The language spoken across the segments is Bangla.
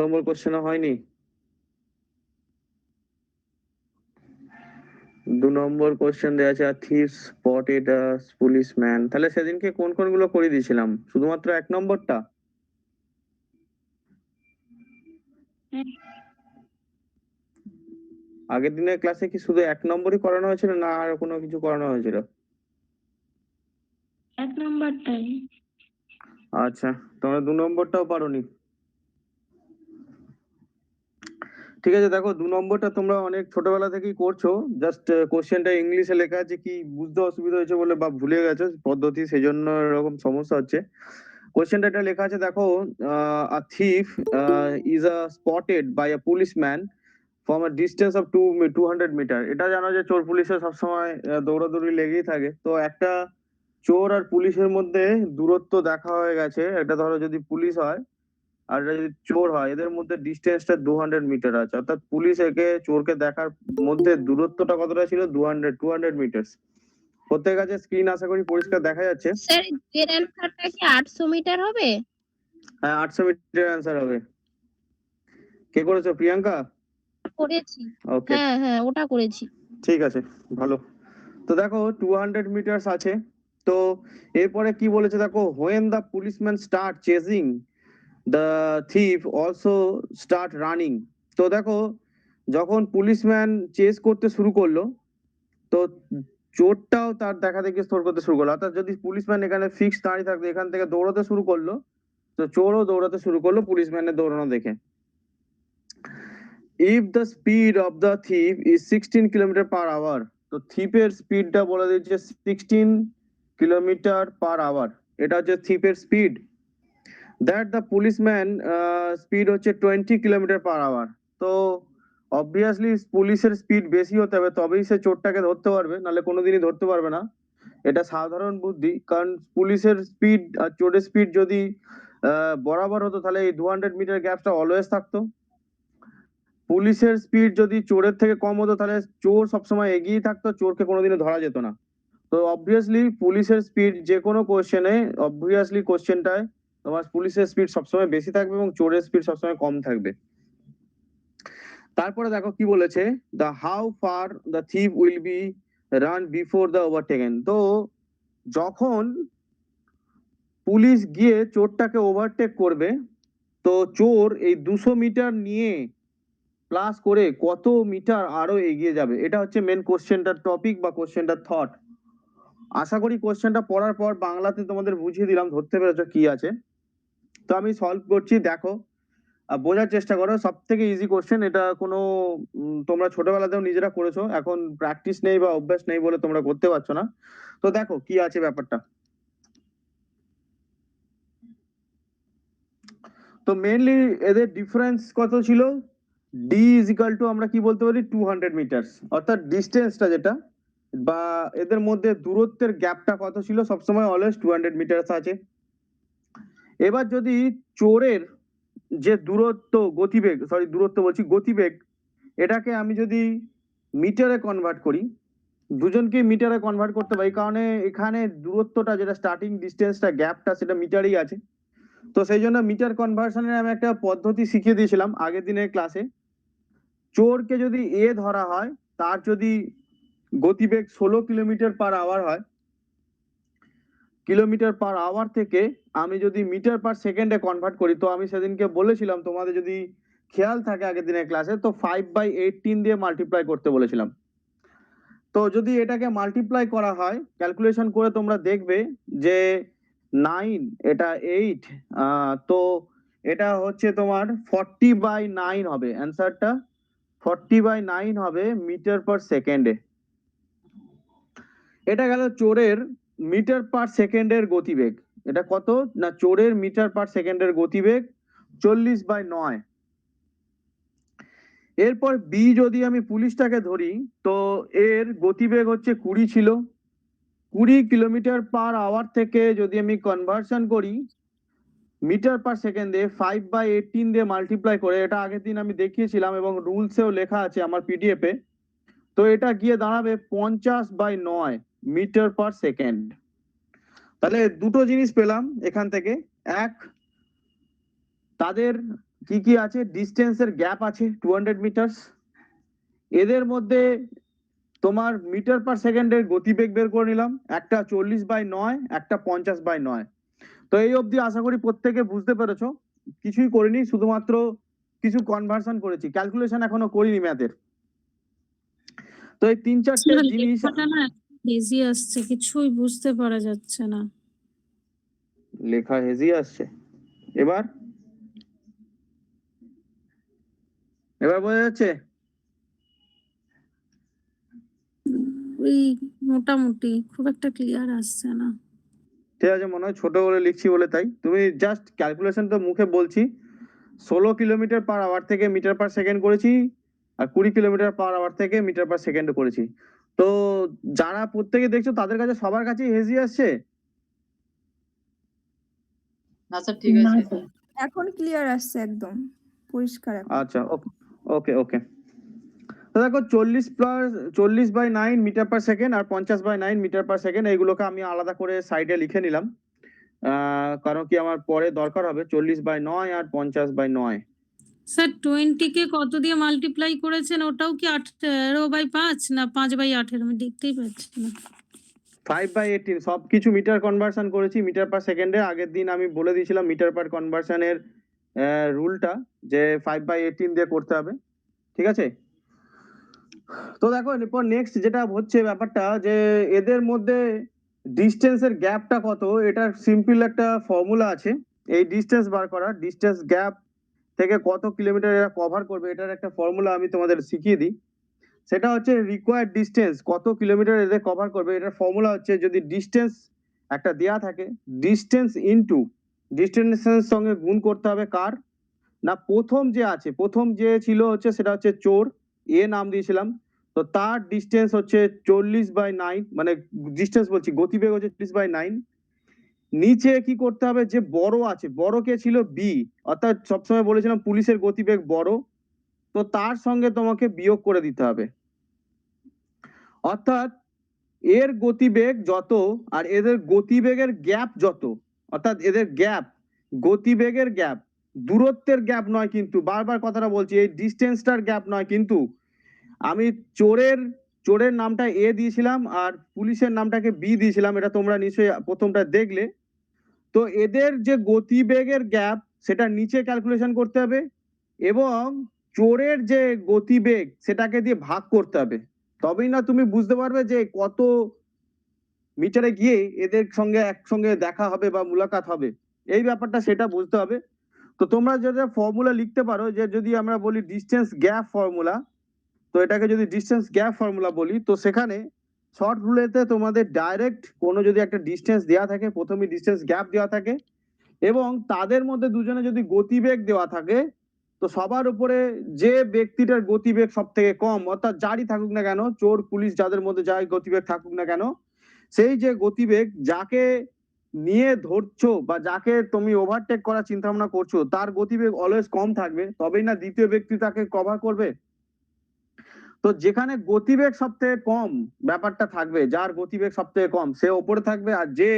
নম্বর কোশ্চেন হয়নি? 2 নম্বর কোশ্চেন দেওয়া আছে, থিফ স্পটেড আ পুলিশম্যান। তাহলে সেদিনকে কোন কোনগুলো করে দিয়েছিলাম? শুধুমাত্র 1 নম্বরটা? আগের দিনের ক্লাসে কি শুধু 1 নম্বরই করানো হয়েছিল না আর কোনো কিছু করানো হয়েছিল? 1 নম্বরটাই। আচ্ছা, তোমরা 2 নম্বরটাও পারোনি। ঠিক আছে, দেখো 2 নম্বরটা তোমরা অনেক ছোটবেলা থেকেই করছো। জাস্ট কোশ্চেনটা ইংলিশে লেখা আছে, কি বুঝতে অসুবিধা হয়েছে বলে বা ভুলে গেছো পদ্ধতি, সেজন্য এরকম সমস্যা হচ্ছে। কোশ্চেনটা এটা লেখা আছে, দেখো, a thief is spotted by a policeman from a distance of 200 metre. এটা জানো যে চোর পুলিশের সবসময় দৌড়াদৌড়ি লেগেই থাকে। তো একটা চোর আর পুলিশের মধ্যে দূরত্ব দেখা হয়ে গেছে। এটা ধরো যদি পুলিশ হয় আর এটা যদি চোর হয়, এদের মধ্যে ডিস্টেন্সটা 200 মিটার আছে। অর্থাৎ পুলিশ একে চোরকে দেখার মধ্যে দূরত্বটা কতটা ছিল? 200 মিটার্স। প্রত্যেক কাছে স্ক্রিন আশা করি পরিষ্কার দেখা যাচ্ছে। স্যার এর অ্যান্সারটা কি 800 মিটার হবে? হ্যাঁ, 800 মিটার অ্যান্সার হবে। কে করেছো? প্রিয়াঙ্কা? করেছি। ওকে, হ্যাঁ হ্যাঁ ওটা করেছি। ঠিক আছে, ভালো। তো দেখো 200 মিটার্স আছে। তো এরপরে কি বলেছে দেখো, when the policeman start chasing the thief also start running. তো দেখো, যখন পুলিশম্যান চেজ করতে শুরু করলো, তো চোরটাও তার দেখা দেখি স্টোর করতে শুরু করলো। অর্থাৎ যদি পুলিশম্যান এখানে ফিক্স দাঁড়িয়ে থাকতো, এখান থেকে দৌড়াতে শুরু করলো, তো চোরও দৌড়াতে শুরু করলো পুলিশম্যানের দৌড়ানো দেখে। If the speed of the thief is 16 kilometre per hour, তো থিপের স্পিডটা বলে দিচ্ছে 16 কিলোমিটার পার আওয়ার। এটা হচ্ছে থিপের speed. That the policeman speed হচ্ছে 20 কিলোমিটার পার আওয়ার। তো অবভিয়াসলি পুলিশের স্পিড বেশি হতে হবে, তবেই সে চোরটাকে ধরতে পারবে, নাহলে কোনোদিনই ধরতে পারবে না। এটা সাধারণ বুদ্ধি, কারণ পুলিশের স্পিড আর চোরের স্পিড যদি বরাবর হতো, তাহলে এই 200 মিটার গ্যাপটা অলওয়েজ থাকতো। পুলিশের স্পিড যদি চোরের থেকে কম হতো, তাহলে চোর সবসময় এগিয়ে থাকতো, চোরকে কোনোদিনও ধরা যেত না। তো অবভিয়াসলি পুলিশের স্পিড যে কোনো কোশ্চেনে, অবভিয়াসলি কোশ্চেনটায় তোমার পুলিশের স্পিড সবসময় বেশি থাকবে এবং চোরের স্পিড সবসময় কম থাকবে। তারপরে দেখো কি বলেছে, the how far the thief will be run before the ওভারটেকেন। তো যখন পুলিশ গিয়ে চোরটাকে ওভারটেক করবে, তো চোর এই 200 মিটার নিয়ে প্লাস করে কত মিটার আরো এগিয়ে যাবে, এটা হচ্ছে মেন কোশ্চেনটার টপিক বা কোশ্চেনটার থট। আশা করি কোশ্চেনটা পড়ার পর বাংলাতে তোমাদের বুঝিয়ে দিলাম, ধরতে পেরেছো কি আছে। তো আমি সলভ করছি, দেখো বোঝার চেষ্টা করো। সব থেকে ইজি কোশ্চেন এটা। কোনো তোমরা ছোটবেলাতেও নিজেরা করেছো, এখন প্র্যাকটিস নেই বা অভ্যাস নেই বলে তোমরা করতে পারছো না। তো দেখো কি আছে ব্যাপারটা। তো মেইনলি এদের ডিফারেন্স কত ছিল? ডি ইজ ইকাল টু আমরা কি বলতে পারি, 200 মিটার্স। অর্থাৎ ডিস্টেন্সটা যেটা বা এদের মধ্যে দূরত্বের গ্যাপটা কত ছিল, সবসময় অলওয়েজ 200 মিটার্স আছে। এবার যদি চোরের যে দূরত্ব, গতিবেগ, সরি দূরত্ব বলছি, গতিবেগ, এটাকে আমি যদি মিটারে কনভার্ট করি, দুজনকে মিটারে কনভার্ট করতে পারি, কারণ এখানে দূরত্বটা যেটা স্টার্টিং ডিস্টেন্সটা গ্যাপটা সেটা মিটারেই আছে। তো সেই জন্য মিটার কনভার্সনের আমি একটা পদ্ধতি শিখিয়ে দিয়েছিলাম আগের দিনের ক্লাসে। চোরকে যদি এ ধরা হয়, তার যদি গতিবেগ 16 কিলোমিটার পার আওয়ার হয়, কিলোমিটার পার আওয়ার থেকে আমি যদি মিটার পার সেকেন্ডে কনভার্ট করি, তো আমি সেদিনকে বলেছিলাম তোমাদের যদি খেয়াল থাকে আগের দিনের ক্লাসে, তো 5/18 দিয়ে মাল্টিপ্লাই করতে বলেছিলাম। তো যদি এটাকে মাল্টিপ্লাই করা হয়, ক্যালকুলেশন করে তোমরা দেখবে যে 9 এটা 8, তো এটা হচ্ছে তোমার 40/9 হবে অ্যান্সারটা। 40/9 হবে মিটার পার সেকেন্ডে। এটা গেল চোরের মিটার পার সেকেন্ডের গতিবেগ। এটা কত না, চোরের মিটার পার সেকেন্ডের গতিবেগ 40/9। এরপর বি যদি আমি পুলিশটাকে ধরি, তো এর গতিবেগ হচ্ছে 20 ছিল। 20 কিলোমিটার পার আওয়ার থেকে যদি আমি কনভার্সন করি মিটার পার সেকেন্ডে 5/18 দিয়ে মাল্টিপ্লাই করে, এটা আগের দিন আমি দেখিয়েছিলাম এবং রুলসেও লেখা আছে আমার পিডিএফ এ। তো এটা গিয়ে দাঁড়াবে 50/9 মিটার পার সেকেন্ড। তাহলে দুটো জিনিস পেলাম এখান থেকে। এক, তাদের কি কি আছে, ডিস্টেন্সের গ্যাপ আছে 200 মিটার, এদের মধ্যে তোমার মিটার পার সেকেন্ডের গতিবেগ বের করে নিলাম, একটা 40/9, একটা 50/9। তো এই অবধি আশা করি প্রত্যেকে বুঝতে পেরেছো। কিছুই করিনি, শুধুমাত্র কিছু কনভার্সন করেছি, ক্যালকুলেশন এখনো করিনি ম্যাথের। তো এই 3-4টে জিনিস লেখাটা না হেজি আসছে, কিছুই বুঝতে পারা যাচ্ছে না। লেখা হেজি আসছে। এবার এবার বোঝা যাচ্ছে? ওই মোটামুটি, খুব একটা ক্লিয়ার আসছে না। ঠিক আছে, মনে হয় ছোট বলে লিখছি বলে তাই। তুমি জাস্ট ক্যালকুলেশন তো মুখে বলছি, 16 কিলোমিটার পার আওয়ার থেকে মিটার পার সেকেন্ড করেছি, আর 20 কিলোমিটার পার আওয়ার থেকে মিটার পার সেকেন্ড করেছি। তো যারা প্রত্যেকে দেখছো তাদের কাছে সবার কাছেই হেজি আসছে। না স্যার, ঠিক আছে। এখন ক্লিয়ার আসছে, একদম পরিষ্কার এখন। আচ্ছা, ওকে ওকে। তো দেখো 40/9 মিটার পার সেকেন্ড আর 50/9 মিটার পার সেকেন্ড, এইগুলোকে আমি আলাদা করে সাইডে লিখে নিলাম, কারণ কি আমার পরে দরকার হবে 40/9 আর 50/9। স্যার 20 কে কত দিয়ে মাল্টিপ্লাই করেছেন, ওটাও কি 18/5 না 5/8? আমি দেখতেই পাচ্ছি না। 5/18 সবকিছু মিটার কনভার্সন করেছি মিটার পার সেকেন্ডে। আগের দিন আমি বলে দিয়েছিলাম মিটার পার কনভার্সনের রুলটা, যে 5/18 দিয়ে করতে হবে, ঠিক আছে? তো দেখো এরপর নেক্সট যেটা হচ্ছে ব্যাপারটা, যে এদের মধ্যে ডিস্টেন্সের গ্যাপটা কত, এটার সিম্পল একটা ফর্মুলা আছে। এই ডিস্টেন্স বার করা, ডিস্টেন্স গ্যাপ থেকে কত কিলোমিটার এরা কভার করবে, এটার একটা ফর্মুলা আমি তোমাদের শিখিয়ে দিই। সেটা হচ্ছে রিকোয়ার্ড ডিস্টেন্স, কত কিলোমিটার এদের কভার করবে, এটার ফর্মুলা হচ্ছে, যদি ডিস্টেন্স একটা দেয়া থাকে, ডিস্টেন্স ইনটু ডিস্টেন্সের সঙ্গে গুণ করতে হবে কার না, প্রথম যে আছে, প্রথম যে ছিল হচ্ছে সেটা হচ্ছে চোর, এ নাম দিয়েছিলাম। তো তার ডিস্টেন্স হচ্ছে 40/9, মানে ডিস্টেন্স বলছি, গতিবেগ হচ্ছে 40/9। নিচে কি করতে হবে, যে বড় আছে, বড় কে ছিল বি, অর্থাৎ সবসময় বলেছিলাম পুলিশের গতিবেগ বড়, তো তার সঙ্গে তোমাকে বিয়োগ করে দিতে হবে। অর্থাৎ এর গতিবেগ যত আর এদের গতিবেগের গ্যাপ যত, অর্থাৎ এদের গ্যাপ, গতিবেগের গ্যাপ, দূরত্বের গ্যাপ নয় কিন্তু, বারবার কথাটা বলছি, এই ডিস্টেন্সটার গ্যাপ নয় কিন্তু। আমি চোরের নামটা এ দিয়েছিলাম আর পুলিশের নামটাকে বি দিয়েছিলাম, এটা তোমরা নিশ্চয়ই প্রথমটা দেখলে। তো এদের যে গতিবেগের গ্যাপ সেটা নিচে ক্যালকুলেশন করতে হবে, এবং চোরের যে গতিবেগ সেটাকে দিয়ে ভাগ করতে হবে, তবেই না তুমি বুঝতে পারবে যে কত মিটারে গিয়ে এদের সঙ্গে একসঙ্গে দেখা হবে বা মুলাকাত হবে, এই ব্যাপারটা সেটা বুঝতে হবে। তো তোমরা যেটা ফর্মুলা লিখতে পারো, যে যদি আমরা বলি ডিস্টেন্স গ্যাপ ফর্মুলা, তো এটাকে যদি ডিস্টেন্স গ্যাপ ফর্মুলা বলি, তো সেখানে শর্ট রুলেতে তোমাদের ডাইরেক্ট কোনো যদি একটা ডিস্টেন্স দেওয়া থাকে, প্রথমে ডিস্টেন্স গ্যাপ দেওয়া থাকে, এবং তাদের মধ্যে দুজনে যদি গতিবেগ দেওয়া থাকে, তো সবার উপরে যে ব্যক্তিটার গতিবেগ সব থেকে কম, অর্থাৎ যারই থাকুক না কেন, চোর পুলিশ যাদের মধ্যে যাই গতিবেগ থাকুক না কেন, সেই যে গতিবেগ যাকে নিয়ে ধরছো বা যাকে তুমি ওভারটেক করার চিন্তা ভাবনা করছো, তার গতিবেগ অলওয়েজ কম থাকবে, তবেই না দ্বিতীয় ব্যক্তি তাকে কভার করবে। তো যেখানে গতিবেগ সব থেকে কম ব্যাপারটা থাকবে, যার গতিবেগ সব থেকে কম সে ওপরে থাকবে, আর যে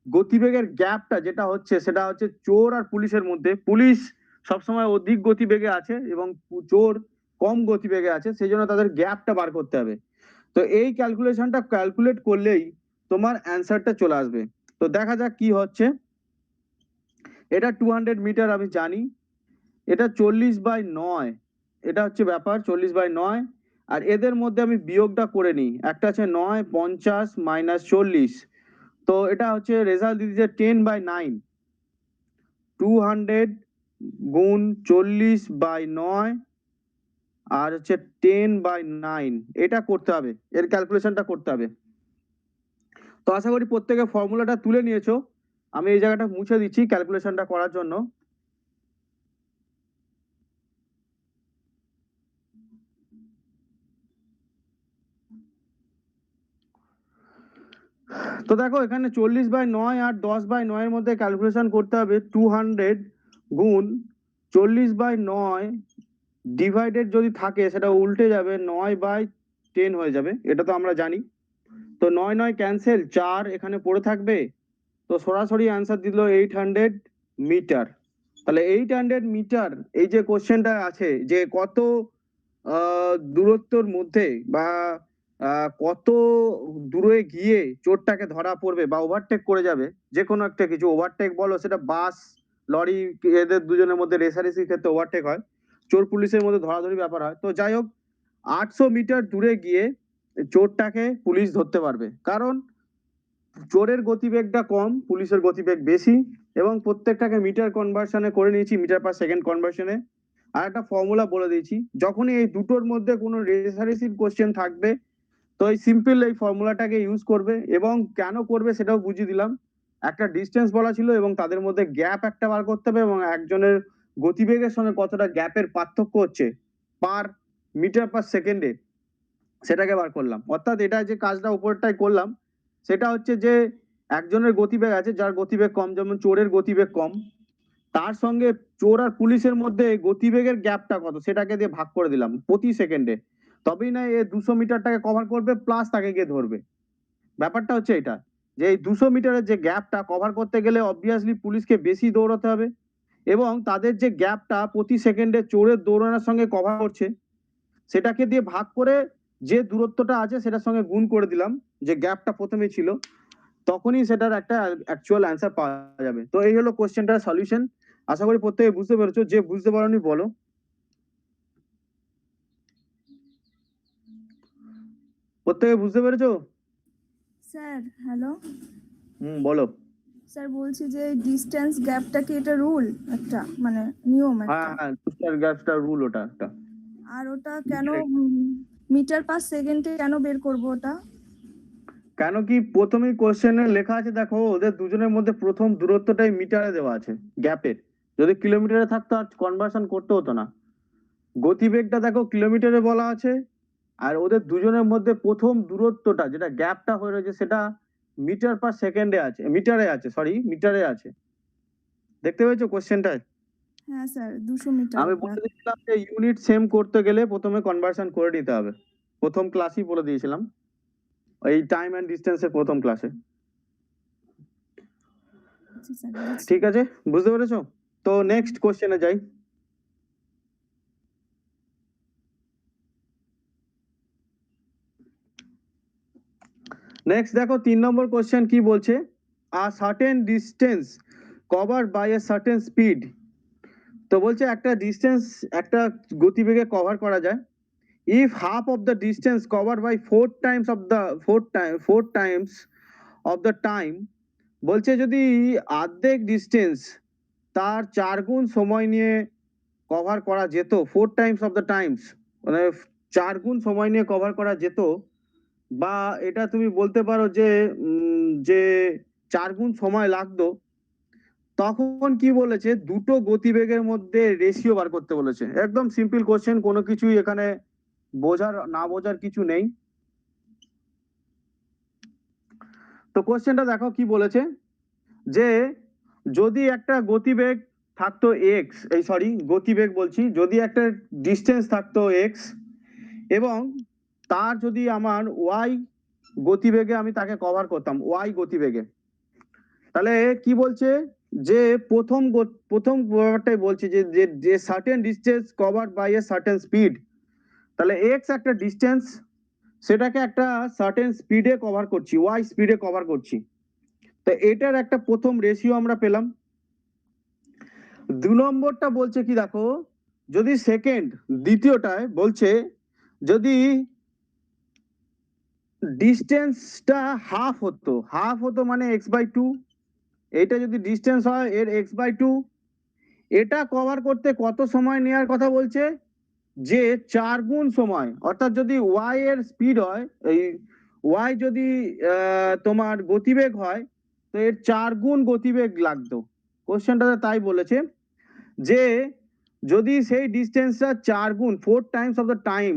গতিবেগের গ্যাপটা যেটা হচ্ছে সেটা হচ্ছে চোর আর পুলিশের মধ্যে, পুলিশ সবসময় অধিক গতিবেগে আছে এবং চোর কম গতিবেগে আছে, সেই জন্য তাদের গ্যাপটা বার করতে হবে। তো এই ক্যালকুলেশনটা ক্যালকুলেট করলেই তোমার অ্যান্সারটা চলে আসবে। তো দেখা যাক কি হচ্ছে। এটা 200 মিটার আমি জানি, এটা 40/9, এটা হচ্ছে ব্যাপার 40/9। আর এদের মধ্যে আমি বিয়োগটা করে নিই, একটা আছে 9, 50 মাইনাস 40, তো এটা হচ্ছে রেজাল্ট দিচ্ছে 10/9। 200 গুণ 40/9 আর হচ্ছে 10/9, এটা করতে হবে, এর ক্যালকুলেশনটা করতে হবে। তো আশা করি প্রত্যেকে ফর্মুলাটা তুলে নিয়েছো, আমি এই জায়গাটা মুছে দিচ্ছি ক্যালকুলেশনটা করার জন্য। তো দেখো এখানে 40/9 আর 10/9 এর মধ্যে ক্যালকুলেশন করতে হবে। 200 গুণ 40/9 ডিভাইডেড যদি থাকে সেটা উল্টে যাবে, 9/10 হয়ে যাবে, এটা তো আমরা জানি। তো 9 9 ক্যান্সেল, 4 এখানে পড়ে থাকবে, তো সরাসরি অ্যান্সার দিল 800 মিটার। তাহলে 800 মিটার এই যে কোশ্চেনটা আছে যে কত দূরত্বর মধ্যে বা কত দূরে গিয়ে চোরটাকে ধরা পড়বে বা ওভারটেক করে যাবে, যে কোনো একটা কিছু ওভারটেক বলো, সেটা বাস লরি, এদের দুজনের মধ্যে রেসারেসির ক্ষেত্রে ওভারটেক হয়, চোর পুলিশের মধ্যে ধরাধরি ব্যাপার হয়। তো যাই হোক 800 মিটার দূরে গিয়ে চোরটাকে পুলিশ ধরতে পারবে, কারণ চোরের গতিবেগটা কম, পুলিশের গতিবেগ বেশি, এবং প্রত্যেকটাকে মিটার কনভার্সনে করে নিয়েছি, মিটার পার সেকেন্ড কনভার্সনে। আর একটা ফর্মুলা বলে দিয়েছি, যখনই এই দুটোর মধ্যে কোনো রেসারেসিভ কোশ্চেন থাকবে তো এই সিম্পল এই ফর্মুলাটাকে ইউজ করবে। এবং কেন করবে সেটাও বুঝিয়ে দিলাম। একটা ডিস্টেন্স বলা ছিল এবং তাদের মধ্যে গ্যাপ একটা বার করতে হবে, এবং একজনের গতিবেগের সঙ্গে কতটা গ্যাপের পার্থক্য হচ্ছে পার মিটার পার সেকেন্ডে সেটাকে বার করলাম। অর্থাৎ এটা যে কাজটা উপরটাই করলাম সেটা হচ্ছে যে একজনের গতিবেগ আছে যার গতিবেগ কম, যেমন চোরের গতিবেগ কম, তার সঙ্গে চোর আর পুলিশের মধ্যে গতিবেগের গ্যাপটা কত সেটাকে দিয়ে ভাগ করে দিলাম প্রতি সেকেন্ডে, তবেই না এ 200 মিটারটাকে কভার করবে প্লাস তাকে গিয়ে ধরবে। ব্যাপারটা হচ্ছে এটা, যে এই 200 মিটারের যে গ্যাপটা কভার করতে গেলে অবভিয়াসলি পুলিশকে বেশি দৌড়াতে হবে, এবং তাদের যে গ্যাপটা প্রতি সেকেন্ডে চোরের দৌড়ানোর সঙ্গে কভার করছে সেটাকে দিয়ে ভাগ করে যে দূরত্বটা আছে সেটার সঙ্গে গুণ করে দিলাম, যে গ্যাপটা প্রথমে ছিল, তখনই সেটার একটা অ্যাকচুয়াল অ্যান্সার পাওয়া যাবে। তো এই হলো কোশ্চেনটার সলিউশন। আশা করি প্রত্যেকে বুঝতে পেরেছো, যে বুঝতে পারোনি বলো। প্রত্যেকে বুঝতে পেরেছো? স্যার হ্যালো বলো। স্যার বলছি যে ডিস্টেন্স গ্যাপটা কি এটা রুল একটা, মানে নিয়ম একটা? হ্যাঁ, টুস্টার গ্যাপটা রুল ওটা একটা। আর ওটা কেন মিটার পার সেকেন্ডে কেন বের করব ওটা? কেন কি প্রথমেই কোশ্চেনে লেখা আছে, দেখো ওদের দুজনের মধ্যে প্রথম দূরত্বটাই মিটারে দেওয়া আছে গ্যাপের, যদি কিলোমিটারে থাকতো আর কনভার্সন করতে হতো না। গতিবেগটা দেখো কিলোমিটারে বলা আছে, আর ওদের দুজনের মধ্যে প্রথম দূরত্বটা যেটা গ্যাপটা হয়ে রয়েছে সেটা মিটার পার সেকেন্ডে আছে, মিটারে আছে। দেখতে পেয়েছো কোশ্চেনটায়? হ্যাঁ স্যার 200 মিটার। আমি বলে দিয়েছিলাম যে ইউনিট সেম করতে গেলে প্রথমে কনভার্সন করে নিতে হবে, প্রথম ক্লাসই বলে দিয়েছিলাম, এই টাইম এন্ড ডিস্টেন্সের প্রথম ক্লাসে। আচ্ছা স্যার বুঝছি। ঠিক আছে, বুঝতে পেরেছো? তো নেক্সট কোশ্চেনে যাই। নেক্সট দেখো 3 নম্বর কোশ্চেন কি বলছে, a certain distance covered by a certain speed. তো বলছে একটা ডিস্টেন্স একটা গতিবেগে কভার করা যায় if half of the distance covered by four times of the time, বলছে যদি অর্ধেক ডিস্টেন্স তার 4 গুণ সময় নিয়ে কভার করা যেত, 4 times of the times মানে 4 গুণ সময় নিয়ে কভার করা যেত, বা এটা তুমি বলতে পারো যে যে 4 গুণ সময় লাগতো, তখন কি বলেছে দুটো গতিবেগের মধ্যে রেশিও বার করতে বলেছে। একদম সিম্পল কোশ্চেন, কোনো কিছুই এখানে বোঝার না বোঝার কিছু নেই। তো কোশ্চেনটা দেখো কি বলেছে, যে যদি একটা গতিবেগ থাকতো গতিবেগ বলছি, যদি একটা ডিস্টেন্স থাকতো এক্স, এবং তার যদি আমার ওয়াই গতিবেগে আমি তাকে কভার করতাম, ওয়াই গতিবেগে, তাহলে কি বলছে যে প্রথম ব্যাপারটাই বলছে যে certain distance covered by a certain speed, তাহলে এক্স একটা ডিস্টেন্স, সেটাকে একটা সার্টেন স্পিডে কভার করছি, ওয়াই স্পিডে কভার করছি। তো এটার একটা প্রথম রেশিও আমরা পেলাম। 2 নম্বরটা বলছে কি দেখো, যদি দ্বিতীয়টায় বলছে যদি ডিস্টেন্সটা হাফ হতো মানে x/2, এটা যদি ডিস্টেন্স হয় এর x/2, এটা কভার করতে কত সময় নেওয়ার কথা বলছে, যে 4 গুণ সময়। অর্থাৎ যদি ওয়াই এর স্পিড হয়, এই ওয়াই যদি তোমার গতিবেগ হয়, তো এর 4 গুণ গতিবেগ লাগতো। কোশ্চেনটাতে তাই বলেছে যে যদি সেই ডিস্টেন্সটা 4 গুণ 4 টাইমস অফ দ্য টাইম,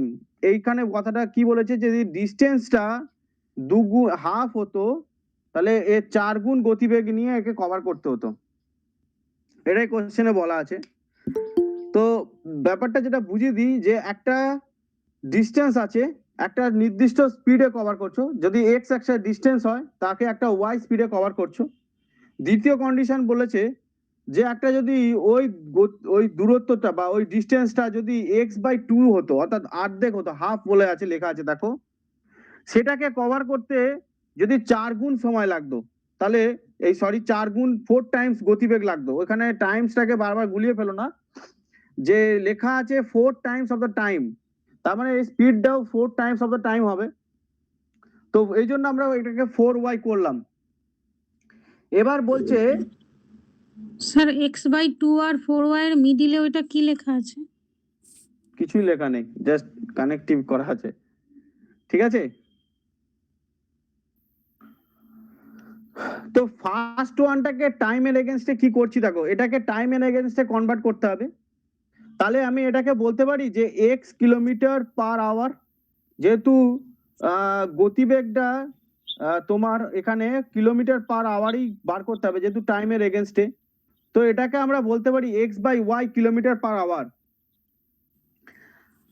এইখানে কথাটা কি বলেছে, যদি ডিস্টেন্সটা হাফ হতো তাহলে এর 4 গুণ গতিবেগ নিয়ে একে কভার করতে হতো, এটাই কোশ্চেনে বলা আছে। তো ব্যাপারটা যেটা বুঝিয়ে দিই, যে একটা ডিস্টেন্স আছে, একটা নির্দিষ্ট স্পিডে কভার করছো, যদি এক্স একটা ডিস্টেন্স হয় তাকে একটা ওয়াই স্পিডে কভার করছো। দ্বিতীয় কন্ডিশন বলেছে যে একটা যদি ওই দূরত্বটা বা ওই ডিস্টেন্সটা যদি x/2 হতো, অর্থাৎ অর্ধেক হতো, হাফ বলে আছে, লেখা আছে দেখো, সেটাকে কভার করতে যদি 4 গুণ সময় লাগতো, তাহলে 4 গুণ 4 টাইমস গতিবেগ লাগতো। ওখানে টাইমসটাকে বারবার গুলিয়ে ফেলো না, যে লেখা আছে 4 টাইমস অফ দ্য টাইম, তার মানে এই স্পিডটাও 4 টাইমস অফ দ্য টাইম হবে। তো এই জন্য আমরা এটাকে 4y করলাম। এবার বলছে স্যার x/2 আর 4y এর মিডিলে ওইটা কি লেখা আছে? কিছুই লেখা নেই, জাস্ট কানেক্টিভ করা আছে, ঠিক আছে। তো ফার্স্ট ওয়ানটাকে টাইমের এগেনস্টে কি করছি দেখো, এটাকে টাইমের এগেনস্টে কনভার্ট করতে হবে। তাহলে আমি এটাকে বলতে পারি যে x কিলোমিটার পার আওয়ার, যেহেতু গতিবেগটা তোমার এখানে কিলোমিটার পার আওয়ারই বার করতে হবে যেহেতু টাইমের এগেনস্টে, তো এটাকে আমরা বলতে পারি x/y কিলোমিটার পার আওয়ার।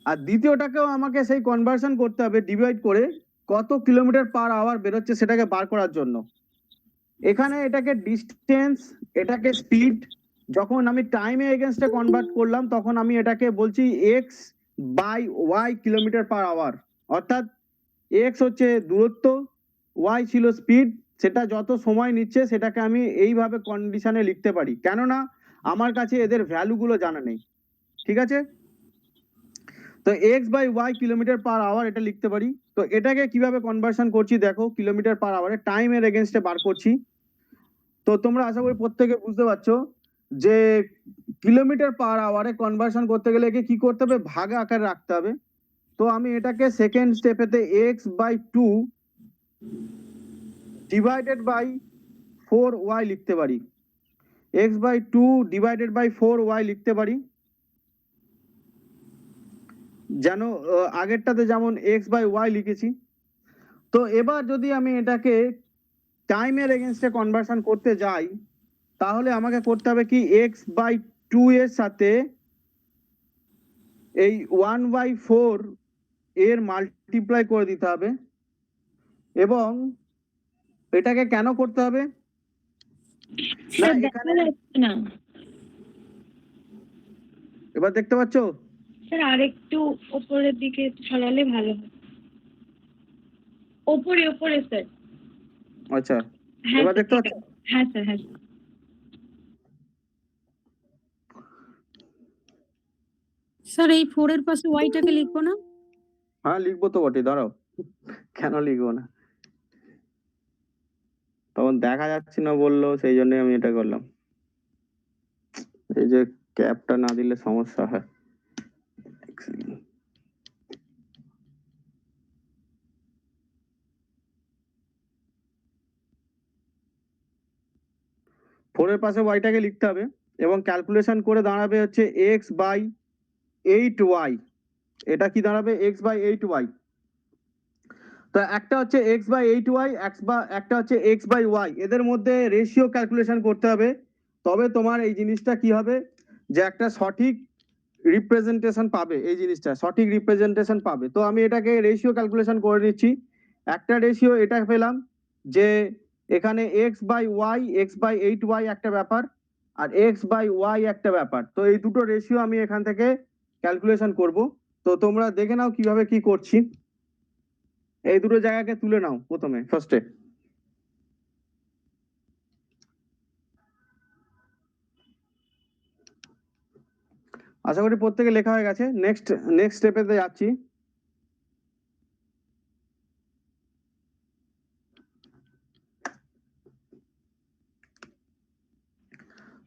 আর দ্বিতীয়টাকেও আমাকে সেই কনভার্সন করতে হবে, ডিভাইড করে কত কিলোমিটার পার আওয়ার বেরোচ্ছে সেটাকে বার করার জন্য। এখানে এটাকে ডিস্টেন্স, এটাকে স্পিড, যখন আমি টাইমে এগেনস্টে কনভার্ট করলাম তখন আমি এটাকে বলছি x/y কিলোমিটার পার আওয়ার, অর্থাৎ x হচ্ছে দূরত্ব, y ছিল স্পিড, সেটা যত সময় নিচ্ছে সেটাকে আমি এইভাবে কন্ডিশনে লিখতে পারি, কেননা আমার কাছে এদের ভ্যালুগুলো জানা নেই, ঠিক আছে। তো x/y কিলোমিটার পার আওয়ার এটা লিখতে পারি। তো এটাকে কিভাবে কনভার্সন করছি দেখো, কিলোমিটার পার আওয়ারে টাইমের এগেনস্টে বার করছি। তো তোমরা আশা করি প্রত্যেকে বুঝতে পারছো যে কিলোমিটার পার আওয়ারে কনভার্সন করতে গেলে একে কি করতে হবে, ভাগ আকারে রাখতে হবে। তো আমি এটাকে second স্টেপেতে x/2 divided by 4y লিখতে পারি, x/2 ডিভাইডেড বাই 4y লিখতে পারি, যেন আগেরটাতে যেমন x/y লিখেছি। তো এবার যদি আমি এটাকে টাইমের এগেনস্টে কনভার্সন করতে যাই, তাহলে আমাকে করতে হবে কি, x/2 এর সাথে এই 1/4 এর মাল্টিপ্লাই করে দিতে হবে। এবং এটাকে কেন করতে হবে না, এখানে না এবার দেখতে পাচ্ছ, স্যার আরেকটু উপরের দিকে সরালে ভালো হয়। উপরে স্যার। আচ্ছা হ্যাঁ এবার স্যার, দেখতে ঠিক পাচ্ছ, আছে। হ্যাঁ স্যার, হ্যাঁ স্যার। স্যার এই 4 এর পাশে ওয়াইটাকে লিখবো না? হ্যাঁ লিখবো তো বটে, দাঁড়াও, কেন লিখবো না, তখন দেখা যাচ্ছে না বললো, সেই জন্য আমি এটা করলাম। এই যে ক্যাপটা না দিলে সমস্যা হয়। ফোরের পাশে ওয়াইটাকে লিখতে হবে এবং ক্যালকুলেশন করে দাঁড়াবে হচ্ছে x/8y। এটা কি দাঁড়াবে, x/8y। তো একটা হচ্ছে x/8y, একটা হচ্ছে x/y, এদের মধ্যে রেশিও ক্যালকুলেশন করতে হবে, তবে তোমার এই জিনিসটা কি হবে, যে একটা সঠিক রিপ্রেজেন্টেশন পাবে, এই জিনিসটা সঠিক রিপ্রেজেন্টেশন পাবে। তো আমি এটাকে রেশিও ক্যালকুলেশন করে নিচ্ছি। একটা রেশিও এটা পেলাম যে এখানে x/y, x/8y একটা ব্যাপার, আর x/y একটা ব্যাপার। তো এই দুটো রেশিও আমি এখান থেকে ক্যালকুলেশন করব। তো তোমরা দেখে নাও কিভাবে কি করছি। এই দুটো জায়গাকে তুলে নাও প্রথমে, ফার্স্টে। আশা করি প্রত্যেকে লেখা হয়ে গেছে। নেক্সট স্টেপেতে যাচ্ছি।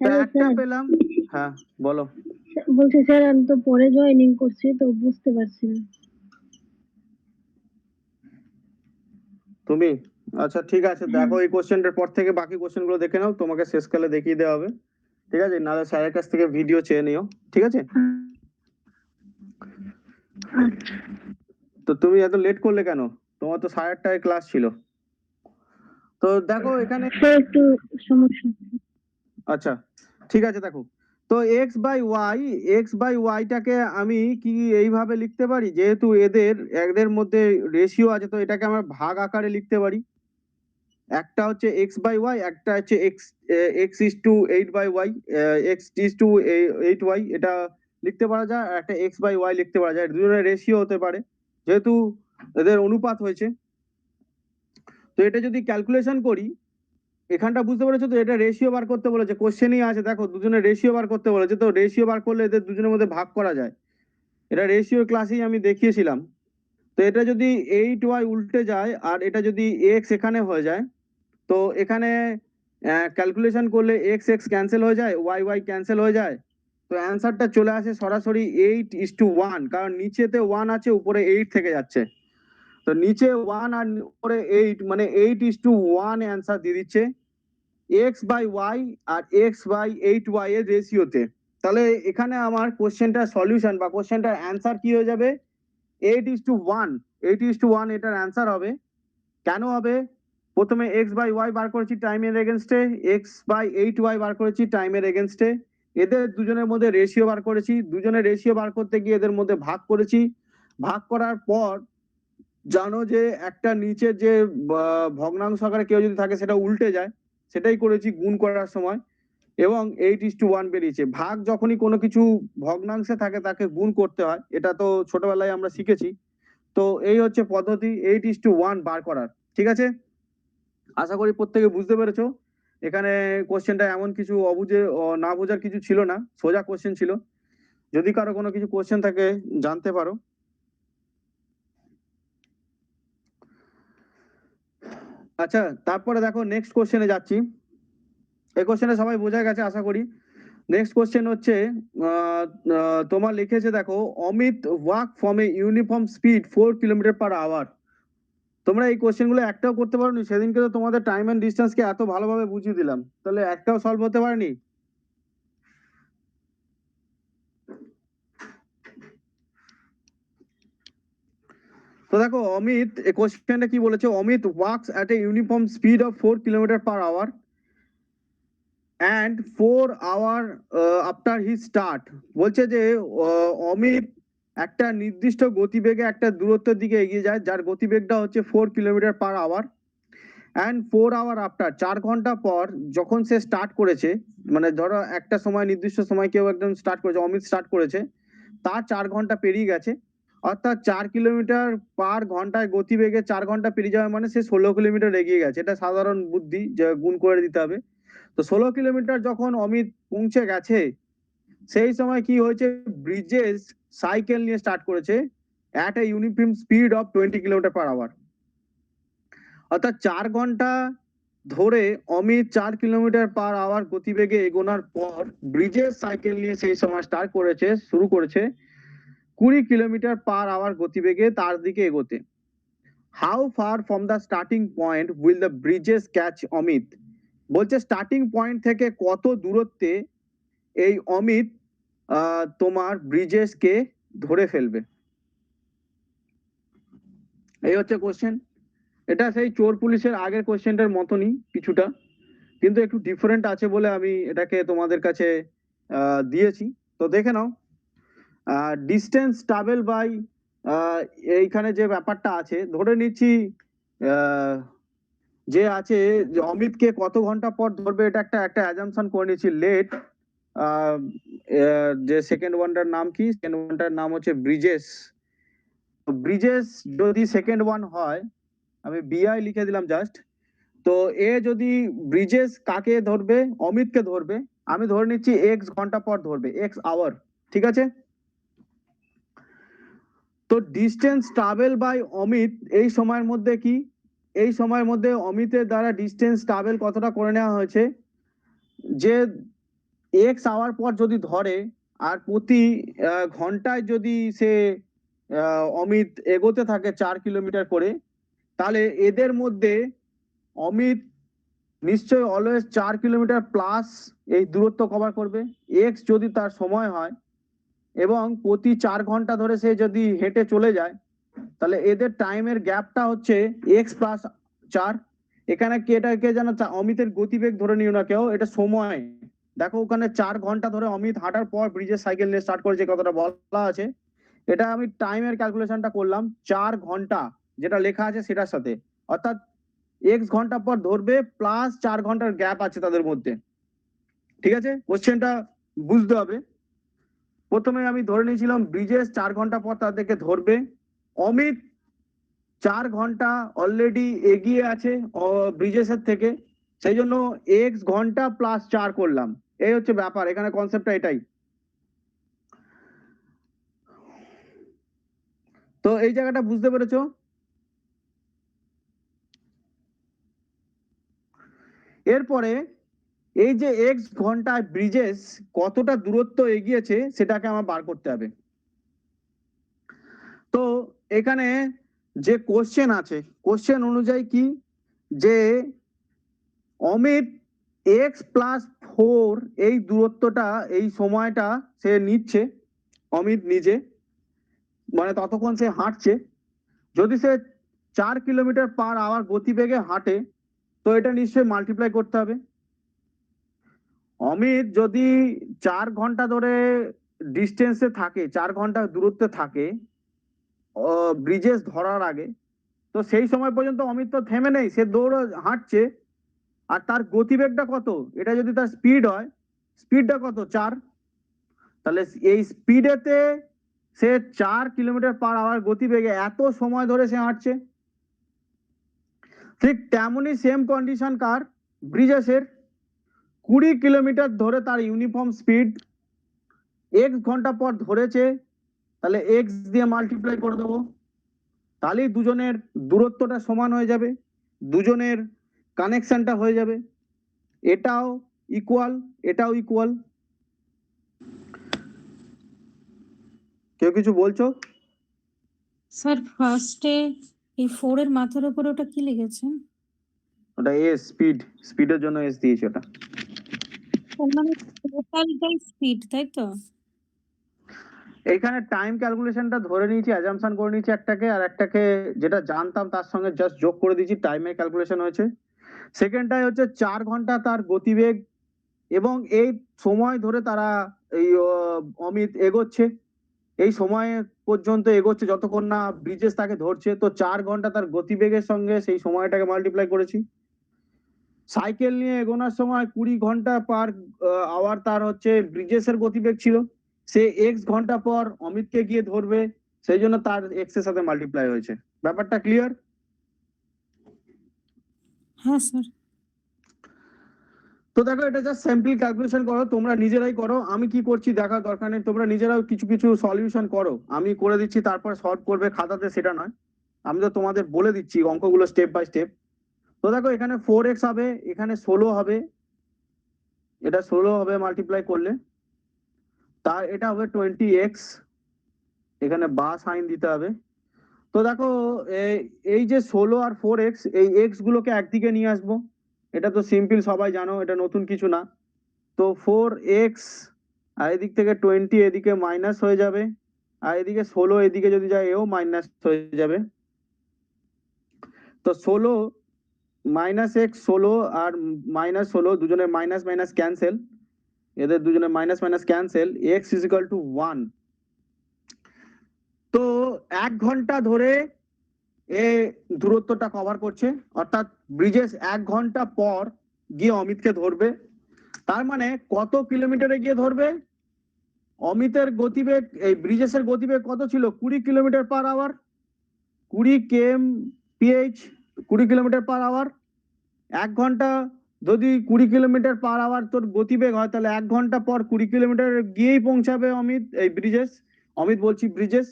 তো একটা পেলাম, হ্যাঁ বলো। বলছি স্যার, আমি তো পরে জয়েনিং করছি, তো বুঝতে পারছি না। তুমি আচ্ছা ঠিক আছে, দেখো এই কোশ্চেনটার পর থেকে বাকি কোশ্চেন গুলো দেখে নাও, তোমাকে শেষকালে দেখিয়ে দেওয়া হবে, ঠিক আছে, নাহলে স্যারের কাছ থেকে ভিডিও চেয়ে নিও, ঠিক আছে। তো তুমি এত লেট করলে কেন, তোমার তো 8:30টায় ক্লাস ছিল। তো দেখো এখানে স্যার একটু সমস্যা। আচ্ছা ঠিক আছে, দেখো তো x/y টাকে আমি কি এইভাবে লিখতে পারি, যেহেতু এদের মধ্যে রেশিও আছে, তো এটাকে আমরা ভাগ আকারে লিখতে পারি। একটা হচ্ছে এক্স বাই ওয়াই, একটা হচ্ছে x is to 8/y, x is to 8y, এটা লিখতে পারা যায়। আর একটা এক্স বাই ওয়াই লিখতে পারা যায়। দুজনের রেশিও হতে পারে, যেহেতু এদের অনুপাত হয়েছে। তো এটা যদি ক্যালকুলেশন করি, এখানটা বুঝতে পেরেছো তো, এটা রেশিও বার করতে বলেছে, কোশ্চেনই আছে দেখো, দুজনের রেশিও বার করতে বলেছে। তো রেশিও বার করলে এদের দুজনের মধ্যে ভাগ করা যায়, এটা রেশিও ক্লাসেই আমি দেখিয়েছিলাম। তো এটা যদি 8y উল্টে যায় আর এটা যদি এক্স এখানে হয়ে যায়, তো এখানে ক্যালকুলেশন করলে এক্স এক্স ক্যান্সেল হয়ে যায়, ওয়াই ওয়াই ক্যান্সেল হয়ে যায়। তো অ্যান্সারটা চলে আসে সরাসরি 8:1, কারণ নিচেতে 1 আছে, উপরে 8 থেকে যাচ্ছে। তো নিচে 1 আর উপরে 8, মানে 8:1 অ্যান্সার দিয়ে দিচ্ছে এক্স বাই ওয়াই আর এক্স বাই 8y এর রেশিওতে। তাহলে এখানে আমার কোশ্চেনটার সলিউশন বা কোশ্চেনটার অ্যান্সার কি হয়ে যাবে? 8:1, 8:1 এটার অ্যান্সার হবে। কেন হবে? প্রথমে এক্স বাই ওয়াই বার করেছি টাইমের এগেনস্টে, এক্স বাই 8y বার করেছি টাইমের এগেনস্টে, এদের দুজনের মধ্যে রেশিও বার করেছি, দুজনের রেশিও বার করতে গিয়ে এদের মধ্যে ভাগ করেছি। ভাগ করার পর জানো যে একটা নিচের যে ভগ্নাংশ আকারে কেউ যদি থাকে সেটা উল্টে যায়, সেটাই করেছি গুণ করার সময়, এবং 8:1 বেরিয়েছে। ভাগ যখনই কোনো কিছু ভগ্নাংশে থাকে তাকে গুণ করতে হয়, এটা তো ছোটবেলায় আমরা শিখেছি। তো এই হচ্ছে পদ্ধতি 8:1 বার করার। ঠিক আছে, আশা করি প্রত্যেকে বুঝতে পেরেছো। এখানে কোশ্চেনটা এমন কিছু না বোঝার কিছু ছিল না, সোজা কোশ্চেন ছিল। যদি কারো কোনো কিছু কোশ্চেন থাকে জানতে পারো। আচ্ছা, তারপরে দেখো নেক্সট কোশ্চেনে যাচ্ছি। এই কোশ্চেনে সবাই বোঝা গেছে আশা করি। নেক্সট কোশ্চেন হচ্ছে তোমার লিখেছে দেখো, Amit walk from a uniform speed 4 km/h। তোমরা এই কোশ্চেন গুলো একটাও করতে পারোনি? সেদিনকে তো তোমাদের টাইম এন্ড ডিস্টেন্স কে এত ভালোভাবে বুঝিয়ে দিলাম, তাহলে একটাও সলভ হতে পারেনি? তো দেখো অমিত, এই কোশ্চেনটা কি বলেছে, Amit walks at a uniform speed of 4 km/h and 4 hour after his start। বলছে যে অমিত একটা নির্দিষ্ট গতিবেগে একটা দূরত্বের দিকে এগিয়ে যায়, যার গতিবেগটা হচ্ছে 4 km/h, and 4 hour after, 4 ঘন্টা পর যখন সে স্টার্ট করেছে, মানে ধরো একটা সময়, নির্দিষ্ট সময় কেউ একদম স্টার্ট করেছে, অমিত স্টার্ট করেছে, তার 4 ঘন্টা পেরিয়ে গেছে, অর্থাৎ 4 কিলোমিটার/ঘন্টায় গতিবেগে 4 ঘন্টা পেরিয়ে যাওয়া মানে সে 16 কিলোমিটার এগিয়ে গেছে। এটা সাধারণ বুদ্ধি, যে গুণ করে দিতে হবে। তো 16 কিলোমিটার যখন অমিত পৌঁছে গেছে, সেই সময় কি হয়েছে, ব্রিজেস সাইকেল নিয়ে স্টার্ট করেছে at a uniform speed of 20 km/h। অর্থাৎ 4 ঘন্টা ধরে অমিত 4 km/h গতিবেগে এগোনোর পর ব্রিজেস সাইকেল নিয়ে সেই সময় শুরু করেছে 20 km/h গতিবেগে তার দিকে এগোতে। How far from the starting point will the Bridges catch Amit. বলছে স্টার্টিং পয়েন্ট থেকে কত দূরত্বে এই অমিত তোমার ব্রিজেসকে ধরে ফেলবে। এই হচ্ছে কোশ্চেন। এটা সেই চোর পুলিশের আগের কোশ্চেনটার মতনই কিছুটা, কিন্তু একটু ডিফারেন্ট আছে বলে আমি এটাকে তোমাদের কাছে দিয়েছি। তো দেখে নাও, ডিস্টেন্স ট্রাভেল বাই, এইখানে যে ব্যাপারটা আছে, ধরে নিচ্ছি যে আছে যে অমিতকে কত ঘন্টা পর ধরবে, এটা একটা অ্যাজাম্পশন করে নিচ্ছি। লেট যে সেকেন্ড ওয়ানটার নাম কি, সেকেন্ড ওয়ানটার নাম হচ্ছে ব্রিজেস। ব্রিজেস যদি সেকেন্ড ওয়ান হয়, আমি বিআই লিখে দিলাম জাস্ট। তো এ যদি ব্রিজেস কাকে ধরবে, অমিতকে ধরবে, আমি ধরে নিচ্ছি এক্স ঘন্টা পর ধরবে, এক্স আওয়ার। ঠিক আছে, তো ডিস্টেন্স ট্রাভেল বাই অমিত এই সময়ের মধ্যে কি, এই সময়ের মধ্যে অমিতের দ্বারা ডিস্টেন্স ট্রাভেল কতটা করে নেওয়া হয়েছে, যে এক্স আওয়ার পর যদি ধরে আর প্রতি ঘন্টায় যদি সে অমিত এগোতে থাকে 4 কিলোমিটার করে, তাহলে এদের মধ্যে অমিত নিশ্চয়ই অলওয়েজ 4 কিলোমিটার প্লাস এই দূরত্ব কভার করবে, এক্স যদি তার সময় হয়, এবং প্রতি 4 ঘন্টা ধরে সে যদি হেঁটে চলে যায়, তাহলে এদের টাইমের গ্যাপটা হচ্ছে এক্স প্লাস 4। এখানে এটাকে যেন অমিতের গতিবেগ ধরে নিও না কেউ, এটা সময়। দেখো ওখানে 4 ঘন্টা ধরে অমিত হাঁটার পর ব্রিজের সাইকেল নিয়ে স্টার্ট করেছে, কতটা বলা আছে। এটা আমি টাইমের ক্যালকুলেশনটা করলাম 4 ঘন্টা, যেটা লেখা আছে সেটার সাথে, অর্থাৎ এক্স ঘন্টা পর ধরবে প্লাস 4 ঘন্টার গ্যাপ আছে তাদের মধ্যে। ঠিক আছে, কোশ্চেনটা বুঝতে হবে। প্রথমে আমি ধরে নিয়েছিলাম ব্রিজেস 4 ঘন্টা পর তাদেরকে ধরবে, অমিত 4 ঘন্টা অলরেডি এগিয়ে আছে ব্রিজেসের থেকে, সেই জন্য এক্স ঘন্টা প্লাস 4 করলাম। এই হচ্ছে ব্যাপার, এখানে কনসেপ্টটা এটাই। তো এই জায়গাটা বুঝতে পেরেছো? এরপরে এই যে এক্স ঘন্টায় ব্রিজেস কতটা দূরত্ব এগিয়েছে সেটাকে আমার বার করতে হবে। তো এখানে যে কোশ্চেন আছে, কোশ্চেন অনুযায়ী কি, যে অমিত এক্স প্লাস 4 এই দূরত্বটা, এই সময়টা সে নিচ্ছে, অমিত নিজে, মানে ততক্ষণ সে হাঁটছে। যদি সে 4 কিলোমিটার পার আওয়ার গতিবেগে হাঁটে তো এটা নিশ্চয়ই মাল্টিপ্লাই করতে হবে। অমিত যদি 4 ঘন্টা ধরে ডিস্টেন্সে থাকে, 4 ঘন্টা দূরত্বে থাকে ব্রিজেস ধরার আগে, তো সেই সময় পর্যন্ত অমিত তো থেমে নেই, সে দৌড় হাঁটছে। আর তার গতিবেগটা কত, এটা যদি তার স্পিড হয়, স্পিডটা কত 4, তাহলে এই স্পিডেতে সে 4 কিলোমিটার পার আওয়ার গতিবেগে এত সময় ধরে সে হাঁটছে। ঠিক তেমনই সেম কন্ডিশন কার, ব্রিজেসের 20 কিলোমিটার ধরে তার ইউনিফর্ম স্পিড, এক্স ঘন্টা পর ধরেছে, তাহলে এক্স দিয়ে মাল্টিপ্লাই করে দেবো, তাহলেই দুজনের দূরত্বটা সমান হয়ে যাবে, দুজনের কানেকশনটা হয়ে যাবে, এটাও ইকুয়াল এটাও ইকুয়াল। কেউ কিছু বলছো? স্যার ফার্স্টে এই 4 এর মাথার উপরে ওটা কি লিখেছেন? ওটা এস, স্পিড, স্পিডের জন্য এস দিয়েছি ওটা। তার মানে টোটালটাই স্পিড, তাই তো? এখানে টাইম ক্যালকুলেশনটা ধরে নিয়েছি, অ্যাজাম্পশন করে নিয়েছি একটাকে, আর একটাকে যেটা জানতাম তার সঙ্গে জাস্ট যোগ করে দিয়েছি, টাইমে ক্যালকুলেশন হয়েছে। সেকেন্ডটাই হচ্ছে 4 ঘন্টা তার গতিবেগ, এবং এই সময় ধরে তারা এই অমিত এগোচ্ছে, এই সময় পর্যন্ত এগোচ্ছে যতক্ষণ না ব্রিজেস তাকে ধরছে। তো 4 ঘন্টা তার গতিবেগের সঙ্গে সেই সময়টাকে মাল্টিপ্লাই করেছি। সাইকেল নিয়ে এগোনোর সময় 20 ঘন্টা পার আওয়ার তার হচ্ছে ব্রিজেসের গতিবেগ ছিল, সে এক্স ঘন্টা পর অমিতকে গিয়ে ধরবে, সেই জন্য তার এক্স এর সাথে মাল্টিপ্লাই হয়েছে। ব্যাপারটা ক্লিয়ার? হ্যাঁ স্যার। তো দেখো, এটা জাস্ট সিম্পল ক্যালকুলেশন করো, তোমরা নিজেরাই করো, আমি কি করছি দেখার দরকার নেই, তোমরা নিজেরাও কিছু কিছু সলিউশন করো, আমি করে দিচ্ছি তারপর সলভ করবে খাতাতে সেটা নয়, আমি তো তোমাদের বলে দিচ্ছি অঙ্কগুলো স্টেপ বাই স্টেপ। তো দেখো, এখানে 4x হবে, এখানে 16 হবে, এটা 16 হবে মাল্টিপ্লাই করলে, তার এটা হবে 20x, এখানে বা সাইন দিতে হবে। তো দেখো এই যে 16 আর 4x, এই x গুলোকে একদিকে নিয়ে আসবো, এটা তো সিম্পল, সবাই জানো, এটা নতুন কিছু না। তো 4x আর এদিক থেকে 20 এদিকে মাইনাস হয়ে যাবে, আর এদিকে 16 এদিকে যদি যায় এও মাইনাস হয়ে যাবে। তো 16 মাইনাস এক্স 16 আর মাইনাস 16 দুজনে মাইনাস মাইনাস ক্যান্সেল, এদের দুজনে minus minus cancel, x is equal to 1। তো 1 ঘন্টা ধরে এ দূরত্বটা কভার করছে, অর্থাৎ ব্রিজেস 1 ঘন্টা পর গিয়ে অমিতকে ধরবে। তার মানে কত কিলোমিটারে গিয়ে ধরবে? অমিতের গতিবেগ, এই ব্রিজেসের গতিবেগ কত ছিল? 20 kilometre per hour, 20 kmph, 20 kilometre per hour. 1 ঘন্টা যদি 20 কিলোমিটার পার আওয়ার তোর গতিবেগ হয়, তাহলে 1 ঘন্টা পর 20 কিলোমিটার গিয়েই পৌঁছাবে অমিত, এই ব্রিজেস, অমিত বলছি ব্রিজেস।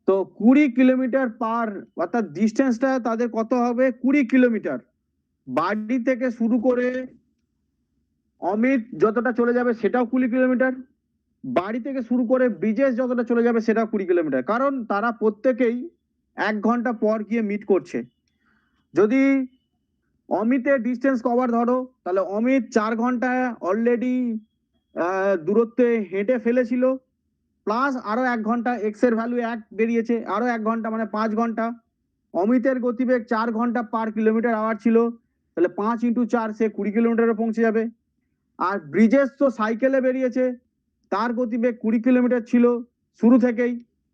তো 20 কিলোমিটার পার, অর্থাৎ ডিস্টেন্সটা তাদের কত হবে? 20 কিলোমিটার। বাড়ি থেকে শুরু করে অমিত যতটা চলে যাবে সেটাও 20 কিলোমিটার, বাড়ি থেকে শুরু করে ব্রিজেস যতটা চলে যাবে সেটাও 20 কিলোমিটার, কারণ তারা প্রত্যেকেই 1 ঘন্টা পর গিয়ে মিট করছে। যদি অমিতের ডিস্টেন্স কভার ধরো, তাহলে অমিত 4 ঘন্টায় অলরেডি দূরত্বে হেঁটে ফেলেছিল, প্লাস আরো 1 ঘন্টা, এক্স এর ভ্যালু 1 বেরিয়েছে, আরো 1 ঘন্টা মানে 5 ঘন্টা। অমিতের গতিবেগ 4 ঘন্টা পার কিলোমিটার আওয়ার ছিল, তাহলে 5 × 4 সে 20 কিলোমিটারে পৌঁছে যাবে। আর ব্রিজেস তো সাইকেলে বেরিয়েছে, তার গতিবেগ 20 কিলোমিটার ছিল শুরু থেকেই,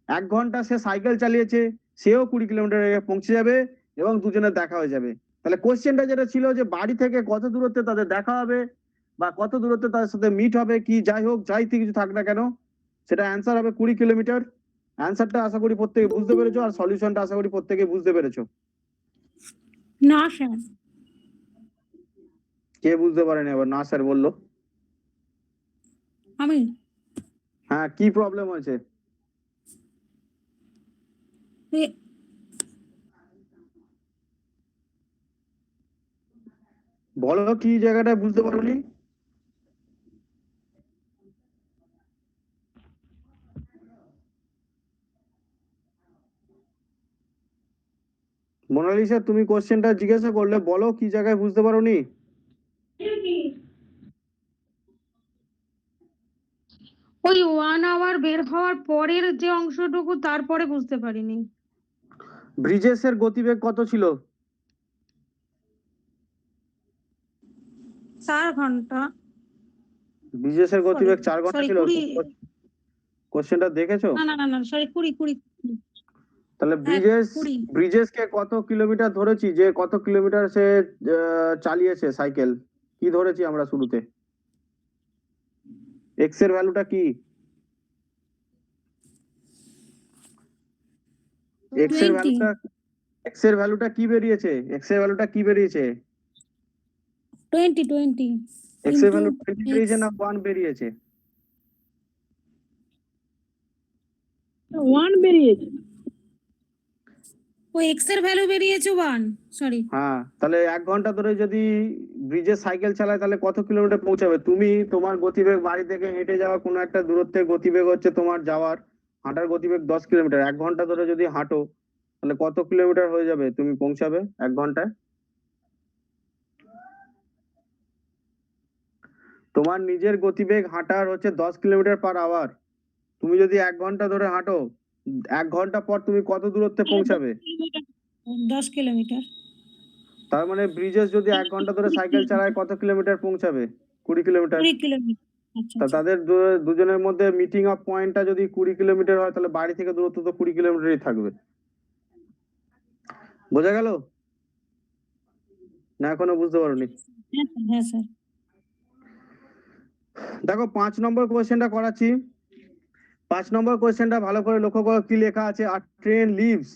1 ঘন্টা সে সাইকেল চালিয়েছে, সেও 20 কিলোমিটারে পৌঁছে যাবে এবং দুজনের দেখা হয়ে যাবে। তাহলে কোশ্চেনটা যেটা ছিল যে বাড়ি থেকে কত দূরত্বে তাদের দেখা হবে বা কত দূরত্বে তাদের সাথে মিট হবে, কি যাই হোক যাই কিছু থাক না কেন, সেটা অ্যান্সার হবে 20 কিলোমিটার। অ্যান্সারটা আশা করি প্রত্যেকে বুঝতে পেরেছো, আর সলিউশনটা আশা করি প্রত্যেকে বুঝতে পেরেছো। না স্যার, কে বুঝতে পারেনি আবার না স্যার বললো? আমি হ্যাঁ, কি প্রবলেম হয়েছে? এ- বলো কি জায়গাটা বুঝতে পারোনি? মোনালিসা, তুমি কোশ্চেনটা জিজ্ঞাসা করলে, বলো কি জায়গায় বুঝতে পারোনি? ওই 1 আওয়ার বের হওয়ার পরের যে অংশটুকু তারপরে বুঝতে পারিনি। ব্রিজেসের গতিবেগ কত ছিল? 4 ঘন্টা, ব্রিজেসের গতিবেগ 4 ঘন্টা সরি ছিল। 20, কোশ্চেনটা দেখেছো? না সরি 20। তাহলে হ্যাঁ, 20। ব্রিজেসকে কত কিলোমিটার ধরেছি, যে কত কিলোমিটার সে চালিয়েছে সাইকেল, কি ধরেছি আমরা শুরুতে? এক্স এর ভ্যালুটা কি? এক্স এর 20। ভ্যালুটা কি বেরিয়েছে? এক্স এর ভ্যালুটা কি বেরিয়েছে? 20 এক্স এর ভ্যালু into 20 x। বেরিয়েছে না 1 বেরিয়েছে? 1 বেরিয়েছে। ও x এর ভ্যালু বেরিয়েছে 1, সরি। হ্যাঁ, তাহলে 1 ঘন্টা ধরে যদি ব্রিজে সাইকেল চালায় তাহলে কত কিলোমিটার পৌঁছাবে? তুমি তোমার গতিবেগ বাড়ি থেকে হেঁটে যাওয়া কোনো একটা দূরত্বের গতিবেগ হচ্ছে তোমার যাওয়ার, হাঁটার গতিবেগ 10 কিলোমিটার। 1 ঘন্টা ধরে যদি হাঁটো তাহলে কত কিলোমিটার হয়ে যাবে তুমি পৌঁছাবে 1 ঘন্টায়? তোমার নিজের গতিবেগ হাঁটার হচ্ছে 10 কিলোমিটার পার আওয়ার। তুমি যদি 1 ঘন্টা ধরে হাঁটো, 1 ঘন্টা পর তুমি কত দূরত্বে পৌঁছাবে? 10 কিলোমিটার। তার মানে ব্রিজেস যদি 1 ঘন্টা ধরে সাইকেল চালায় কত কিলোমিটার পৌঁছাবে? 20 কিলোমিটার। 20 কিলোমিটার। আচ্ছা তা তাদের দুজনের মধ্যে মিটিং অফ পয়েন্টটা যদি 20 কিলোমিটার হয় তাহলে বাড়ি থেকে দূরত্ব তো 20 কিলোমিটারই থাকবে। বোঝা গেল না? এখনো বুঝতে পারোনি? হ্যাঁ স্যার। দেখো 5 নম্বর কোয়েশ্চেনটা করাচ্ছি। 5 নম্বর কোয়েশ্চেনটা ভালো করে লক্ষ্য করো কি লেখা আছে। আর train leaves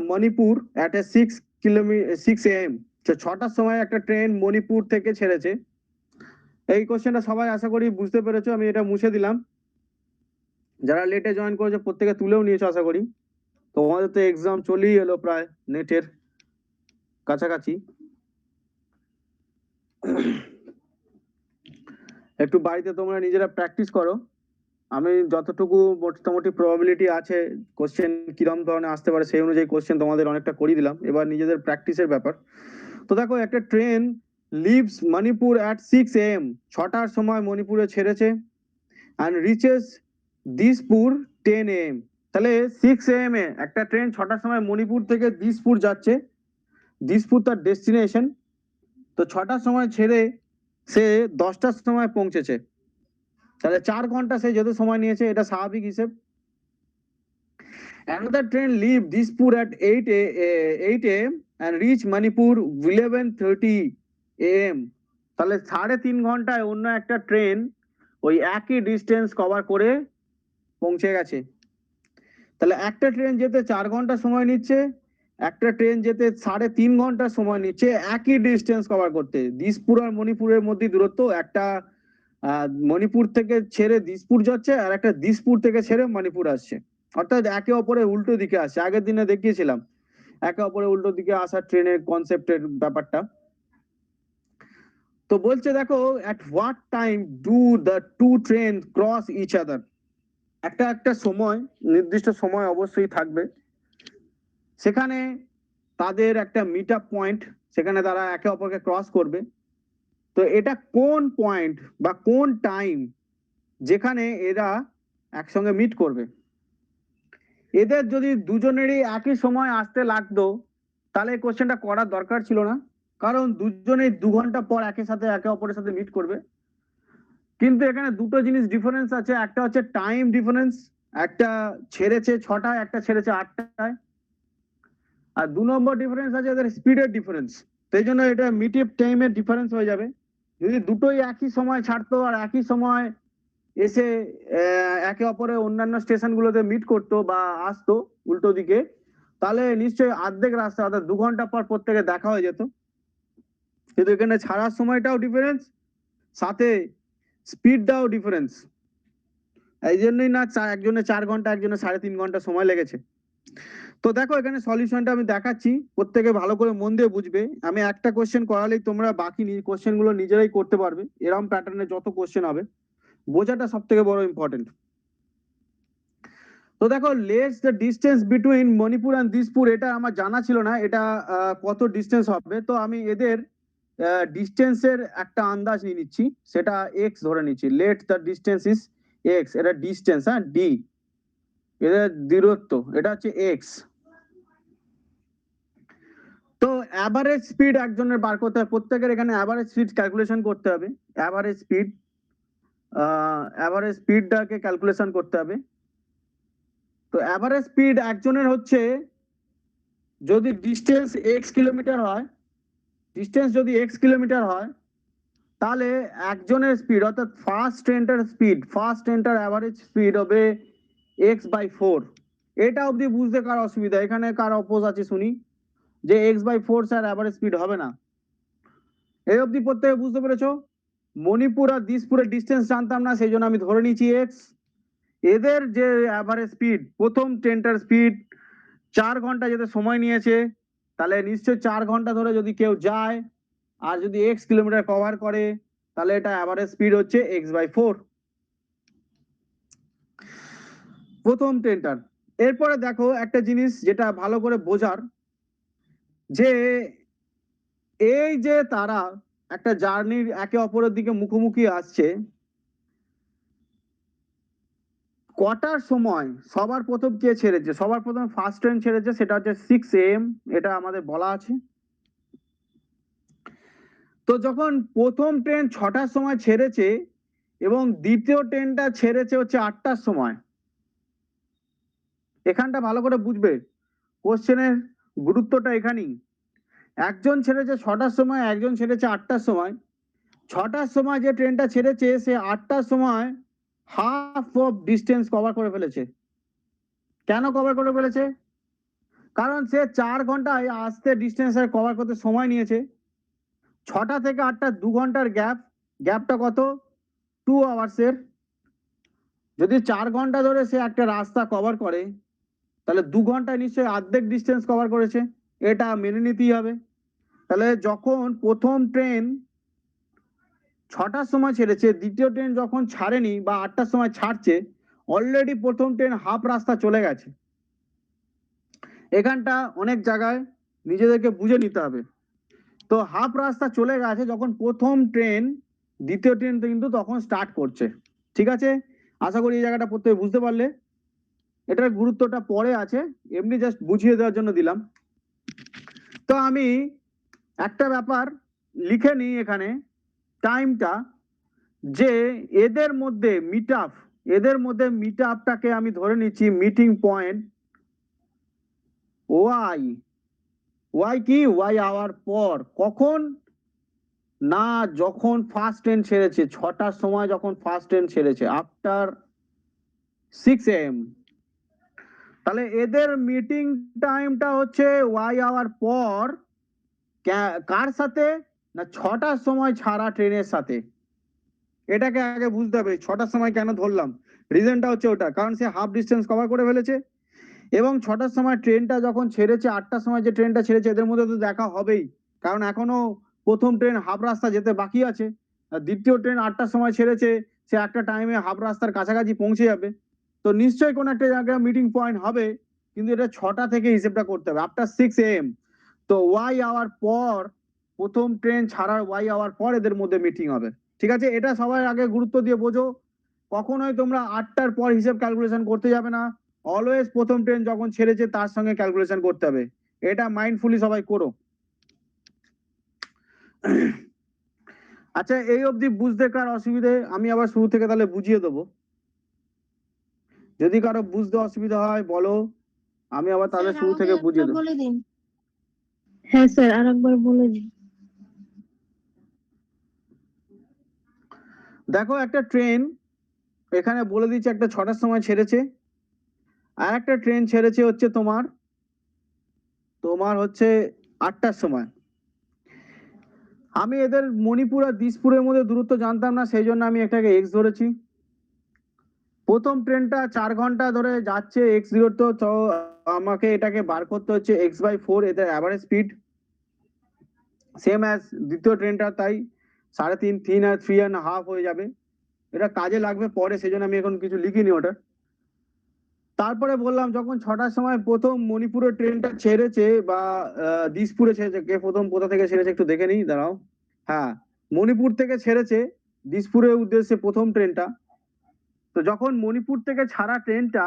Manipur at a 6 AM। 6টার সময় একটা ট্রেন মণিপুর থেকে ছেড়েছে। এই কোয়েশ্চেনটা সবাই আশা করি বুঝতে পেরেছো। আমি এটা মুছে দিলাম। যারা লেটে জয়েন করেছো প্রত্যেকে তুলেও নিয়েছো আশা করি। তোমাদের তো এক্সাম চলেই এলো প্রায় নেটের কাছাকাছি। একটু বাড়িতে তোমরা নিজেরা প্র্যাকটিস করো। আমি যতটুকু মোটামুটি প্রবাবিলিটি আছে কোশ্চেন কিরম ধরনের আসতে পারে সেই অনুযায়ী কোশ্চেন তোমাদের অনেকটা করে দিলাম। এবার নিজেদের প্র্যাকটিসের ব্যাপার। তো দেখো, একটা train leaves Manipur at 6 AM। 6টার সময় মণিপুরে ছেড়েছে and reaches দিসপুর 10 AM। তাহলে 6 AM এ একটা ট্রেন 6টার সময় মণিপুর থেকে দিসপুর যাচ্ছে। দিসপুর তার ডেস্টিনেশন। তো 6টার সময় ছেড়ে সে 10টার সময় পৌঁছেছে। তাহলে 4 ঘন্টা সে যেতে সময় নিয়েছে, এটা স্বাভাবিক হিসেব। Another train leave Dispur at 8 AM and reach Manipur 11:30 AM। তাহলে 3.5 ঘন্টায় অন্য একটা ট্রেন ওই একই ডিস্টেন্স কভার করে পৌঁছে গেছে। তাহলে একটা ট্রেন যেতে 4 ঘন্টা সময় নিচ্ছে, একটা ট্রেন যেতে 3.5 ঘন্টা সময় নিচ্ছে একই ডিস্টেন্স কভার করতে। দিসপুর আর মণিপুরের মধ্যে দূরত্ব, একটা মণিপুর থেকে ছেড়ে দিসপুর যাচ্ছে আর একটা দিসপুর থেকে ছেড়ে মণিপুর আসছে। অর্থাৎ একে অপরের উল্টো দিকে আসছে। আগের দিনে দেখিয়েছিলাম একে অপরের উল্টো দিকে আসা ট্রেনের কনসেপ্টের ব্যাপারটা। তো বলছে দেখো, at what time do the two trains cross each other। একটা সময়, নির্দিষ্ট সময় অবশ্যই থাকবে, সেখানে তাদের একটা মিট আপ পয়েন্ট, সেখানে তারা একে অপরকে ক্রস করবে। তো এটা কোন পয়েন্ট বা কোন টাইম যেখানে এরা একসঙ্গে মিট করবে? এদের যদি দুজনেরই একই সময় আসতে লাগতো তাহলে এই কোশ্চেনটা করার দরকার ছিল না, কারণ দুজনেই 2 ঘন্টা পর একের সাথে একে অপরের সাথে মিট করবে। কিন্তু এখানে দুটো জিনিস ডিফারেন্স আছে। একটা হচ্ছে টাইম ডিফারেন্স, একটা ছেড়েছে 6টায়, একটা ছেড়েছে 8টায়। আর 2 নম্বর ডিফারেন্স আছে এদের স্পিডের ডিফারেন্স। তো এই জন্য এটা মিড টাইমের ডিফারেন্স হয়ে যাবে। যদি দুটোই একই সময় ছাড়তো আর একই সময় এসে একে অপরের অন্যান্য স্টেশনগুলোতে মিট করতো বা আসতো উল্টো দিকে, তাহলে নিশ্চয়ই অর্ধেক রাস্তা অর্থাৎ 2 ঘন্টা পর প্রত্যেকে দেখা হয়ে যেত। কিন্তু এখানে ছাড়ার সময়টাও ডিফারেন্স, সাথে স্পিডটাও ডিফারেন্স। এই জন্যই না একজনের 4 ঘন্টা একজনের 3.5 ঘন্টা সময় লেগেছে। তো দেখো এখানে সলিউশনটা আমি দেখাচ্ছি, প্রত্যেকে ভালো করে মন দিয়ে বুঝবে। আমি একটা কোশ্চেন করালেই তোমরা বাকি কোশ্চেন গুলো নিজেরাই করতে পারবে। এরকম প্যাটার্নে যত কোশ্চেন হবে বোঝাটা সব থেকে বড় ইম্পর্টেন্ট। তো দেখো let's the distance between Manipur and Dispur, এটা আমার জানা ছিল না এটা কত ডিস্টেন্স হবে। তো আমি এদের ডিস্টেন্সের একটা আন্দাজ নিয়ে নিচ্ছি, সেটা এক্স ধরে নিচ্ছি। Let the distance is x, এটা ডিস্টেন্স, হ্যাঁ ডি, এদের দূরত্ব, এটা হচ্ছে এক্স। তো অ্যাভারেজ স্পিড একজনের বার করতে হবে, প্রত্যেকের এখানে অ্যাভারেজ স্পিড ক্যালকুলেশন করতে হবে। অ্যাভারেজ স্পিডটাকে ক্যালকুলেশন করতে হবে। তো অ্যাভারেজ স্পিড একজনের হচ্ছে, যদি ডিস্টেন্স এক্স কিলোমিটার হয়, ডিস্টেন্স যদি এক্স কিলোমিটার হয়, তাহলে একজনের স্পিড অর্থাৎ ফার্স্ট ট্রেনটার অ্যাভারেজ স্পিড হবে x/4। এটা অবধি বুঝতে কার অসুবিধা? এখানে কার অপোজ আছে শুনি যে x/4 স্যার অ্যাভারেজ স্পিড হবে না। এই অবধি প্রত্যেকে বুঝতে পেরেছো? মণিপুর আর দিসপুরের ডিস্টেন্স জানতাম না, সেই জন্য আমি ধরে নিচ্ছি এক্স। এদের যে অ্যাভারেজ স্পিড, প্রথম ট্রেনটার স্পিড 4 ঘন্টা যেতে সময় নিয়েছে, তাহলে নিশ্চয়ই 4 ঘন্টা ধরে যদি কেউ যায় আর যদি এক্স কিলোমিটার কভার করে, তাহলে এটা অ্যাভারেজ স্পিড হচ্ছে x/4 প্রথম ট্রেনটার। এরপরে দেখো একটা জিনিস যেটা ভালো করে বোঝার, যে এই যে তারা একটা জার্নির একে অপরের দিকে মুখোমুখি আসছে, কটার সময় সবার প্রথম কে ছেড়েছে? সবার প্রথম ফার্স্ট ট্রেন ছেড়েছে, সেটা হচ্ছে 6 AM, এটা আমাদের বলা আছে। তো যখন প্রথম ট্রেন 6টার সময় ছেড়েছে এবং দ্বিতীয় ট্রেনটা ছেড়েছে হচ্ছে 8টার সময়, এখানটা ভালো করে বুঝবে, কোশ্চেনের গুরুত্বটা এখানেই। একজন ছেড়েছে 6টার সময়, একজন ছেড়েছে 8টার সময়। 6টার সময় যে ট্রেনটা ছেড়েছে সে 8টার সময় হাফ অফ ডিস্টেন্স কভার করে ফেলেছে। কেন কভার করে ফেলেছে? কারণ সে 4 ঘন্টায় আসতে ডিস্টেন্স কভার করতে সময় নিয়েছে। 6টা থেকে 8টা 2 ঘন্টার গ্যাপটা কত? 2 আওয়ার্সের। যদি 4 ঘন্টা ধরে সে একটা রাস্তা কভার করে, তাহলে 2 ঘন্টায় নিশ্চয়ই অর্ধেক ডিস্টেন্স কভার করেছে, এটা মেনে নিতেই হবে। তাহলে যখন প্রথম ট্রেন 6টার সময় ছেড়েছে, দ্বিতীয় ট্রেন যখন ছাড়েনি বা 8টার সময় ছাড়ছে, অলরেডি প্রথম ট্রেন হাফ রাস্তা চলে গেছে। এখানটা অনেক জায়গায় নিজেদেরকে বুঝে নিতে হবে। তো হাফ রাস্তা চলে গেছে যখন প্রথম ট্রেন, দ্বিতীয় ট্রেন কিন্তু তখন স্টার্ট করছে। ঠিক আছে, আশা করি এই জায়গাটা প্রত্যেকে বুঝতে পারলে। এটার গুরুত্বটা পরে আছে, এমনি জাস্ট বুঝিয়ে দেওয়ার জন্য দিলাম। তো আমি একটা ব্যাপার লিখে নিই এখানে, টাইমটা, যে এদের মধ্যে মিট আপটাকে আমি ধরে নিচ্ছি মিটিং পয়েন্ট ওয়াই কি ওয়াই আওয়ার পর। কখন? না যখন ফার্স্ট ট্রেন ছেড়েছে, 6টার সময় যখন ফার্স্ট ট্রেন ছেড়েছে, আফটার 6 AM। তাহলে এদের মিটিং টাইমটা হচ্ছে ওয়াই আওয়ার পর, কার সাথে? না 6টার সময় ছাড়া ট্রেনের সাথে। এটাকে আগে বুঝতে হবে 6টার সময় কেন ধরলাম, রিজনটা হচ্ছে ওটা, কারণ সে হাফ ডিস্টেন্স কভার করে ফেলেছে। এবং 6টার সময় ট্রেনটা যখন ছেড়েছে, 8টার সময় যে ট্রেনটা ছেড়েছে, এদের মধ্যে তো দেখা হবেই, কারণ এখনো প্রথম ট্রেন হাফ রাস্তা যেতে বাকি আছে। আর দ্বিতীয় ট্রেন 8টার সময় ছেড়েছে, সে একটা টাইমে হাফ রাস্তার কাছাকাছি পৌঁছে যাবে। তো নিশ্চয়ই কোনো একটা জায়গায় মিটিং পয়েন্ট হবে, কিন্তু এটা 6টা থেকে হিসেবটা করতে হবে, আফটার 6 AM। তো ওয়াই আওয়ার পর, প্রথম ট্রেন ছাড়ার ওয়াই আওয়ার পর এদের মধ্যে মিটিং হবে। ঠিক আছে, এটা সবাই আগে গুরুত্ব দিয়ে বোঝো। কখনোই তোমরা 8টার পর হিসেব ক্যালকুলেশন করতে যাবে না, অলওয়েজ প্রথম ট্রেন যখন ছেড়েছে তার সঙ্গে ক্যালকুলেশন করতে হবে। এটা মাইন্ডফুলি সবাই করো। আচ্ছা, এই অবধি বুঝতে কার অসুবিধে? আমি আবার শুরু থেকে তাহলে বুঝিয়ে দেবো। যদি কারো বুঝতে অসুবিধা হয় বলো, আমি আবার তাহলে শুরু থেকে বুঝিয়ে দেবো। হ্যাঁ স্যার, আরেকবার বলে দিন। দেখো একটা ট্রেন এখানে বলে দিচ্ছে একটা 6টার সময় ছেড়েছে, আর একটা ট্রেন ছেড়েছে হচ্ছে তোমার তোমার হচ্ছে 8টার সময়। আমি এদের মণিপুর আর দিসপুরের মধ্যে দূরত্ব জানতাম না, সেই জন্য আমি এটাকে এক্স ধরেছি। প্রথম ট্রেনটা 4 ঘন্টা ধরে যাচ্ছে এক্স দূরত্ব, তো আমাকে এটাকে বার করতে হচ্ছে x/4 এদের অ্যাভারেজ স্পিড, সেম অ্যাজ দ্বিতীয় ট্রেনটা, তাই 3.5 3 আর 3.5 হয়ে যাবে। এটা কাজে লাগবে পরে, সেই জন্য আমি এখন কিছু লিখিনি ওটা। তারপরে বললাম যখন 6টার সময় প্রথম মণিপুরের ট্রেনটা ছেড়েছে বা দিসপুরে ছেড়েছে, কে প্রথম কোথা থেকে ছেড়েছে একটু দেখে নিই, দাঁড়াও। হ্যাঁ, মণিপুর থেকে ছেড়েছে দিসপুরের উদ্দেশ্যে প্রথম ট্রেনটা। তো যখন মণিপুর থেকে ছাড়া ট্রেনটা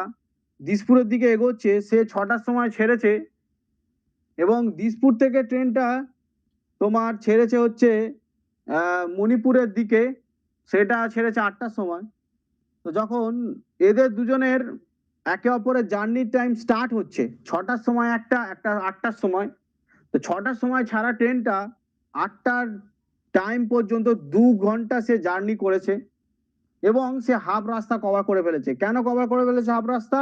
দিসপুরের দিকে এগোচ্ছে, সে 6টার সময় ছেড়েছে, এবং দিসপুর থেকে ট্রেনটা তোমার ছেড়েছে হচ্ছে মণিপুরের দিকে, সেটা ছেড়েছে 8টার সময়। তো যখন এদের দুজনের একে অপরের জার্নির টাইম স্টার্ট হচ্ছে, 6টার সময় একটা 8টার সময়, তো 6টার সময় ছাড়া ট্রেনটা 8টার টাইম পর্যন্ত 2 ঘন্টা সে জার্নি করেছে, এবং সে হাফ রাস্তা কভার করে ফেলেছে। কেন কভার করে ফেলেছে হাফ রাস্তা?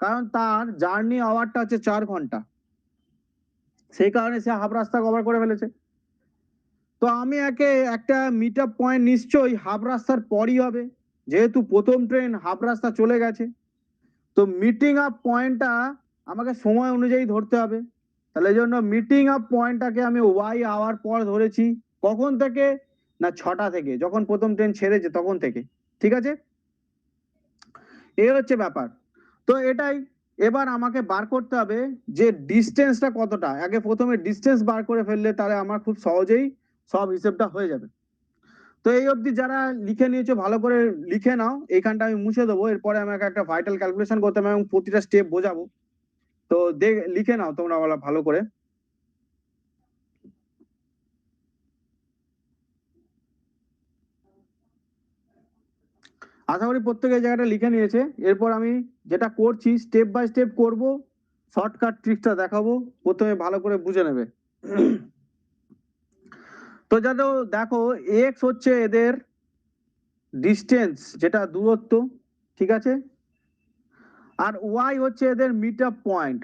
কারণ তার জার্নি আওয়ারটা হচ্ছে 4 ঘন্টা, সেই কারণে সে হাফ রাস্তা কভার করে ফেলেছে। তো আমি একটা মিট আপ পয়েন্ট নিশ্চয়ই হাফ রাস্তার পরই হবে, যেহেতু প্রথম ট্রেন হাফ রাস্তা চলে গেছে। তো মিটিং আপ পয়েন্টটা আমাকে সময় অনুযায়ী ধরতে হবে, তাহলে এই জন্য মিটিং আপ পয়েন্টটাকে আমি ওয়াই আওয়ার পর ধরেছি। কখন থেকে? না 6টা থেকে, যখন প্রথম ট্রেন ছেড়েছে তখন থেকে। ঠিক আছে, এই হচ্ছে ব্যাপার। তো এটাই এবার আমাকে বার করতে হবে যে ডিস্টেন্সটা কতটা। আগে প্রথমে ডিস্টেন্স বার করে ফেললে তাহলে আমার খুব সহজেই সব হিসেবটা হয়ে যাবে। তো এই অবধি যারা লিখে নিয়েছো ভালো করে লিখে নাও, এইখানটা আমি মুছে দেবো, এরপরে আমাকে একটা ভাইটাল ক্যালকুলেশন করতে হবে এবং প্রতিটা স্টেপ বোঝাবো। তো লিখে নাও তোমরা ভালো করে। আশা করি প্রত্যেকে এই জায়গাটা লিখে নিয়েছে। এরপর আমি যেটা করছি স্টেপ বাই স্টেপ করব, শর্টকাট ট্রিকটা দেখাবো, প্রথমে ভালো করে বুঝে নেবে। তো যাতে দেখো এক্স হচ্ছে এদের ডিস্টেন্স, যেটা দূরত্ব, ঠিক আছে, আর ওয়াই হচ্ছে এদের মিট আপ পয়েন্ট।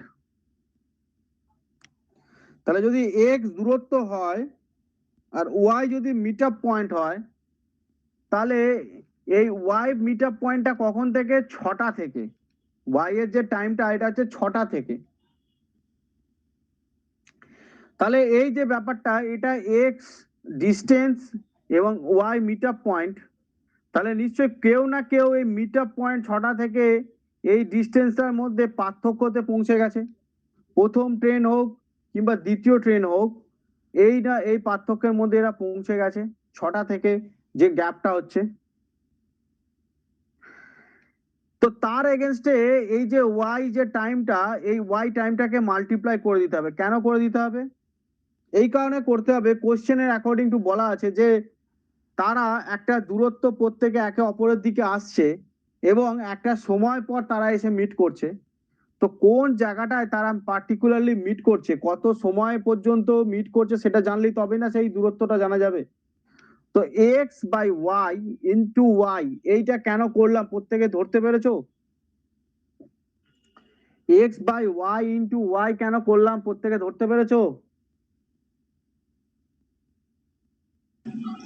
তাহলে যদি এক্স দূরত্ব হয় আর ওয়াই যদি মিট আপ পয়েন্ট হয়, তাহলে এই ওয়াই মিট আপ পয়েন্টটা কখন থেকে? 6টা থেকে। ওয়াই এর যে টাইমটা এটা হচ্ছে 6টা থেকে। তাহলে এই যে ব্যাপারটা, এটা এক্স ডিস্টেন্স এবং ওয়াই মিট আপ পয়েন্ট, তাহলে নিশ্চয়ই কেউ না কেউ এই মিট আপ পয়েন্ট 6টা থেকে এই ডিস্টেন্সটার মধ্যে পার্থক্যতে পৌঁছে গেছে। প্রথম ট্রেন হোক কিংবা দ্বিতীয় ট্রেন হোক, এই পার্থক্যের মধ্যে এরা পৌঁছে গেছে 6টা থেকে, যে গ্যাপটা হচ্ছে। তো তার এগেনস্টে এই যে ওয়াই যে টাইমটা, এই ওয়াই টাইমটাকে মাল্টিপ্লাই করে দিতে হবে। কেন করে দিতে হবে? এই কারণে করতে হবে, কোশ্চেনের অ্যাকর্ডিং টু বলা আছে যে তারা একটা দূরত্ব প্রত্যেকে একে অপরের দিকে আসছে এবং একটা সময় পর তারা এসে মিট করছে। তো কোন জায়গাটায় তারা পার্টিকুলারলি মিট করছে, কত সময় পর্যন্ত মিট করছে, সেটা জানলেই তবে না সেই দূরত্বটা জানা যাবে। তো X by Y into Y, এইটা কেন করলাম প্রত্যেকে ধরতে পেরেছো? X by Y into Y কেন করলাম প্রত্যেকে ধরতে পেরেছো?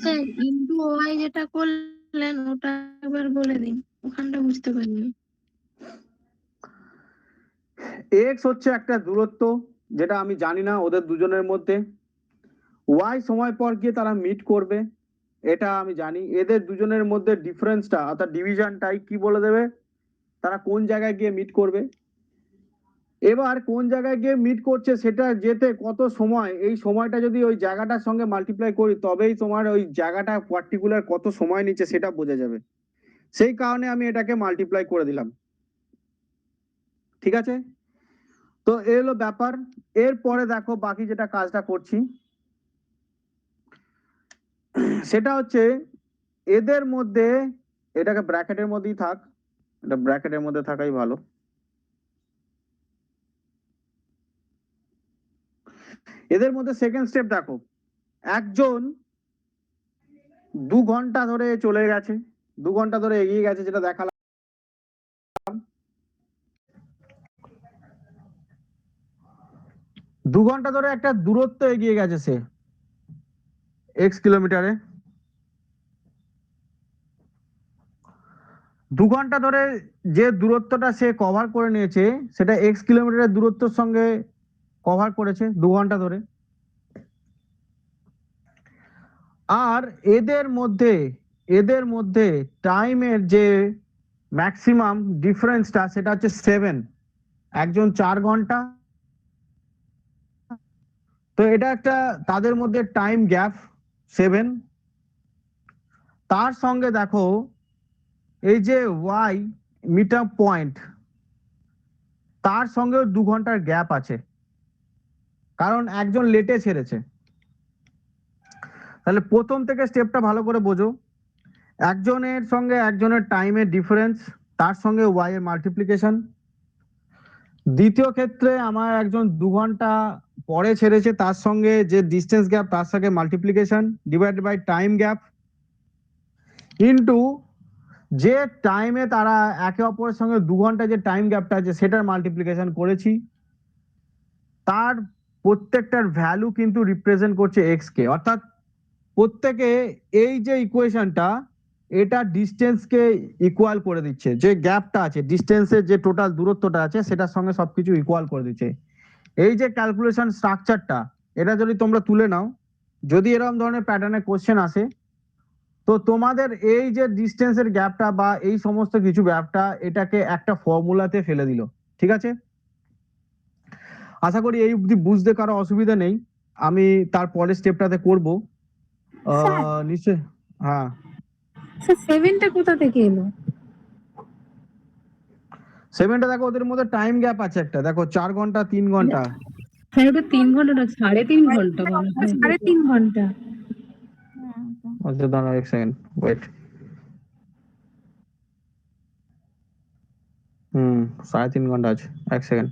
স্যার ইন্টু ওয়াই যেটা করলেন ওটা একবার বলে দিন, ওখানটা বুঝতে পারিনি। এক্স হচ্ছে একটা দূরত্ব, যেটা আমি জানি না ওদের দুজনের মধ্যে। ওয়াই সময় পর গিয়ে তারা মিট করবে, এটা আমি জানি। এদের দুজনের মধ্যে ডিফারেন্সটা অর্থাৎ ডিভিশনটাই কি বলে দেবে তারা কোন জায়গায় গিয়ে মিট করবে। এবার কোন জায়গায় গিয়ে মিট করছে সেটা যেতে কত সময়, এই সময়টা যদি ওই জায়গাটার সঙ্গে মাল্টিপ্লাই করি তবেই তোমার ওই জায়গাটা পার্টিকুলার কত সময় নিচ্ছে সেটা বোঝা যাবে। সেই কারণে আমি এটাকে মাল্টিপ্লাই করে দিলাম। ঠিক আছে, তো এ হলো ব্যাপার। এরপরে দেখো বাকি যেটা কাজটা করছি সেটা হচ্ছে এদের মধ্যে, এটাকে ব্র্যাকেটের মধ্যেই থাক, এটা ব্র্যাকেটের মধ্যে থাকাই ভালো। এদের মধ্যে সেকেন্ড স্টেপ দেখো, একজন 2 ঘন্টা ধরে চলে গেছে, 2 ঘন্টা ধরে এগিয়ে গেছে, যেটা দেখালাম। 2 ঘন্টা ধরে একটা দূরত্ব এগিয়ে গেছে সে x কিলোমিটারে। 2 ঘন্টা ধরে যে দূরত্বটা সে কভার করে নিয়েছে সেটা x কিলোমিটারের দূরত্বের সঙ্গে কভার করেছে 2 ঘন্টা ধরে। আর এদের মধ্যে টাইমের যে ম্যাক্সিমাম ডিফারেন্সটা সেটা হচ্ছে 7। একজন 4 ঘন্টা, তো এটা একটা তাদের মধ্যে টাইম গ্যাপ 7। তার সঙ্গে দেখো এই যে y মিট আপ পয়েন্ট, তার সঙ্গেও 2 ঘন্টার গ্যাপ আছে, কারণ একজন লেটে ছেড়েছে। তাহলে প্রথম থেকে স্টেপটা ভালো করে বোঝো। একজনের সঙ্গে একজনের টাইমের ডিফারেন্স, তার সঙ্গে y এর মাল্টিপ্লিকেশন। দ্বিতীয় ক্ষেত্রে আমার একজন 2 ঘন্টা পরে ছেড়েছে, তার সঙ্গে যে ডিস্টেন্স গ্যাপ তার সঙ্গে multiplication divided by time gap into যে টাইমে তারা একে অপরের সঙ্গে 2 ঘন্টা যে টাইম গ্যাপটা আছে সেটার মাল্টিপ্লিকেশন করেছি। তার প্রত্যেকটার ভ্যালু কিন্তু রিপ্রেজেন্ট করছে x কে, অর্থাৎ প্রত্যেকে এই যে ইকুয়েশনটা এটা ডিস্টেন্সকে ইকুয়াল করে দিচ্ছে, যে গ্যাপটা আছে ডিস্টেন্সের যে টোটাল দূরত্বটা আছে সেটার সঙ্গে সবকিছু ইকুয়াল করে দিচ্ছে। এই যে ক্যালকুলেশন স্ট্রাকচারটা, এটা যদি তোমরা তুলে নাও, যদি এরকম ধরনের প্যাটার্নের কোশ্চেন আসে, তো তোমাদের এই যে ডিস্টেন্সের গ্যাপটা বা এই সমস্ত কিছু গ্যাপটা এটাকে একটা ফর্মুলাতে ফেলে দিল। ঠিক আছে, আশা করি এই অবধি বুঝতে কারো অসুবিধা নেই। আমি তার পরের স্টেপটাতে করব নিশ্চয়। হ্যাঁ স্যার 7টা কোথা থেকে এলো? 7টা দেখো ওদের মধ্যে টাইম গ্যাপ আছে একটা, দেখো 4 ঘন্টা 3 ঘন্টা। হ্যাঁ, ওটা 3 ঘন্টা না, 3.5 ঘন্টা মনে হয়। 3.5 ঘন্টা। আচ্ছা দাঁড়াও এক সেকেন্ড, ওয়েট। 3.5 ঘন্টা আছে, এক সেকেন্ড।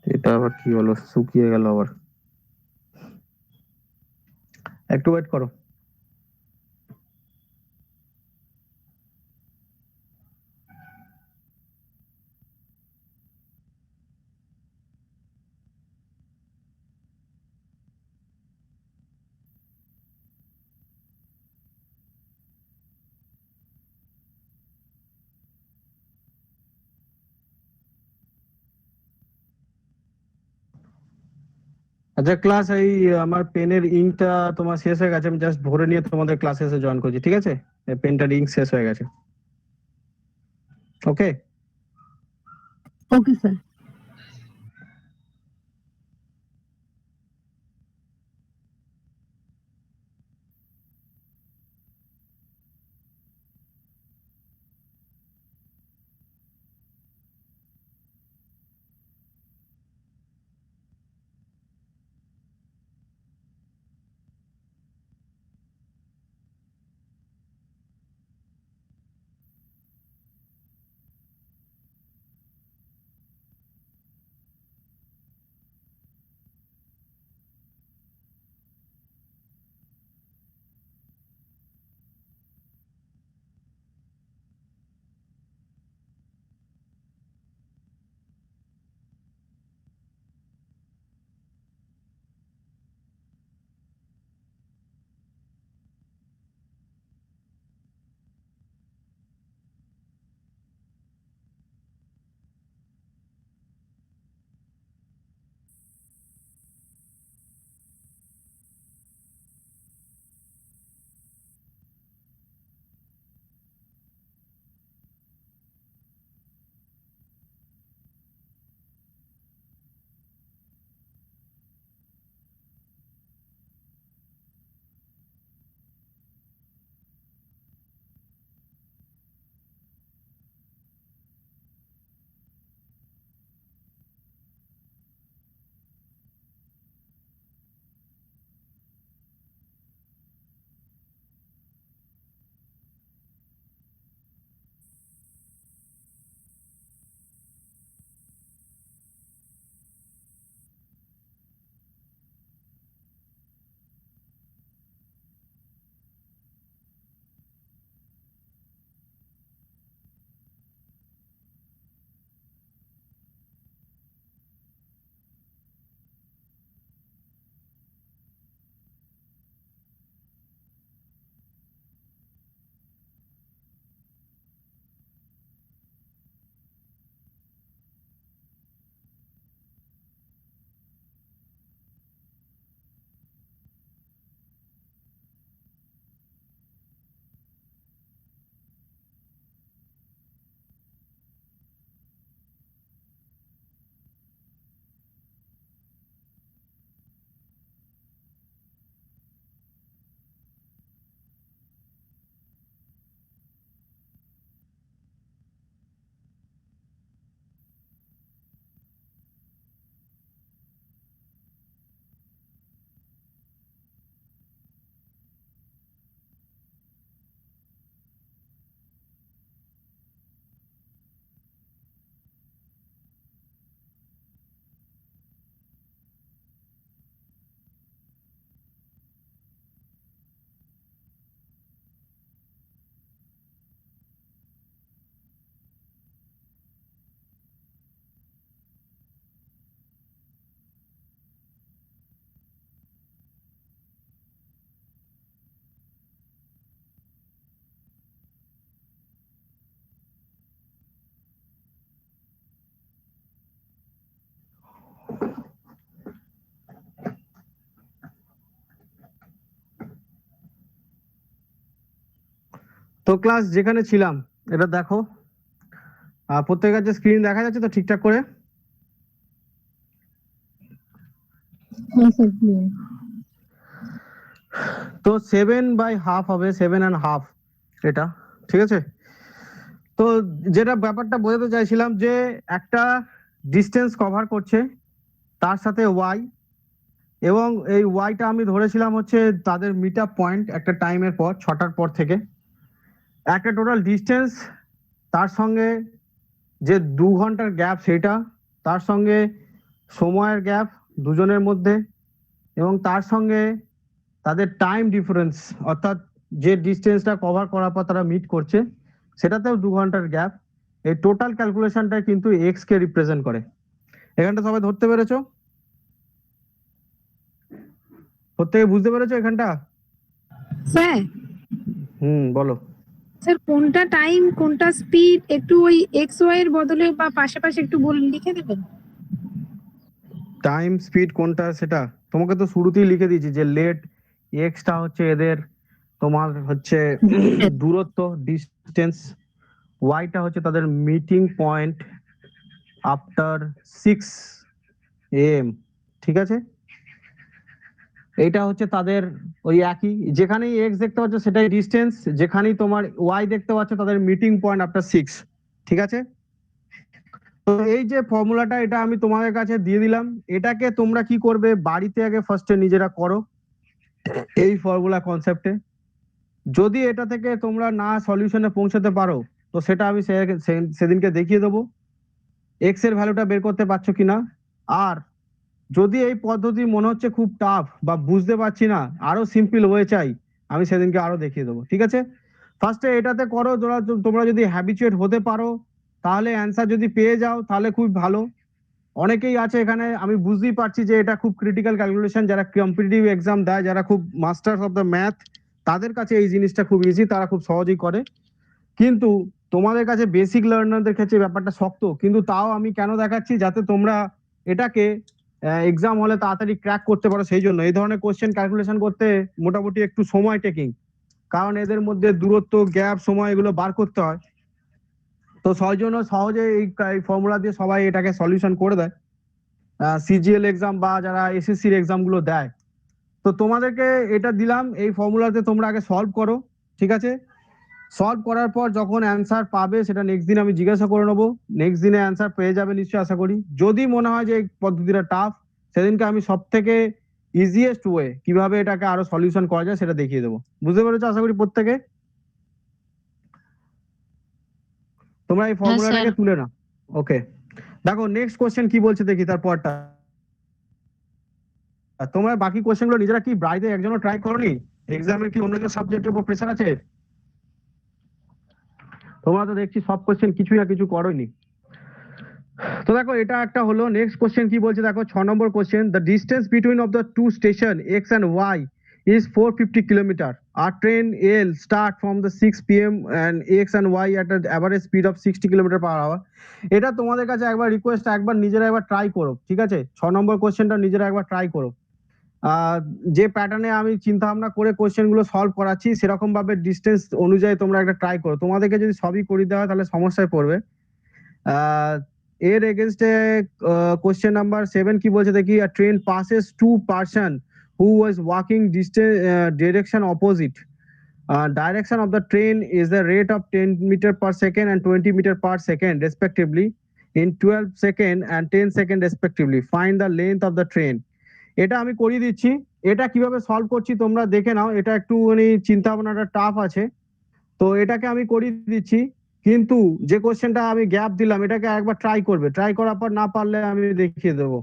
এটা আবার কি হলো, শুকিয়ে গেল আবার, একটু ওয়েট করো। আচ্ছা ক্লাস, এই আমার পেনের ইঙ্কটা তোমার শেষ হয়ে গেছে, আমি জাস্ট ভরে নিয়ে তোমাদের ক্লাসে এসে জয়েন করছি, ঠিক আছে? পেনটার ইঙ্ক শেষ হয়ে গেছে। ওকে, ওকে স্যার। তো ক্লাস যেখানে ছিলাম এটা দেখো, প্রত্যেকের কাছে স্ক্রিন দেখা যাচ্ছে তো ঠিকঠাক করে? তো 7/2 হবে, 7.5 এটা, ঠিক আছে? তো যেটা ব্যাপারটা বোঝাতে চাইছিলাম যে একটা ডিস্টেন্স কভার করছে, তার সাথে ওয়াই, এবং এই ওয়াইটা আমি ধরেছিলাম হচ্ছে তাদের মিট আপ পয়েন্ট একটা টাইমের পর 6টার পর থেকে, একটা টোটাল ডিস্টেন্স, তার সঙ্গে যে 2 ঘন্টার গ্যাপ সেটা, তার সঙ্গে সময়ের গ্যাপ দুজনের মধ্যে, এবং তার সঙ্গে তাদের টাইম ডিফারেন্স, অর্থাৎ যে ডিস্টেন্সটা কভার করার পর তারা মিট করছে সেটাতেও 2 ঘন্টার গ্যাপ। এই টোটাল ক্যালকুলেশনটা কিন্তু এক্স কে রিপ্রেজেন্ট করে। এখানটা সবাই ধরতে পেরেছো? প্রত্যেকে বুঝতে পেরেছো এখানটা? স্যার বলো। স্যার কোনটা টাইম কোনটা স্পিড একটু ওই এক্স ওয়াই এর বদলে বা পাশাপাশি একটু লিখে দেবেন? টাইম স্পিড কোনটা সেটা তোমাকে তো শুরুতেই লিখে দিয়েছি যে লেট এক্সটা হচ্ছে এদের তোমার হচ্ছে দূরত্ব ডিস্টেন্স, ওয়াইটা হচ্ছে তাদের মিটিং পয়েন্ট আফটার 6 AM, ঠিক আছে? এইটা হচ্ছে তাদের ওই একই, যেখানেই এক্স দেখতে পাচ্ছ সেটাই ডিস্টেন্স, যেখানেই তোমার ওয়াই দেখতে পাচ্ছ তাদের মিটিং পয়েন্ট আফটার 6, ঠিক আছে? তো এই যে ফর্মুলাটা এটা আমি তোমাদের কাছে দিয়ে দিলাম, এটাকে তোমরা কি করবে বাড়িতে আগে ফার্স্টে নিজেরা করো এই ফর্মুলা কনসেপ্টে। যদি এটা থেকে তোমরা না সলিউশনে পৌঁছাতে পারো তো সেটা আমি সেদিনকে দেখিয়ে দেবো এক্স এর ভ্যালুটা বের করতে পারছো কিনা। আর যদি এই পদ্ধতি মনে হচ্ছে খুব টাফ বা বুঝতে পারছি না, আরো সিম্পল ওয়ে চাই, আমি সেদিনকে আরো দেখিয়ে দেবো, ঠিক আছে? ফার্স্টে এটাতে করো, তোমরা যদি হ্যাবিচুয়েট হতে পারো তাহলে অ্যান্সার যদি পেয়ে যাও তাহলে খুব ভালো। অনেকেই আছে এখানে, আমি বুঝতেই পারছি যে এটা খুব ক্রিটিক্যাল ক্যালকুলেশন, যারা কম্পিটিটিভ এক্সাম দেয়, যারা খুব মাস্টার্স অফ দ্য ম্যাথ, তাদের কাছে এই জিনিসটা খুব ইজি, তারা খুব সহজেই করে। কিন্তু তোমাদের কাছে বেসিক লার্নারদের ক্ষেত্রে ব্যাপারটা শক্ত, কিন্তু তাও আমি কেন দেখাচ্ছি যাতে তোমরা এটাকে এক্সাম হলে তাড়াতাড়ি ক্র্যাক করতে পারো। সেই জন্য এই ধরনের কোশ্চেন ক্যালকুলেশন করতে মোটামুটি একটু সময় টেকিং, কারণ এদের মধ্যে দূরত্ব গ্যাপ সময় এগুলো বার করতে হয়। তো সেই জন্য সহজে এই ফর্মুলা দিয়ে সবাই এটাকে সলিউশন করে দেয় সিজিএল এক্সাম বা যারা এসএসসির এক্সাম গুলো দেয়। তো তোমাদেরকে এটা দিলাম, এই ফর্মুলাতে তোমরা আগে সলভ করো, ঠিক আছে? সলভ করার পর যখন অ্যান্সার পাবে সেটা নেক্সট দিন আমি জিজ্ঞাসা করে নেবো, নেক্সট দিনে অ্যান্সার পেয়ে যাবে নিশ্চয়ই আশা করি। যদি মনে হয় যে এই পদ্ধতিটা টাফ, সেদিনকে আমি সব থেকে ইজিয়েস্ট ওয়ে কিভাবে এটাকে আরো সলিউশন করা যায় সেটা দেখিয়ে দেবো। বুঝতে পেরেছো আশা করি প্রত্যেকে? তোমরা এই ফর্মুলাটাকে তুলে নাও। ওকে, দেখো নেক্সট কোশ্চেন কি বলছে দেখি তারপরটা। তোমরা বাকি কোশ্চেন গুলো নিজেরা কি বাড়িতে একজনও ট্রাই করোনি? এক্সামে কি অন্য কোনো সাবজেক্টের উপর প্রেসার আছে? তোমরা তো দেখছি সব কোশ্চেন কিছু না কিছু করোনি। তো দেখো এটা একটা হলো। নেক্সট কোশ্চেন কি বলছে দেখো, 6 নম্বর question, the distance between of the two station X and Y is 450 kilometer. Our train L start from the 6 PM and X and Y at an average speed of 60 km/h. এটা তোমাদের কাছে একবার রিকোয়েস্ট, একবার নিজেরা একবার ট্রাই করো, ঠিক আছে? 6 নম্বর কোশ্চেনটা নিজেরা একবার ট্রাই করো। যে প্যাটার্নে আমি চিন্তা ভাবনা করে কোশ্চেন গুলো সলভ করাচ্ছি সেরকম ভাবে ডিস্টেন্স অনুযায়ী তোমরা একটা ট্রাই করো। তোমাদেরকে যদি সবই করে দেওয়া হয় তাহলে সমস্যায় পড়বে। এর এগেইনস্টে কোশ্চেন নাম্বার 7 কি বলছে দেখি, a train passes two person who was walking distance direction opposite. Direction of the train is the rate of 10 meter per second and 20 meter per second respectively in 12 second and 10 second respectively. Find the length of the train. এটা আমি করিয়ে দিচ্ছি। এটা কিভাবে সলভ করছি তোমরা দেখে নাও। এটা একটুখানি চিন্তা ভাবনাটা টাফ আছে, তো এটাকে আমি করিয়ে দিচ্ছি। কিন্তু যে কোশ্চেনটা আমি গ্যাপ দিলাম এটাকে একবার ট্রাই করবে, ট্রাই করার পর না পারলে আমি দেখিয়ে দেবো,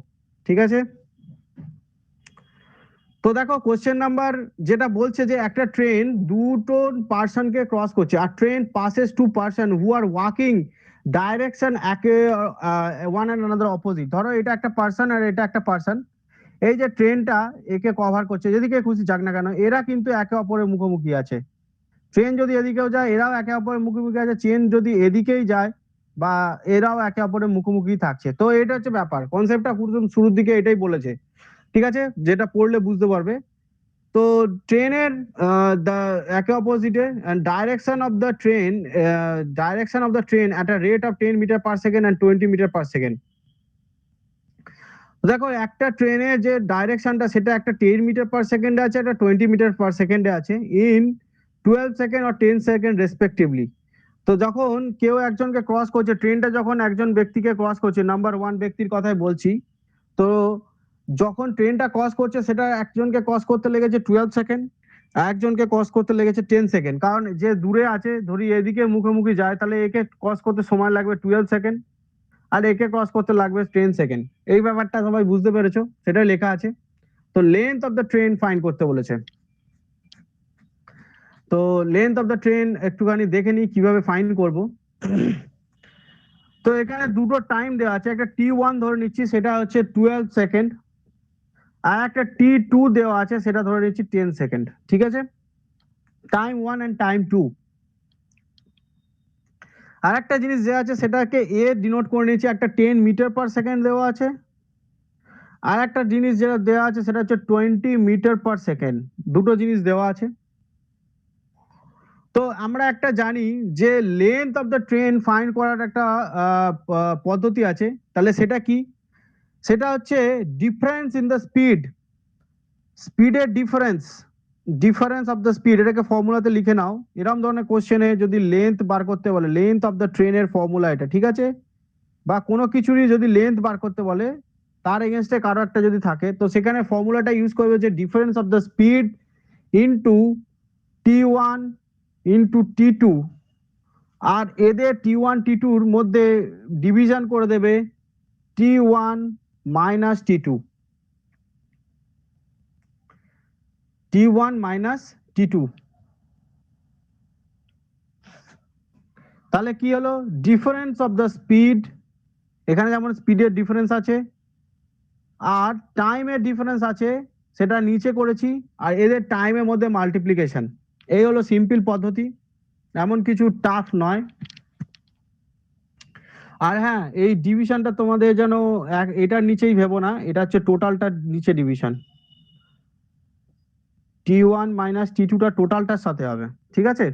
ঠিক আছে? তো দেখো কোশ্চেন নাম্বার যেটা বলছে যে একটা ট্রেন দুটো পার্সনকে ক্রস করছে, আর train passes two person who are walking direction one and another opposite. ধরো এটা একটা পার্সন আর এটা একটা পার্সন, এই যে ট্রেনটা একে কভার করছে, যেদিকে খুশি যাক না কেন এরা কিন্তু একে অপরের মুখোমুখি আছে। ট্রেন যদি এদিকেও যায় এরাও একে অপরের মুখোমুখি আছে, ট্রেন যদি এদিকেই যায় বা এরাও একে অপরের মুখোমুখি থাকছে। তো এটা হচ্ছে ব্যাপার, কনসেপ্টটা শুরুর দিকে এটাই বলেছে, ঠিক আছে? যেটা পড়লে বুঝতে পারবে। তো ট্রেনের একে অপোজিটে direction of the train at a rate of 10 metre per second and 20 metre per second. দেখো একটা ট্রেনের যে ডাইরেকশনটা সেটা একটা 10 মিটার পার সেকেন্ডে আছে, একটা 20 মিটার পার সেকেন্ডে আছে ইন 12 সেকেন্ড আর 10 সেকেন্ড রেসপেক্টিভলি। তো যখন কেউ একজনকে ক্রস করছে, ট্রেনটা যখন একজন ব্যক্তিকে ক্রস করছে, নাম্বার 1 ব্যক্তির কথাই বলছি, তো যখন ট্রেনটা ক্রস করছে সেটা একজনকে ক্রস করতে লেগেছে 12 সেকেন্ড, একজনকে ক্রস করতে লেগেছে 10 সেকেন্ড। কারণ যে দূরে আছে, ধরি এদিকে মুখোমুখি যায়, তাহলে একে ক্রস করতে সময় লাগবে 12 সেকেন্ড আর একে ক্রস করতে লাগবে 10 সেকেন্ড। এই ব্যাপারটা সবাই বুঝতে পেরেছো? সেটাই লেখা আছে। তো length of the train find করতে বলেছে। তো লেন্থ অফ দ্য ট্রেন একটুখানি দেখে নিই কিভাবে ফাইন্ড করব। তো এখানে দুটো টাইম দেওয়া আছে, একটা T1 ধরে নিচ্ছি সেটা হচ্ছে 12 সেকেন্ড, আর একটা T2 দেওয়া আছে সেটা ধরে নিচ্ছি 10 সেকেন্ড। ঠিক আছে, টাইম 1 এন্ড টাইম 2। আর একটা জিনিস দেওয়া আছে সেটাকে এ ডিনোট করে নিচ্ছি, একটা 10 মিটার পার সেকেন্ড দেওয়া আছে, আর একটা জিনিস যেটা দেওয়া আছে সেটা হচ্ছে 20 মিটার পার সেকেন্ড। দুটো জিনিস দেওয়া আছে। তো আমরা একটা জানি যে length of the train find করার একটা পদ্ধতি আছে, তাহলে সেটা কি? সেটা হচ্ছে ডিফারেন্স ইন দ্য স্পিডের ডিফারেন্স অফ দ্য স্পিড। এটাকে ফর্মুলাতে লিখে নাও। এরকম ধরনের কোশ্চেনে যদি লেন্থ বার করতে বলে, লেন্থ অফ দ্য ট্রেনের ফর্মুলা এটা, ঠিক আছে? বা কোনো কিছুরই যদি লেন্থ বার করতে বলে, তার এগেনস্টে কারো একটা যদি থাকে, তো সেখানে ফর্মুলাটা ইউজ করবে যে difference of the speed into T1 into T2, আর এদের T1 T2 এর মধ্যে ডিভিশন করে দেবে T1 minus T2, T1 minus T2। তাহলে কি হলো? ডিফারেন্স অফ দ্য স্পিড, এখানে যেমন স্পিডের ডিফারেন্স আছে আর টাইমের ডিফারেন্স আছে, সেটা নিচে করেছি, আর এদের টাইমের মধ্যে মাল্টিপ্লিকেশন। এই হলো সিম্পল পদ্ধতি, এমন কিছু টাফ নয়। আর হ্যাঁ, এই ডিভিশনটা তোমাদের যেন এটার নিচেই ভেবো না, এটা হচ্ছে টোটালটার নিচে ডিভিশন। T1 মাইনাস T2 টা টোটালটার সাথে হবে, ঠিক আছে?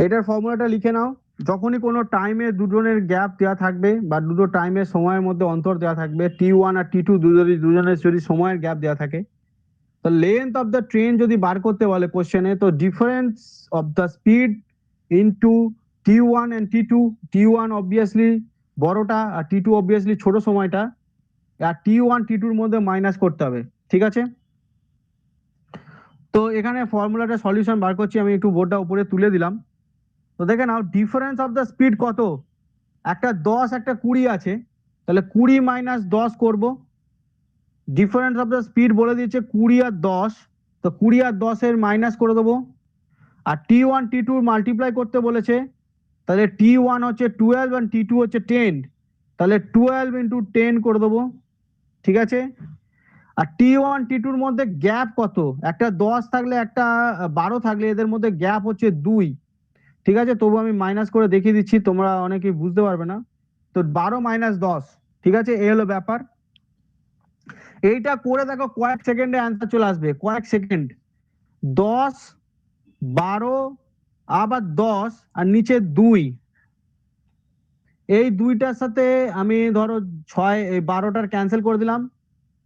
এটার ফর্মুলাটা লিখে নাও। যখনই কোনো টাইমে দুজনের গ্যাপ দেওয়া থাকবে বা দুটো টাইমের সময়ের মধ্যে অন্তর দেওয়া থাকবে, T1 আর T2 দুজনের যদি সময়ের গ্যাপ দেওয়া থাকে, তো লেন্থ অফ দ্য ট্রেন যদি বার করতে বলে কোশ্চেনে, তো difference of the speed into T1 and T2, T1 obviously বড়টা আর T2 অবভিয়াসলি ছোট সময়টা, আর T1 T2 এর মধ্যে মাইনাস করতে হবে, ঠিক আছে? তো এখানে ফর্মুলাটা সলিউশন বার করছি, আমি একটু বোর্ডটা উপরে তুলে দিলাম। তো দেখে নাও ডিফারেন্স অফ দ্য স্পিড কত, একটা 10 একটা 20 আছে, তাহলে 20 মাইনাস 10 করব। ডিফারেন্স অফ দ্য স্পিড বলে দিয়েছে 20 আর 10, তো 20 আর 10 এর মাইনাস করে দেবো। আর T1 T2 মাল্টিপ্লাই করতে বলেছে, তাহলে T1 হচ্ছে 12 আর T2 হচ্ছে 10, তাহলে 12 ইন্টু 10 করে দেবো, ঠিক আছে? আর T1 T2 এর মধ্যে গ্যাপ কত, একটা 10 থাকলে একটা 12 থাকলে এদের মধ্যে গ্যাপ হচ্ছে 2, ঠিক আছে? তবু আমি মাইনাস করে দেখিয়ে দিচ্ছি, তোমরা অনেকেই বুঝতে পারবে না। তো 12 মাইনাস 10, ঠিক আছে? এই হলো ব্যাপার। এইটা করে দেখো কয়েক সেকেন্ডে অ্যান্সার চলে আসবে, কয়েক সেকেন্ড। 10 12 আবার 10 আর নিচে 2, এই দুইটার সাথে আমি ধরো 6 এই 12টার ক্যান্সেল করে দিলাম,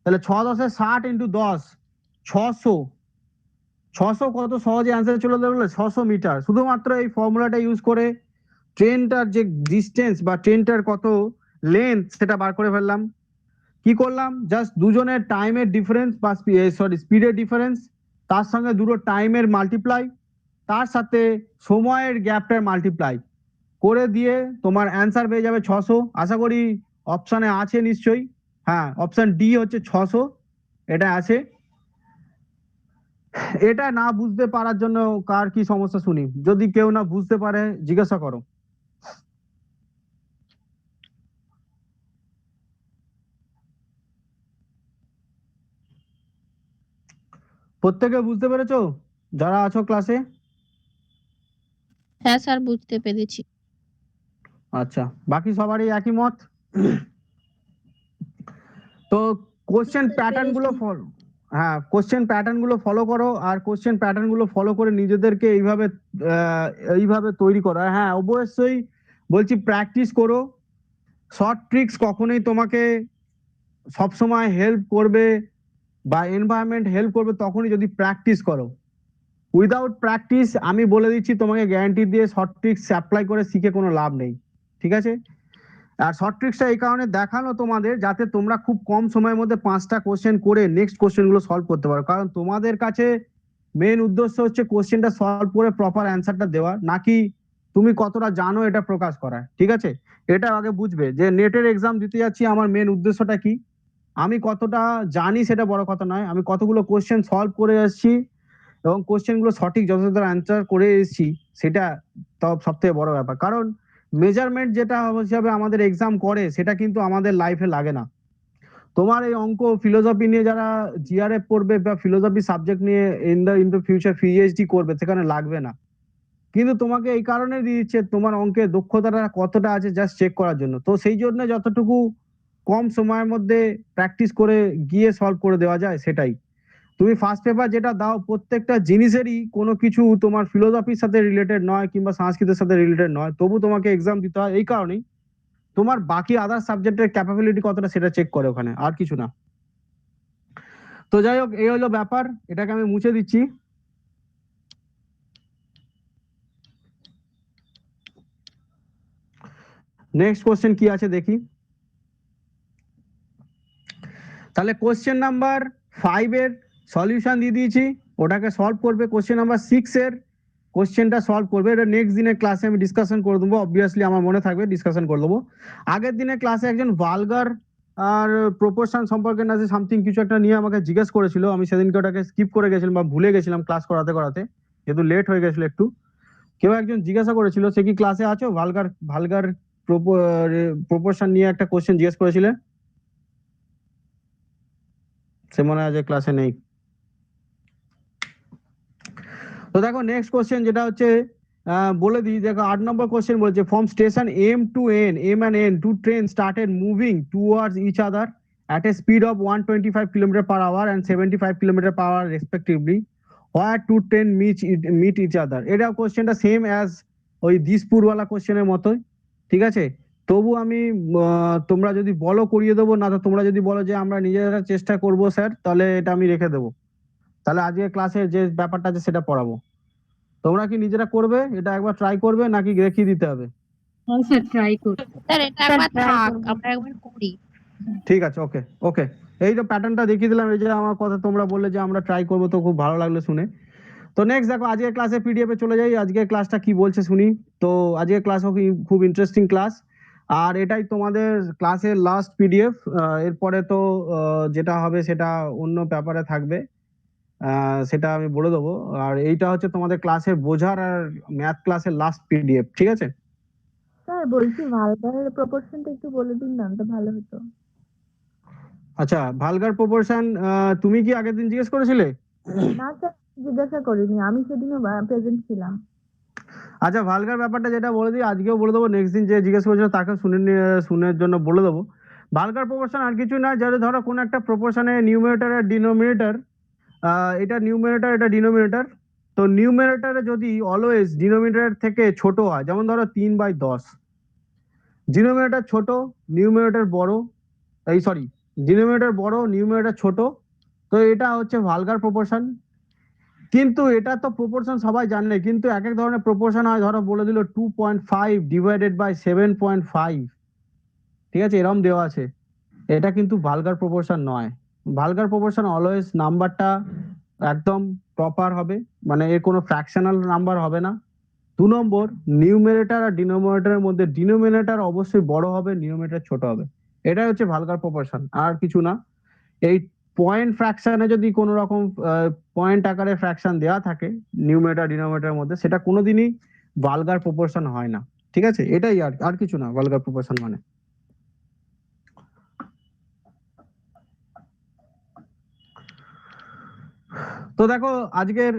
তাহলে 6 10 60 ইন্টু 10 600। 600 কত সহজে অ্যান্সার চলে যাবে, 600 মিটার। শুধুমাত্র এই ফর্মুলাটা ইউজ করে ট্রেনটার যে ডিস্টেন্স বা ট্রেনটার কত লেন্থ সেটা বার করে ফেললাম। কি করলাম? জাস্ট দুজনের টাইমের ডিফারেন্স বা স্পিডের ডিফারেন্স, তার সঙ্গে দুটো টাইমের মাল্টিপ্লাই, তার সাথে সময়ের গ্যাপটার মাল্টিপ্লাই করে দিয়ে তোমার অ্যান্সার পেয়ে যাবে 600। আশা করি অপশনে আছে নিশ্চয়ই, হ্যাঁ অপশন ডি হচ্ছে 600, এটা আছে। এটা না বুঝতে পারার জন্য কার কি সমস্যা শুনি, যদি কেউ না বুঝতে পারে জিজ্ঞাসা করো। প্রত্যেকে বুঝতে পেরেছো যারা আছো ক্লাসে? হ্যাঁ স্যার, বুঝতে পেরেছি। আচ্ছা, বাকি সবারই একই মত? তো কোশ্চেন প্যাটার্ন গুলো ফলো, হ্যাঁ কোশ্চেন প্যাটার্ন গুলো ফলো করো, আর কোশ্চেন প্যাটার্ন গুলো ফলো করে নিজেদেরকে এইভাবে তৈরি করো। আর হ্যাঁ অবশ্যই বলছি প্র্যাকটিস করো। শর্ট ট্রিক্স কখনোই তোমাকে সবসময় হেল্প করবে বা এনভায়রনমেন্ট হেল্প করবে তখনই যদি প্র্যাকটিস করো। উইদাউট প্র্যাকটিস আমি বলে দিচ্ছি তোমাকে গ্যারান্টি দিয়ে শর্ট ট্রিক্স অ্যাপ্লাই করে শিখে কোনো লাভ নেই, ঠিক আছে? আর শর্ট ট্রিক্সটা এই কারণে দেখানো তোমাদের যাতে তোমরা খুব কম সময়ের মধ্যে 5টা কোশ্চেন করে নেক্সট কোশ্চেনগুলো সলভ করতে পারো। কারণ তোমাদের কাছে মেন উদ্দেশ্য হচ্ছে কোশ্চেনটা সলভ করে প্রপার অ্যান্সারটা দেওয়া, নাকি তুমি কতটা জানো এটা প্রকাশ করা, ঠিক আছে? এটা আগে বুঝবে যে নেটের এক্সাম দিতে যাচ্ছি আমার মেন উদ্দেশ্যটা কি, আমি কতটা জানি সেটা বড় কথা নয়, আমি কতগুলো কোশ্চেন সলভ করে আসছি এবং কোশ্চেনগুলো সঠিক যথাযথ অ্যান্সার করে এসেছি, সেটা সব থেকে বড় ব্যাপার। কারণ মেজারমেন্ট যেটা হিসাবে আমাদের এক্সাম করে সেটা কিন্তু আমাদের লাইফে লাগে না। তোমার এই অঙ্ক ফিলোসফি নিয়ে যারা জিআরএফ পড়বে বা ফিলোসফি সাবজেক্ট নিয়ে ইন দ্য ফিউচার পিএইচডি করবে সেখানে লাগবে না, কিন্তু তোমাকে এই কারণে দিয়ে দিচ্ছে তোমার অঙ্কের দক্ষতাটা কতটা আছে জাস্ট চেক করার জন্য। তো সেই জন্য যতটুকু কম সময়ের মধ্যে প্র্যাকটিস করে গিয়ে সলভ করে দেওয়া যায় সেটাই। তুমি ফার্স্ট পেপার যেটা দাও প্রত্যেকটা জিনিসেরই কোনো কিছু তোমার ফিলোসফির সাথে রিলেটেড নয় কিংবা সংস্কৃতের সাথে রিলেটেড নয়, তবু তোমাকে এক্সাম দিতে হয় এই কারণেই তোমার বাকি আদার সাবজেক্টের ক্যাপাবিলিটি কতটা সেটা চেক করে ওখানে, আর কিছু না। তো যাই হোক এই হলো ব্যাপার, এটাকে আমি মুছে দিচ্ছি। নেক্সট কোশ্চেন কি আছে দেখি। তাহলে কোশ্চেন নাম্বার 5 এর সলিউশন দিয়ে দিয়েছি, ওটাকে সলভ করবে। কোশ্চেন নাম্বার 6 এর কোশ্চেনটা সলভ করবে, এটা নেক্সট দিনের ক্লাসে আমি ডিসকাশন করে দেবো, অবভিয়াসলি আমার মনে থাকবে ডিসকাশন করে দেবো। আগের দিনের ক্লাসে একজন ভালগার আর প্রপোর্শন সম্পর্কে না সামথিং কিছু একটা নিয়ে আমাকে জিজ্ঞেস করেছিল, আমি সেদিনকে ওটাকে স্কিপ করে গেছিলাম বা ভুলে গেছিলাম ক্লাস করাতে করাতে, যেহেতু লেট হয়ে গেছিল একটু। কেউ একজন জিজ্ঞাসা করেছিল, সে কি ক্লাসে আছো? ভালগার প্রপোর্শন নিয়ে একটা কোশ্চেন জিজ্ঞেস করেছিলেন, সে মনে হয় যে ক্লাসে নেই। তো দেখো নেক্সট কোশ্চেন যেটা হচ্ছে বলে দিই, দেখো 8 নম্বর কোশ্চেন বলছে from station M to N, M and N, two train started moving towards each other at a speed of 125 km/h and 75 km/h respectively, where two train meet each other. এটা কোশ্চেনটা সেম অ্যাজ ওই দিসপুর ওয়ালা কোশ্চেনের মতোই, ঠিক আছে? তবু আমি তোমরা যদি বলো করিয়ে দেবো, না তো তোমরা যদি বলো যে আমরা নিজেরা চেষ্টা করবো স্যার, তাহলে এটা আমি রেখে দেবো। তাহলে আজকে ক্লাসে যে ব্যাপারটা আছে সেটা পড়াবো। তোমরা কি নিজেরা করবে, এটা একবার ট্রাই করবে নাকি দেখিয়ে দিতে হবে? হ্যাঁ স্যার ট্রাই করুন। স্যার এটা একবার থাক, আমরা একবার করি। ঠিক আছে, ওকে ওকে। এই যে প্যাটার্নটা দেখিয়ে দিলাম, এই যে আমার কথা তোমরা বললে যে আমরা ট্রাই করবো, তো খুব ভালো লাগলো শুনে। তো নেক্সট দেখো আজকের ক্লাসে পিডিএফ এ চলে যাই, আজকের ক্লাসটা কি বলছে শুনি। তো আজকের ক্লাস খুব ইন্টারেস্টিং ক্লাস, আর এটাই তোমাদের ক্লাসের লাস্ট পিডিএফ। এরপরে তো যেটা হবে সেটা অন্য পেপারে থাকবে, সেটা আমি বলে দেবো। আর এইটা হচ্ছে তোমাদের ক্লাসের বোঝার আর ম্যাথ ক্লাসের লাস্ট পিডিএফ, ঠিক আছে? স্যার বলছি ভালগারের প্রপোর্শনটা একটু বলে দিন না, তো ভালো হতো। আচ্ছা, ভালগার প্রপোর্শন তুমি কি আগের দিন জিজ্ঞেস করেছিলে? না স্যার জিজ্ঞাসা করিনি, আমি সেদিনও প্রেজেন্ট ছিলাম। আচ্ছা, ভালগার ব্যাপারটা যেটা বলে দিই, আজকেও বলে দেবো, নেক্সট দিন যে জিজ্ঞেস করেছিল তাকে শুনের জন্য বলে দেবো। ভালগার প্রপোর্শন আর কিছু না, যারা ধরো কোনো একটা প্রপোর্শনে নিউমারেটর আর ডিনোমিনেটর, এটা নিউমারেটর এটা ডিনোমিনেটর, তো নিউমারেটরে যদি অলওয়েজ ডিনোমিনেটর থেকে ছোট হয়, যেমন ধরো 3/10, ডিনোমিনেটর ছোট নিউমারেটর বড়, এই সরি ডিনোমিনেটর বড় নিউমারেটর ছোট, তো এটা হচ্ছে ভালগার প্রপোর্শন। কিন্তু এটা তো প্রপোর্শন সবাই জানে, কিন্তু এক এক ধরনের প্রপোর্শন হয়, ধরো বলে দিল 2.5 ডিভাইডেড বাই 7.5, ঠিক আছে, এরকম দেওয়া আছে, এটা কিন্তু ভালগার প্রপোর্শন নয়। ভালগার প্রপোর্শন অলওয়েজ নাম্বারটা একদম প্রপার হবে, মানে এর কোনো ফ্র্যাকশনাল নাম্বার হবে না। 2 নম্বর, নিউমারেটর আর ডিনোমিনেটরের মধ্যে ডিনোমিনেটর অবশ্যই বড় হবে, নিউমারেটর ছোট হবে, এটাই হচ্ছে ভালগার প্রপোর্শন, আর কিছু না। এই পয়েন্ট ফ্র্যাকশনে যদি কোনো রকম পয়েন্ট আকারে ফ্র্যাকশন দেওয়া থাকে নিউমারেটর ডিনোমিনেটরের মধ্যে, সেটা কোনোদিনই ভালগার প্রপোর্শন হয় না, ঠিক আছে? এটাই আর কিছু না ভালগার প্রপোর্শন মানে। তো দেখো আজকের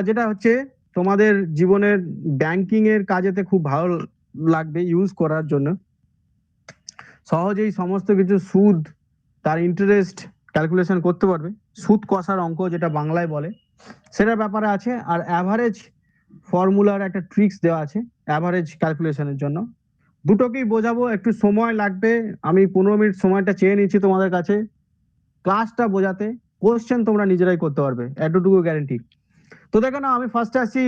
যেটা হচ্ছে তোমাদের জীবনের ব্যাংকিং এর কাজেতে খুব ভালো লাগবে ইউজ করার জন্য, সহজেই সমস্ত কিছু সুদ তার ইন্টারেস্ট ক্যালকুলেশন করতে পারবে, সুদ কষার অঙ্ক যেটা বাংলায় বলে সেটার ব্যাপারে আছে। আর অ্যাভারেজ ফর্মুলার একটা ট্রিক্স দেওয়া আছে অ্যাভারেজ ক্যালকুলেশনের জন্য। দুটোকেই বোঝাবো, একটু সময় লাগবে, আমি 15 মিনিট সময়টা চেয়ে নিচ্ছি তোমাদের কাছে ক্লাসটা বোঝাতে। কোশ্চেন তোমরা নিজেরাই করতে পারবে, এতটুকু গ্যারেন্টি। তো দেখো না, আমি ফার্স্টে আসি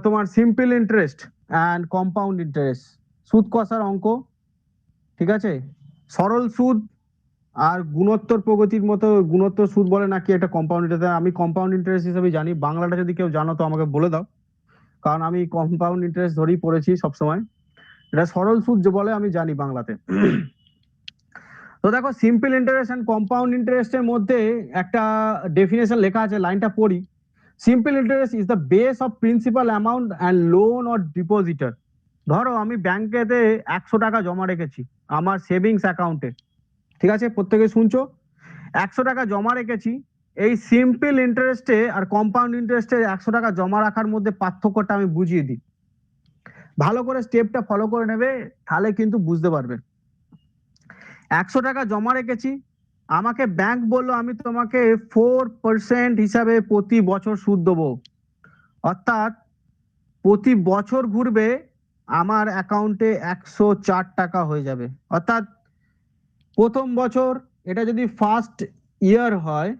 তোমার simple interest and compound interest, সুদ কষার অঙ্ক, ঠিক আছে। সরল সুদ আর গুণোত্তর প্রগতির মতো, গুণোত্তর সুদ বলে নাকি একটা কম্পাউন্ড ইন্টারেস্ট, আমি কম্পাউন্ড ইন্টারেস্ট হিসেবে জানি। বাংলাটা যদি কেউ জানো তো আমাকে বলে দাও, কারণ আমি কম্পাউন্ড ইন্টারেস্ট ধরেই পড়েছি সবসময়। এটা সরল সুদ যে বলে আমি জানি বাংলাতে। তো দেখো, সিম্পল ইন্টারেস্ট এন্ড কম্পাউন্ড ইন্টারেস্টের মধ্যে একটা ডেফিনেশন লেখা আছে, লাইনটা পড়ি। Simple interest is the base of principal amount and loan or depositor. ধরো আমি ব্যাংকেতে 100 টাকা জমা রেখেছি আমার সেভিংস অ্যাকাউন্টে, ঠিক আছে, প্রত্যেকে শুনছো, 100 টাকা জমা রেখেছি। এই সিম্পল ইন্টারেস্টে আর কম্পাউন্ড ইন্টারেস্টে 100 টাকা জমা রাখার মধ্যে পার্থক্যটা আমি বুঝিয়ে দিই, ভালো করে স্টেপটা ফলো করে নেবে, তাহলে কিন্তু বুঝতে পারবে। 100 টাকা জমা রেখেছি, আমাকে ব্যাংক বললো আমি তোমাকে 4% হিসাবে প্রতি বছর সুদ দেবো, অর্থাৎ প্রতি বছর ঘুরবে আমার অ্যাকাউন্টে 104 টাকা হয়ে যাবে। অর্থাৎ প্রথম বছর, এটা যদি ফার্স্ট ইয়ার হয়,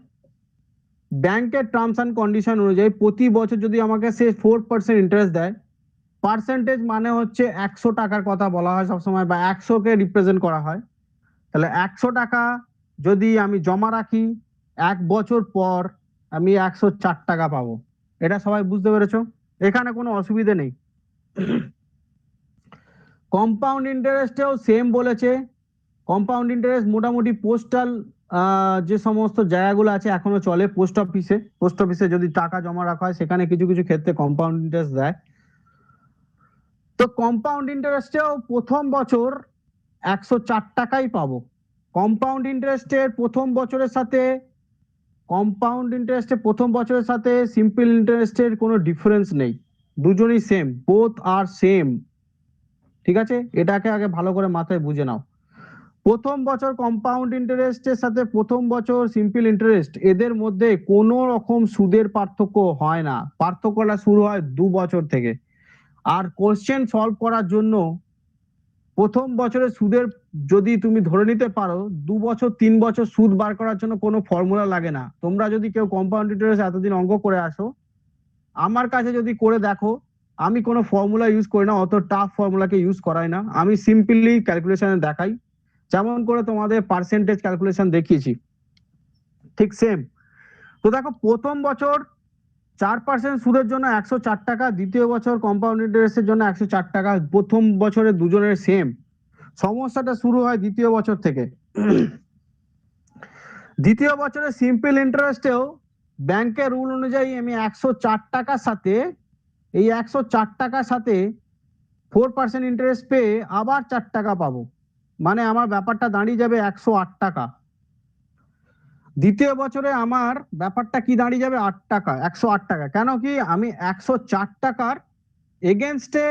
ব্যাংকের টার্মস অ্যান্ড কন্ডিশন অনুযায়ী প্রতি বছর যদি আমাকে সে 4% ইন্টারেস্ট দেয়, পার্সেন্টেজ মানে হচ্ছে 100 টাকার কথা বলা হয় সবসময়, বা 100কে রিপ্রেজেন্ট করা হয়। তাহলে 100 টাকা যদি আমি জমা রাখি, 1 বছর পর আমি 104 টাকা পাবো। এটা সবাই বুঝতে পেরেছো? এখানে কোনো অসুবিধা নেই। কম্পাউন্ড ইন্টারেস্টেও সেম বলেছে। কম্পাউন্ড ইন্টারেস্ট মোটামুটি পোস্টাল যে সমস্ত জায়গাগুলো আছে এখনো চলে, পোস্ট অফিসে যদি টাকা জমা রাখা হয় সেখানে কিছু কিছু ক্ষেত্রে কম্পাউন্ড ইন্টারেস্ট দেয়। তো কম্পাউন্ড ইন্টারেস্টেও প্রথম বছর 104 টাকাই পাবো। কম্পাউন্ড ইন্টারেস্টের প্রথম বছরের সাথে সিম্পল ইন্টারেস্টের কোনো ডিফারেন্স নেই, দুজনই সেম, বোথ আর সেম, ঠিক আছে। এটাকে আগে ভালো করে মাথায় বুঝে নাও। প্রথম বছর কম্পাউন্ড ইন্টারেস্টের সাথে প্রথম বছর সিম্পল ইন্টারেস্ট, এদের মধ্যে কোনো রকম সুদের পার্থক্য হয় না। পার্থক্যটা শুরু হয় 2 বছর থেকে। আর কোশ্চেন সলভ করার জন্য প্রথম বছরের সুদের যদি তুমি ধরে নিতে পারো, 2 বছর 3 বছর সুদ বার করার জন্য কোনো ফর্মুলা লাগে না। তোমরা যদি কেউ কম্পাউন্ড ইন্টারেস্ট এতদিন অঙ্ক করে আসো, আমার কাছে যদি করে দেখো, আমি কোনো ফর্মুলা ইউজ করি না, অত টাফ ফর্মুলাকে ইউজ করাই না, আমি সিম্পলি ক্যালকুলেশনে দেখাই, যেমন করে তোমাদের পার্সেন্টেজ ক্যালকুলেশন দেখিয়েছি, ঠিক সেম। তো দেখো, প্রথম বছর 4% সুদের জন্য 104 টাকা, দ্বিতীয় বছর কম্পাউন্ড ইন্টারেস্টের জন্য 104 টাকা, প্রথম বছরে দুজনের সেম। সমস্যাটা শুরু হয় দ্বিতীয় বছর থেকে। দ্বিতীয় বছরে সিম্পল ইন্টারেস্টেও ব্যাংকের রুল অনুযায়ী আমি 104 টাকার সাথে, এই 104 টাকার সাথে 4% ইন্টারেস্ট পেয়ে আবার 4 টাকা পাবো, মানে আমার ব্যাপারটা দাঁড়িয়ে যাবে 108 টাকা। দ্বিতীয় বছরে আমার ব্যাপারটা কি দাঁড়িয়ে যাবে? 8 টাকা, 108 টাকা। কেন কি আমি 104 টাকার এগেনস্টে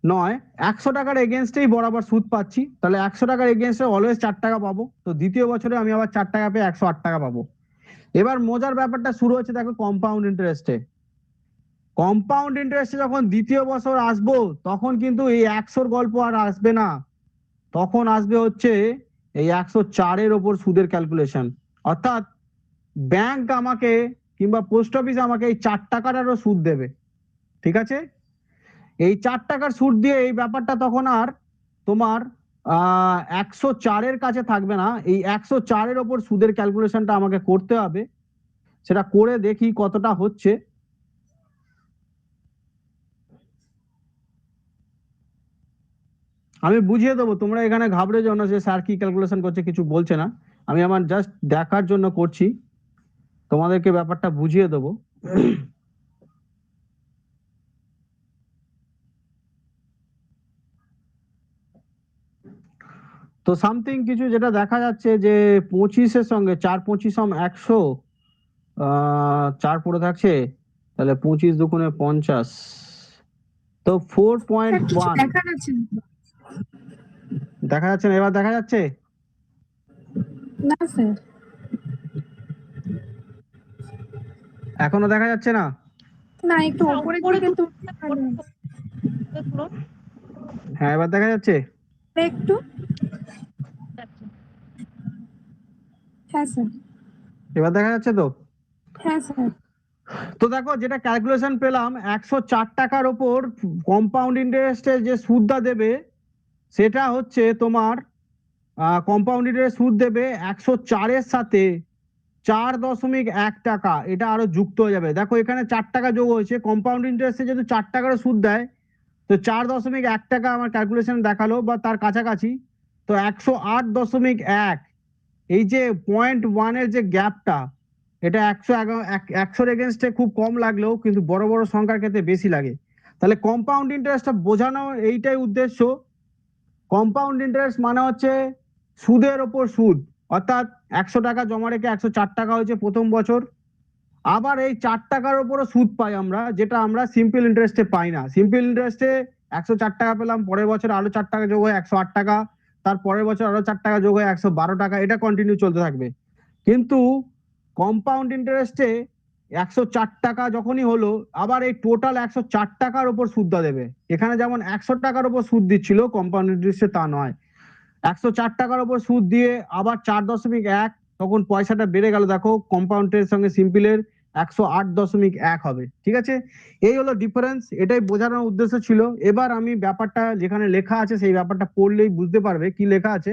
নয়, 100 টাকার এগেনস্টেই বরাবর সুদ পাচ্ছি, তাহলে 100 টাকার এগেনস্টে অলওয়েজ 4 টাকা পাবো। তো দ্বিতীয় বছরে আমি আবার 4 টাকা পেয়ে 108 টাকা পাবো। এবার মজার ব্যাপারটা শুরু হচ্ছে দেখো কম্পাউন্ড ইন্টারেস্টে। কম্পাউন্ড ইন্টারেস্টে যখন দ্বিতীয় বছর আসবো, তখন কিন্তু এই 100র গল্প আর আসবে না, তখন আসবে হচ্ছে এই 104-এর ওপর সুদের ক্যালকুলেশন। অর্থাৎ ব্যাংক আমাকে কিংবা পোস্ট অফিস আমাকে এই 4 টাকারও সুদ দেবে, ঠিক আছে। এই 4 টাকার সুদ দিয়ে এই ব্যাপারটা তখন আর তোমার 104-এর কাছে থাকবে না, এই 104-এর ওপর সুদের ক্যালকুলেশনটা আমাকে করতে হবে। সেটা করে দেখি কতটা হচ্ছে। আমি বুঝিয়ে দেবো, তোমরা এখানে ঘাবড়ে যাও না যে স্যার কি ক্যালকুলেশন করছে, কিছু বলছে না, আমি আমার জাস্ট দেখার জন্য করছি, তোমাদেরকে ব্যাপারটা বুঝিয়ে দেবো। তো সামথিং কিছু যেটা দেখা যাচ্ছে যে 25-এর সঙ্গে 4 25 100, 4 পড়ে থাকছে, তাহলে 25 দুগুণে 50, তো 4.1 দেখা যাচ্ছে না। দেখা যাচ্ছে না? এবার দেখা যাচ্ছে? না স্যার, এখনো দেখা যাচ্ছে না? না একটু উপরের দিকে তুললে ভালো হয়। হ্যাঁ, এবার দেখা যাচ্ছে? একটু, হ্যাঁ স্যার, এবার দেখা যাচ্ছে তো? হ্যাঁ স্যার। তো দেখো, যেটা ক্যালকুলেশন পেলাম, 104 টাকার ওপর কম্পাউন্ড ইন্টারেস্টে যে সুদটা দেবে সেটা হচ্ছে তোমার কম্পাউন্ড ইন্টারেস্ট সুদ দেবে 104 এর সাথে 4.1 টাকা, এটা আরো যুক্ত হয়ে যাবে। দেখো এখানে 4 টাকা যোগ হয়েছে, কম্পাউন্ড ইন্টারেস্টে যদি 4 টাকার সুদ দেয় তো 4.1 টাকা আমার ক্যালকুলেশন দেখালো বা তার কাছাকাছি। তো 108.1, এই যে 0.1 এর যে গ্যাপটা, এটা 100 এগেনস্টে খুব কম লাগলেও কিন্তু বড় বড় সংখ্যার ক্ষেত্রে বেশি লাগে। তাহলে কম্পাউন্ড ইন্টারেস্টটা বোঝানো এইটাই উদ্দেশ্য। কম্পাউন্ড ইন্টারেস্ট মানে হচ্ছে সুদের ওপর সুদ, অর্থাৎ 100 টাকা জমা রেখে 104 টাকা হয়েছে প্রথম বছর। আবার এই 4 টাকার ওপরও সুদ পাই আমরা, যেটা আমরা সিম্পল ইন্টারেস্টে পাই না। সিম্পল ইন্টারেস্টে 104 টাকা পেলাম, পরের বছর আরো 4 টাকা যোগ হয়ে 108 টাকা, তার পরের বছর আরো 4 টাকা যোগ হয়ে 112 টাকা, এটা কন্টিনিউ চলতে থাকবে। কিন্তু কম্পাউন্ড ইন্টারেস্টে 104 টাকা যখনই হলো, আবার এই টোটাল 104 টাকার উপর সুদটা দেবে। এখানে যেমন 100 টাকার উপর সুদ দিচ্ছিল, কম্পাউন্ড ইন্টারেস্টে তা নয়, 104 টাকার উপর সুদ দিয়ে আবার 4.1, তখন পয়সাটা বেড়ে গেল। দেখো কম্পাউন্ডের সঙ্গে সিম্পলের 108.1 হবে। ঠিক আছে, এই হলো ডিফারেন্স, এটাই বোঝানোর উদ্দেশ্য ছিল। এবার আমি ব্যাপারটা যেখানে লেখা আছে সেই ব্যাপারটা পড়লেই বুঝতে পারবে কি লেখা আছে।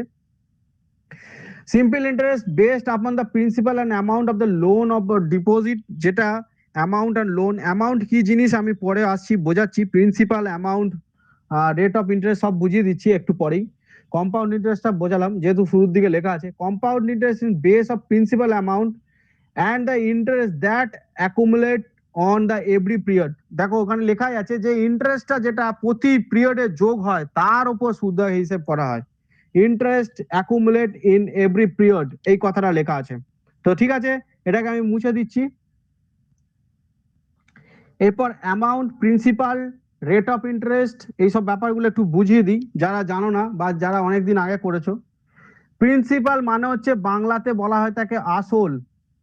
Simple interest based upon the principal and amount of the loan of deposit, যেটা অ্যামাউন্ট আর লোন। অ্যামাউন্ট কি জিনিস আমি পরে আসছি বোঝাচ্ছি, principal amount rate of interest সব বুঝিয়ে দিচ্ছি একটু পরেই। কম্পাউন্ড ইন্টারেস্টটা বোঝালাম যেহেতু শুরুর দিকে লেখা আছে। Compound interest in base of principal amount and the interest that accumulate on the every period. দেখো ওখানে লেখাই আছে যে ইন্টারেস্টটা যেটা প্রতি পিরিয়ডে যোগ হয় তার উপর সুদ হিসেব করা হয়। Interest accumulate in every period, এই কথাটা লেখা আছে। তো ঠিক আছে, এটাকে আমি মুছে দিচ্ছি। এরপর amount, principal, rate of interest, এইসব ব্যাপারগুলো একটু বুঝিয়ে দিই যারা জানো না বা যারা অনেকদিন আগে করেছো। প্রিন্সিপাল মানে হচ্ছে বাংলাতে বলা হয় তাকে আসল।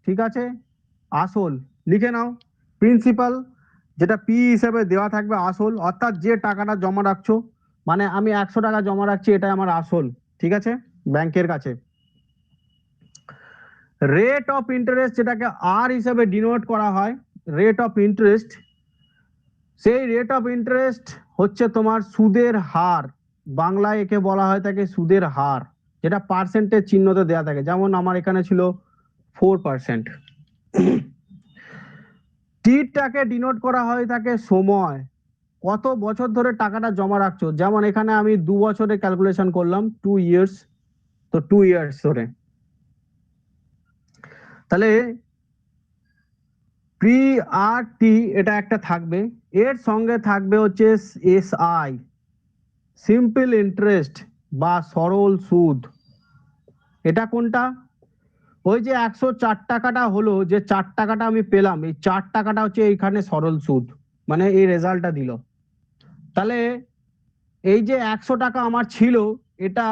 ঠিক আছে, আসল লিখে নাও। প্রিন্সিপাল যেটা পি হিসেবে দেওয়া থাকবে আসল, অর্থাৎ যে টাকাটা জমা রাখছো, মানে আমি 100 টাকা জমা রাখছি, এটা আমার আসল। ঠিক আছে, ব্যাংকের কাছে। রেট অফ ইন্টারেস্ট যেটাকে আর হিসেবে ডিনোট করা হয়, রেট অফ ইন্টারেস্ট, সেই রেট অফ ইন্টারেস্ট হচ্ছে তোমার সুদের হার। বাংলায় একে বলা হয় থাকে সুদের হার, যেটা পার্সেন্টেজ চিহ্নতে দেওয়া থাকে। যেমন আমার এখানে ছিল 4%। টিটাকে ডিনোট করা হয় থাকে সময়, কত বছর ধরে টাকাটা জমা রাখছো। যেমন এখানে আমি 2 বছরে ক্যালকুলেশন করলাম, 2 ইয়ার্স, তো 2 ইয়ার্স ধরে। তাহলে প্রি আর টি এটা একটা থাকবে, এর সঙ্গে থাকবে হচ্ছে এসআই, সিম্পল ইন্টারেস্ট বা সরল সুদ। এটা কোনটা? ওই যে 104 টাকাটা হলো, যে 4 টাকাটা আমি পেলাম, এই 4 টাকাটা হচ্ছে এইখানে সরল সুদ, মানে এই রেজাল্টটা দিল। তাহলে এই যে 100 টাকা আমার ছিল, এটা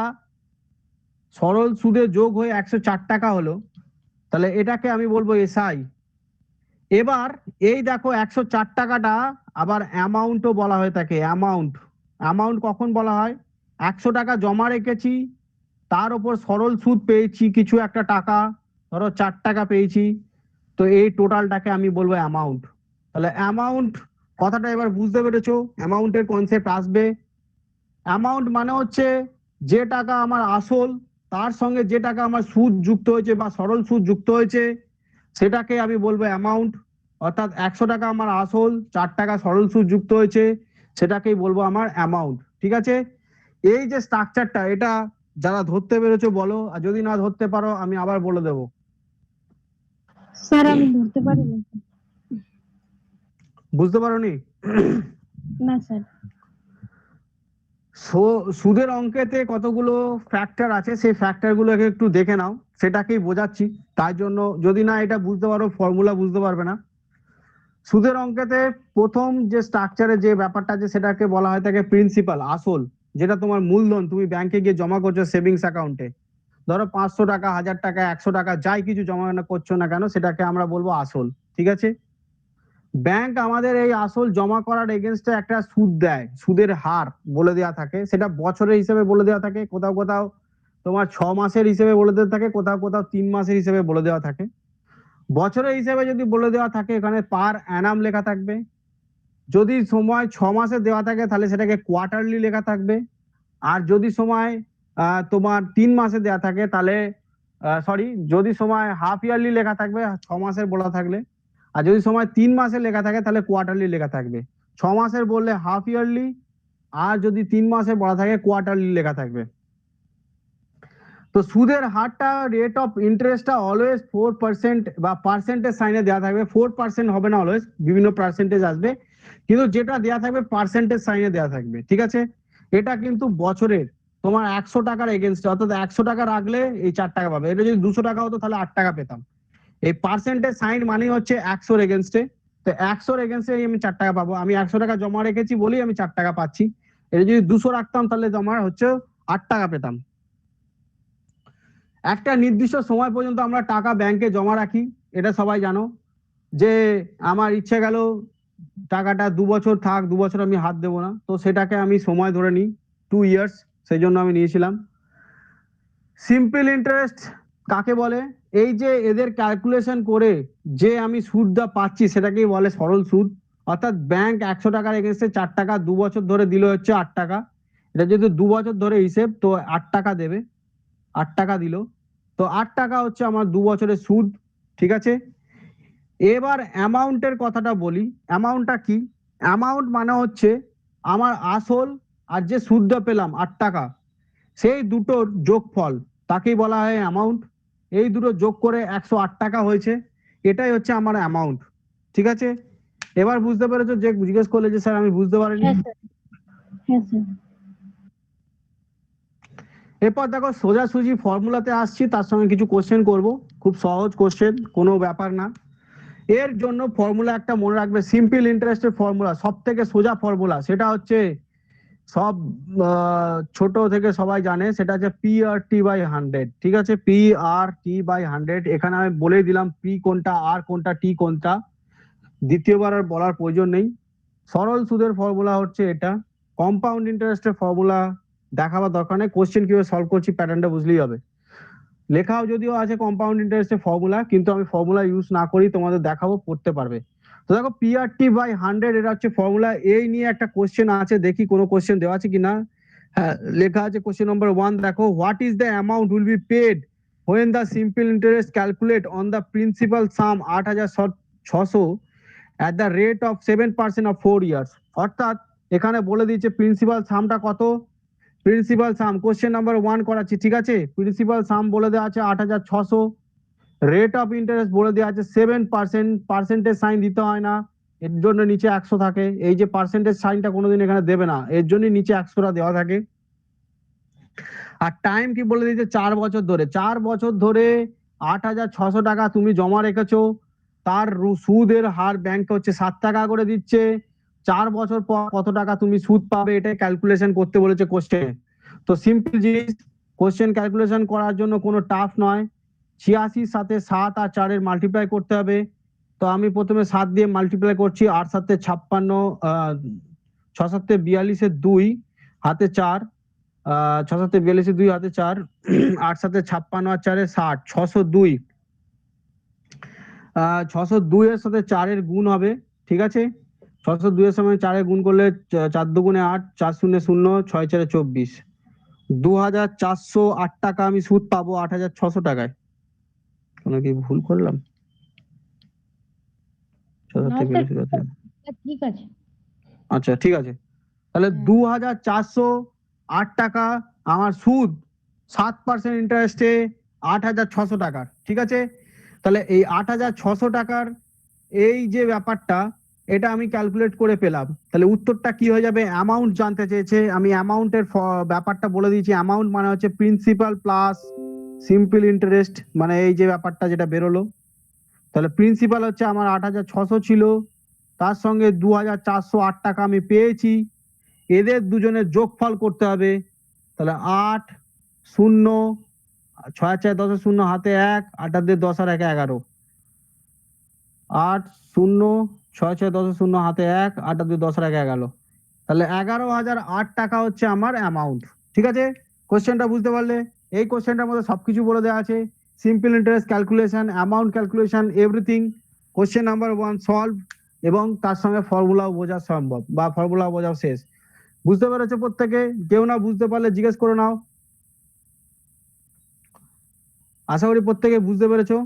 সরল সুদে যোগ হয়ে 104 টাকা হলো, তাহলে এটাকে আমি বলবো এসআই। এবার এই দেখো 104 টাকাটা আবার অ্যামাউন্টও বলা হয়ে থাকে। অ্যামাউন্ট, অ্যামাউন্ট কখন বলা হয়? 100 টাকা জমা রেখেছি, তার উপর সরল সুদ পেয়েছি কিছু একটা টাকা, ধরো 4 টাকা পেয়েছি, তো এই টোটালটাকে আমি বলবো অ্যামাউন্ট। তাহলে অ্যামাউন্ট কথাটা এবার বুঝতে পেরেছো, অ্যামাউন্টের কনসেপ্ট আসবে। অ্যামাউন্ট মানে হচ্ছে যে টাকা আমার আসল, তার সঙ্গে যে টাকা আমার সুদ যুক্ত হয়েছে বা সরল সুদ যুক্ত হয়েছে, সেটাকে আমি বলবো অ্যামাউন্ট। অর্থাৎ 100 টাকা আমার আসল, 4 টাকা সরল সুদ যুক্ত হয়েছে, সেটাকেই বলবো আমার অ্যামাউন্ট। ঠিক আছে, এই যে স্ট্রাকচারটা, এটা যারা ধরতে পেরেছো বলো, আর যদি না ধরতে পারো আমি আবার বলে দেবো। স্যার আমি ধরতে পারি না। বুঝতে পারোনি? না স্যার। সুদের অঙ্কেতে কতগুলো ফ্যাক্টর আছে, সেই ফ্যাক্টর গুলোকে একটু দেখে নাও, সেটাকেই বোঝাচ্ছি। তাই জন্য যদি না এটা বুঝতে পারো, ফর্মুলা বুঝতে পারবে না। সুদের অঙ্কেতে প্রথম যে স্ট্রাকচারে যে ব্যাপারটা আছে সেটাকে বলা হয় থাকে প্রিন্সিপাল, আসল, যেটা তোমার মূলধন, তুমি ব্যাংকে গিয়ে জমা করছো সেভিংস অ্যাকাউন্টে। ধরো 500 টাকা, 1000 টাকা, 100 টাকা, যাই কিছু জমা করছো না কেন সেটাকে আমরা বলবো আসল। ঠিক আছে, ব্যাংক আমাদের এই আসল জমা করার এগেনস্টে একটা সুদ দেয়, সুদের হার বলে দেওয়া থাকে, সেটা বছরের হিসেবে বলে দেওয়া থাকে, কোথাও কোথাও তোমার 6 মাসের হিসেবে বলে দেওয়া থাকে, কোথাও কোথাও 3 মাসের হিসেবে বলে দেওয়া থাকে। বছরের হিসেবে যদি বলে দেওয়া থাকে এখানে পার অ্যানাম লেখা থাকবে, যদি সময় 6 মাসে দেওয়া থাকে তাহলে সেটাকে কোয়ার্টারলি লেখা থাকবে, আর যদি সময় তোমার 3 মাসে দেওয়া থাকে তাহলে যদি সময় হাফ ইয়ারলি লেখা থাকবে 6 মাসের বলা থাকলে, আর যদি সময় 3 মাসে লেখা থাকে তাহলে কোয়ার্টারলি লেখা থাকবে। 6 মাসের বললে হাফ ইয়ারলি, আর যদি 3 মাসের বলা থাকে কোয়ার্টারলি লেখা থাকবে। তো সুদের হারটা, রেট অফ ইন্টারেস্টটা অলওয়েজ 4% বা পার্সেন্টেজ সাইনে দেওয়া থাকবে। 4% হবে না, অলওয়েজ বিভিন্ন পার্সেন্টেজ আসবে, কিন্তু যেটা দেওয়া থাকবে পার্সেন্টেজ সাইনে দেওয়া থাকবে। ঠিক আছে, এটা কিন্তু বছরের তোমার 100 টাকার এগেনস্টে, অর্থাৎ 100 টাকা রাখলে এই 4 টাকা পাবে। এটা যদি 200 টাকা হতো তাহলে 8 টাকা পেতাম। এই পার্সেন্টেজ সাইন মানে হচ্ছে 100 এগেনস্টে, তো 100 এগেনস্টে আমি 4 টাকা পাবো। আমি 100 টাকা জমা রেখেছি বলেই আমি 4 টাকা পাচ্ছি। এটা যদি 200 রাখতাম তাহলে আমার হচ্ছে 8 টাকা পেতাম। একটা নির্দিষ্ট সময় পর্যন্ত আমরা টাকা ব্যাংকে জমা রাখি, এটা সবাই জানো, যে আমার ইচ্ছে গেল টাকাটা 2 বছর থাক, 2 বছর আমি হাত দেবো না, তো সেটাকে আমি সময় ধরে নিই 2 ইয়ার্স, সেই জন্য আমি নিয়েছিলাম। সিম্পল ইন্টারেস্ট কাকে বলে? এই যে এদের ক্যালকুলেশন করে যে আমি সুদটা পাচ্ছি সেটাকেই বলে সরল সুদ। অর্থাৎ ব্যাংক 100 টাকার এগেন্সটে 4 টাকা 2 বছর ধরে দিলে হচ্ছে 8 টাকা। এটা যদি 2 বছর ধরে হিসেব, তো 8 টাকা দেবে, 8 টাকা দিল, তো 8 টাকা হচ্ছে আমার 2 বছরের সুদ। ঠিক আছে, এবার অ্যামাউন্টের কথাটা বলি। অ্যামাউন্টটা কি? অ্যামাউন্ট মানে হচ্ছে আমার আসল আর যে সুদটা পেলাম 8 টাকা, সেই দুটোর যোগফল, তাকেই বলা হয় অ্যামাউন্ট। এই দুটো যোগ করে 108 টাকা হয়েছে, এটাই হচ্ছে আমার অ্যামাউন্ট। ঠিক আছে, এবার বুঝতে পেরেছো? যে জিজ্ঞেস করলে যে স্যার আমি বুঝতে পারিনি। হ্যাঁ স্যার। এরপর দেখো সোজাসুজি ফর্মুলাতে আসছি, তার সঙ্গে কিছু কোশ্চেন করব, খুব সহজ কোশ্চেন, কোনো ব্যাপার না। এর জন্য ফর্মুলা একটা মনে রাখবে, সিম্পল ইন্টারেস্টের ফর্মুলা, সব থেকে সোজা ফর্মুলা, সেটা হচ্ছে সব ছোট থেকে সবাই জানে, সেটা হচ্ছে P/T/100। ঠিক আছে, P/T/100। এখানে আমি বলে দিলাম পি কোনটা, আর কোনটা, টি কোনটা, দ্বিতীয়বার আর বলার প্রয়োজন নেই। সরল সুদের ফর্মুলা হচ্ছে এটা। কম্পাউন্ড ইন্টারেস্টের ফর্মুলা দেখাবার দরকার নেই, কোশ্চেন কিভাবে সলভ করছি প্যাটার্নটা বুঝলেই হবে। লেখাও যদিও আছে কম্পাউন্ড ইন্টারেস্টের ফর্মুলা, কিন্তু আমি ফর্মুলা ইউজ না করি, তোমাদের দেখাবো, পড়তে পারবে। তো দেখো P/T/100 এটা হচ্ছে ফর্মুলা। এই নিয়ে একটা কোশ্চেন আছে, দেখি কোনো কোশ্চেন দেওয়া আছে কিনা। হ্যাঁ, লেখা আছে কোশ্চেন নম্বর 1, দেখো, what is the amount will be paid when the simple interest calculate on the principal sum 8,600 at the rate of 7% of 4 years। অর্থাৎ এখানে বলে দিয়েছে প্রিন্সিপাল সামটা কত। প্রিন্সিপাল সাম কোশ্চেন নাম্বার 1 করাচ্ছি। ঠিক আছে, প্রিন্সিপাল সাম বলে দেওয়া আছে 8,600, রেট অফ ইন্টারেস্ট বলে দেওয়া আছে 7%, পার্সেন্টেজ সাইন দিতে হয় না, এর জন্য নিচে 100 থাকে। এই যে পার্সেন্টেজ সাইনটা কোনোদিন এখানে দেবে না, এর জন্য নিচে 100টা দেওয়া থাকে। আর টাইম কি বলে দিয়েছে, 4 বছর ধরে। 4 বছর ধরে 8,600 টাকা তুমি জমা রেখেছো, তার সুদের হার ব্যাংক হচ্ছে 7 টাকা করে দিচ্ছে। 4 বছর পর কত টাকা তুমি সুদ পাবে, এটা ক্যালকুলেশন করতে বলেছে কোশ্চেনে। তো সিম্পল জিনিস, কোশ্চেন ক্যালকুলেশন করার জন্য কোনো টাফ নয়। 86 সাথে 7 আর 4 এর মাল্টিপ্লাই করতে হবে। তো আমি প্রথমে 7 দিয়ে মাল্টিপ্লাই করছি, 8 7 56, 6 7 42 2 হাতে 4, 6 7 42 2 হাতে 4, 8 7 56 আর 4 60, 602। 602 এর সাথে 4 এর গুণ হবে। ঠিক আছে, 602 এর সঙ্গে 4 এর গুণ করলে 4 দুগুণে 8, 4 0 0, 6 4 24, 2,408 টাকা আমি সুদ পাবো 8,600 টাকায়। কোনো কি ভুল করলাম? ঠিক আছে। আচ্ছা ঠিক আছে, তাহলে 2,408 টাকা আমার সুদ, 7% ইন্টারেস্টে 8,600 টাকার। ঠিক আছে, তাহলে এই 8,600 টাকার এই যে ব্যাপারটা, এটা আমি ক্যালকুলেট করে পেলাম। তাহলে উত্তরটা কি হয়ে যাবে? অ্যামাউন্ট জানতে চেয়েছে, আমি অ্যামাউন্টের ব্যাপারটা বলে দিয়েছি। অ্যামাউন্ট মানে হচ্ছে প্রিন্সিপাল প্লাস সিম্পল ইন্টারেস্ট, মানে এই যে ব্যাপারটা যেটা বেরোলো। তাহলে প্রিন্সিপাল হচ্ছে আমার 8,600 ছিল, তার সঙ্গে 2,408 টাকা আমি পেয়েছি, এদের দুজনের যোগফল করতে হবে। তাহলে 8 0 ছয় চার 10 শূন্য হাতে 1, 8 আর 2 10 আর 1 11, 8 0 6 6 10 শূন্য হাতে 1, 8 আর 2 10 আর 1 11, তাহলে 11,008 টাকা হচ্ছে আমার অ্যামাউন্ট। ঠিক আছে, কোশ্চেনটা বুঝতে পারলে? এই কোশ্চেনটার মধ্যে সবকিছু বলে দেওয়া আছে, simple interest calculation, amount calculation, everything. Question number 1 solve, এবং তার সঙ্গে ফর্মুলাও বোঝা সম্ভব বা ফর্মুলা বোঝাও শেষ। বুঝতে পেরেছো প্রত্যেকে? কেউ না বুঝতে পারলে জিজ্ঞেস করে নাও। আশা করি প্রত্যেকে বুঝতে পেরেছো।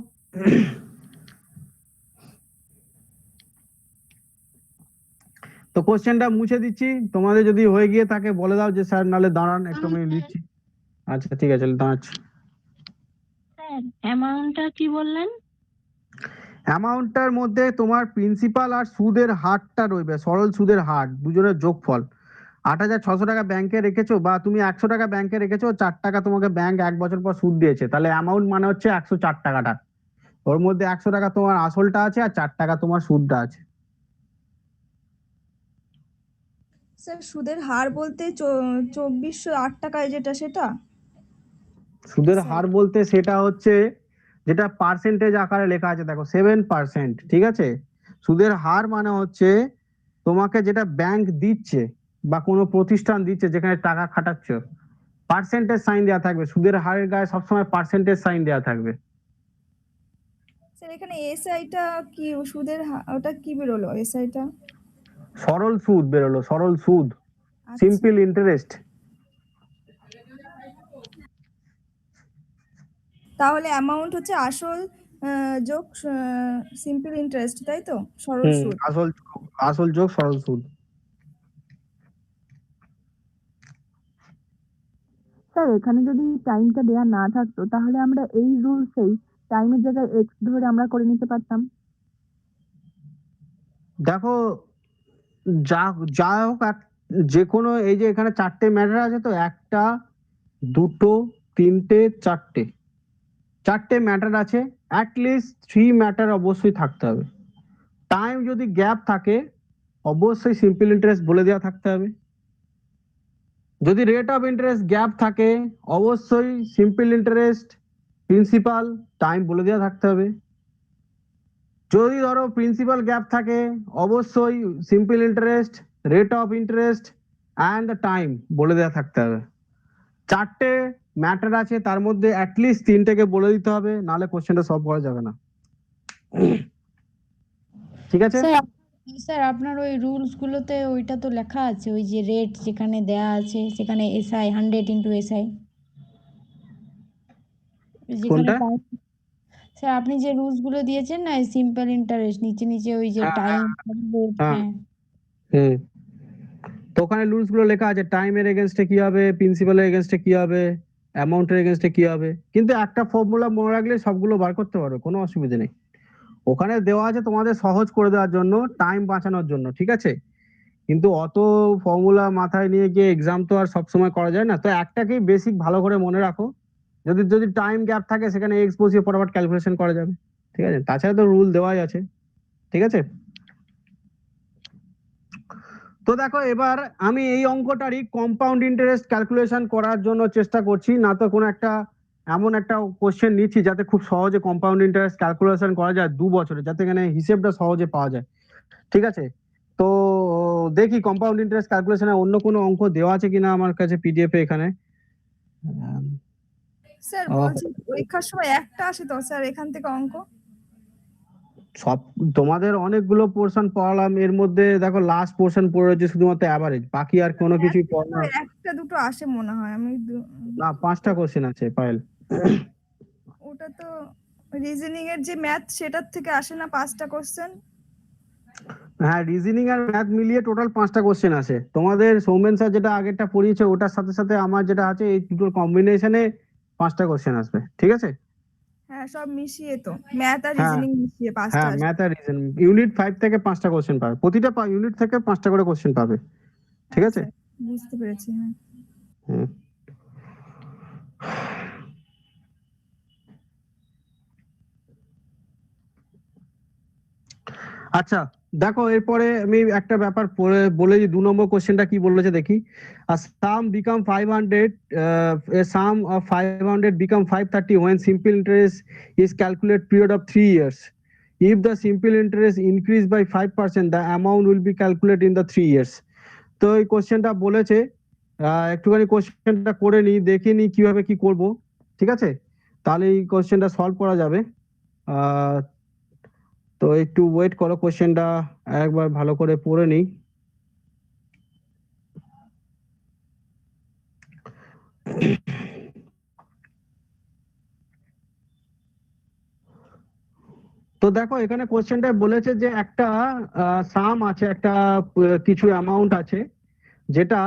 তো কোশ্চেনটা মুছে দিচ্ছি, তোমাদের যদি হয়ে গিয়ে থাকে বলে দাও যে স্যার নালে দাঁড়ান একটু আমি লিখছি। আচ্ছা ঠিক আছে, দাঁড়াচ্ছি। স্যার অ্যামাউন্টটা কি বললেন? অ্যামাউন্টটার মধ্যে তোমার প্রিন্সিপাল আর সুদের হারটা রইবে, সরল সুদের হার দুজনের যোগফল। 8,600 টাকা ব্যাংকে রেখেছো, বা তুমি 100 টাকা ব্যাংকে রেখেছো, 4 টাকা তোমাকে ব্যাংক 1 বছর পর সুদ দিয়েছে, তাহলে অ্যামাউন্ট মানে হচ্ছে 104 টাকাটা। ওর মধ্যে 100 টাকা তোমার আসলটা আছে আর 4 টাকা তোমার সুদটা আছে। স্যার সুদের হার বলতে 2408 টাকায় যেটা, সেটা? সুদের হার বলতে সেটা হচ্ছে যেটা পার্সেন্টেজ আকারে লেখা আছে, দেখো 7%। ঠিক আছে, সুদের হার মানে হচ্ছে তোমাকে যেটা ব্যাংক দিচ্ছে বা কোনো প্রতিষ্ঠান দিচ্ছে যেখানে টাকা খাটাচ্ছ, পার্সেন্টেজ সাইন দেওয়া থাকবে, সুদের হারের গায়ে সবসময় পার্সেন্টেজ সাইন দেওয়া থাকবে। স্যার এখানে এসআইটা কি সুদের ওটা কি বেরোলো এসআইটা? সরল সুদ বেরোলো, সরল সুদ, আচ্ছা, সিম্পল ইন্টারেস্ট। তাহলে অ্যামাউন্ট হচ্ছে আসল যোগ সিম্পল ইন্টারেস্ট, তাই তো? সরল সুদ। আসল যোগ সরল সুদ। স্যার এখানে যদি টাইমটা দেয়া না থাকতো তাহলে আমরা এই রুলসেই টাইমের জায়গায় এক্স ধরে আমরা করে নিতে পারতাম। দেখো যা যা হোক, যে কোনো এই যে এখানে 4টে ম্যাটার আছে, তো 1টা 2টো 3টে 4টে ম্যাটার আছে, অ্যাটলিস্ট 3 ম্যাটার অবশ্যই থাকতে হবে। টাইম যদি গ্যাপ থাকে অবশ্যই সিম্পল ইন্টারেস্ট বলে দেওয়া থাকতে হবে। যদি রেট অফ ইন্টারেস্ট গ্যাপ থাকে অবশ্যই সিম্পল ইন্টারেস্ট, প্রিন্সিপাল, টাইম বলে দেওয়া থাকতে হবে। যদি ধরো প্রিন্সিপাল গ্যাপ থাকে অবশ্যই simple interest, rate of interest and the time বলে দেওয়া থাকতে হবে। 4টে ম্যাটার আছে, তার মধ্যে অ্যাটলিস্ট 3টেকে বলে দিতে হবে, নাহলে কোশ্চেনটা সলভ করা যাবে না। ঠিক আছে? স্যার আপনার ওই রুলস গুলোতে ওইটা তো লেখা আছে, ওই যে রেট যেখানে দেয়া আছে সেখানে এসআই 100 ইন্টু এসআই, যেখানে কোনটা? স্যার আপনি যে রুলস গুলো দিয়েছেন না, সিম্পল ইন্টারেস্ট নিচে নিচে ওই যে হ্যাঁ, টাইম। হ্যাঁ। হ্যাঁ হুম, তো ওখানে রুলস গুলো লেখা আছে, টাইমের এগেনস্টে কি হবে, প্রিন্সিপালের এগেনস্টে কি হবে, অ্যামাউন্টের এগেনস্টে কি হবে। কিন্তু একটা ফর্মুলা মনে রাখলে সবগুলো বার করতে পারবে, কোনো অসুবিধা নেই। ওখানে দেওয়া আছে তোমাদের সহজ করে দেওয়ার জন্য, টাইম বাঁচানোর জন্য। ঠিক আছে, কিন্তু অত ফর্মুলা মাথায় নিয়ে গিয়ে এক্সাম তো আর সবসময় করা যায় না, তো একটাকেই বেসিক ভালো করে মনে রাখো। যদি যদি টাইম গ্যাপ থাকে সেখানে এক্স বসিয়ে ফটাফট ক্যালকুলেশন করা যাবে। ঠিক আছে, তাছাড়া তো রুল দেওয়াই আছে। ঠিক আছে, তো দেখো এবার আমি এই অঙ্কটারই কম্পাউন্ড ইন্টারেস্ট ক্যালকুলেশন করার জন্য চেষ্টা করছি, না তো কোনো একটা এমন একটা কোশ্চেন নিচ্ছি যাতে খুব সহজে কম্পাউন্ড ইন্টারেস্ট ক্যালকুলেশন করা যায় 2 বছরে, যাতে এখানে হিসেবটা সহজে পাওয়া যায়। ঠিক আছে, তো দেখি কম্পাউন্ড ইন্টারেস্ট ক্যালকুলেশনে অন্য কোনো অঙ্ক দেওয়া আছে কিনা আমার কাছে পিডিএফ এ। এখানে স্যার বলছি পরীক্ষার সময় একটা আসে তো স্যার এখান থেকে অঙ্ক? সব তোমাদের অনেকগুলো পোর্শন পড়ালাম, এর মধ্যে দেখো লাস্ট পোর্শন পড়ে রয়েছে শুধুমাত্র অ্যাভারেজ, বাকি আর কোনো কিছুই পড়া। একটা দুটো আসে মনে হয়, আমি না, 5টা কোশ্চেন আছে পায়েল। ওটা তো রিজনিং এর যে ম্যাথ সেটার থেকে আসে না 5টা কোশ্চেন? হ্যাঁ, রিজনিং আর ম্যাথ মিলিয়ে টোটাল 5টা কোশ্চেন আছে। তোমাদের সৌমেন স্যার যেটা আগেরটা পড়িয়েছে ওটার সাথে সাথে আমার যেটা আছে, এই দুটোর কম্বিনেশনে 5টা কোশ্চেন আসবে। ঠিক আছে, হ্যাঁ সব মিশিয়ে তো ম্যাথ আর হ্যাঁ রিজনিং মিশিয়ে 5টা হ্যাঁ, আসবে। ম্যাথ আর রিজন ইউনিট 5 থেকে 5টা কোশ্চেন পাবে, প্রতিটা ইউনিট থেকে 5টা করে কোশ্চেন পাবে। ঠিক আছে, আচ্ছা, বুঝতে পেরেছি। হ্যাঁ হুম। আচ্ছা, দেখো এরপরে আমি একটা ব্যাপার পড়ে বলে দিই, 2 নম্বর কোশ্চেনটা কি বলেছে দেখি। সাম become 500, a sum of 500 become 530 when simple interest is calculated period of 3 years. If the simple interest increase by 5%, the amount will be calculated in the 3 years. তো এই কোশ্চেনটা বলেছে, একটুখানি কোশ্চেনটা করে নি, দেখে নি কিভাবে কি করব, ঠিক আছে? তাহলে এই কোশ্চেনটা সলভ করা যাবে। তো একটু ওয়েট করো, কোশ্চেনটা একবার ভালো করে পড়ে নিই। তো দেখো এখানে কোশ্চেনটা বলেছে যে একটা সাম আছে, একটা কিছু অ্যামাউন্ট আছে যেটা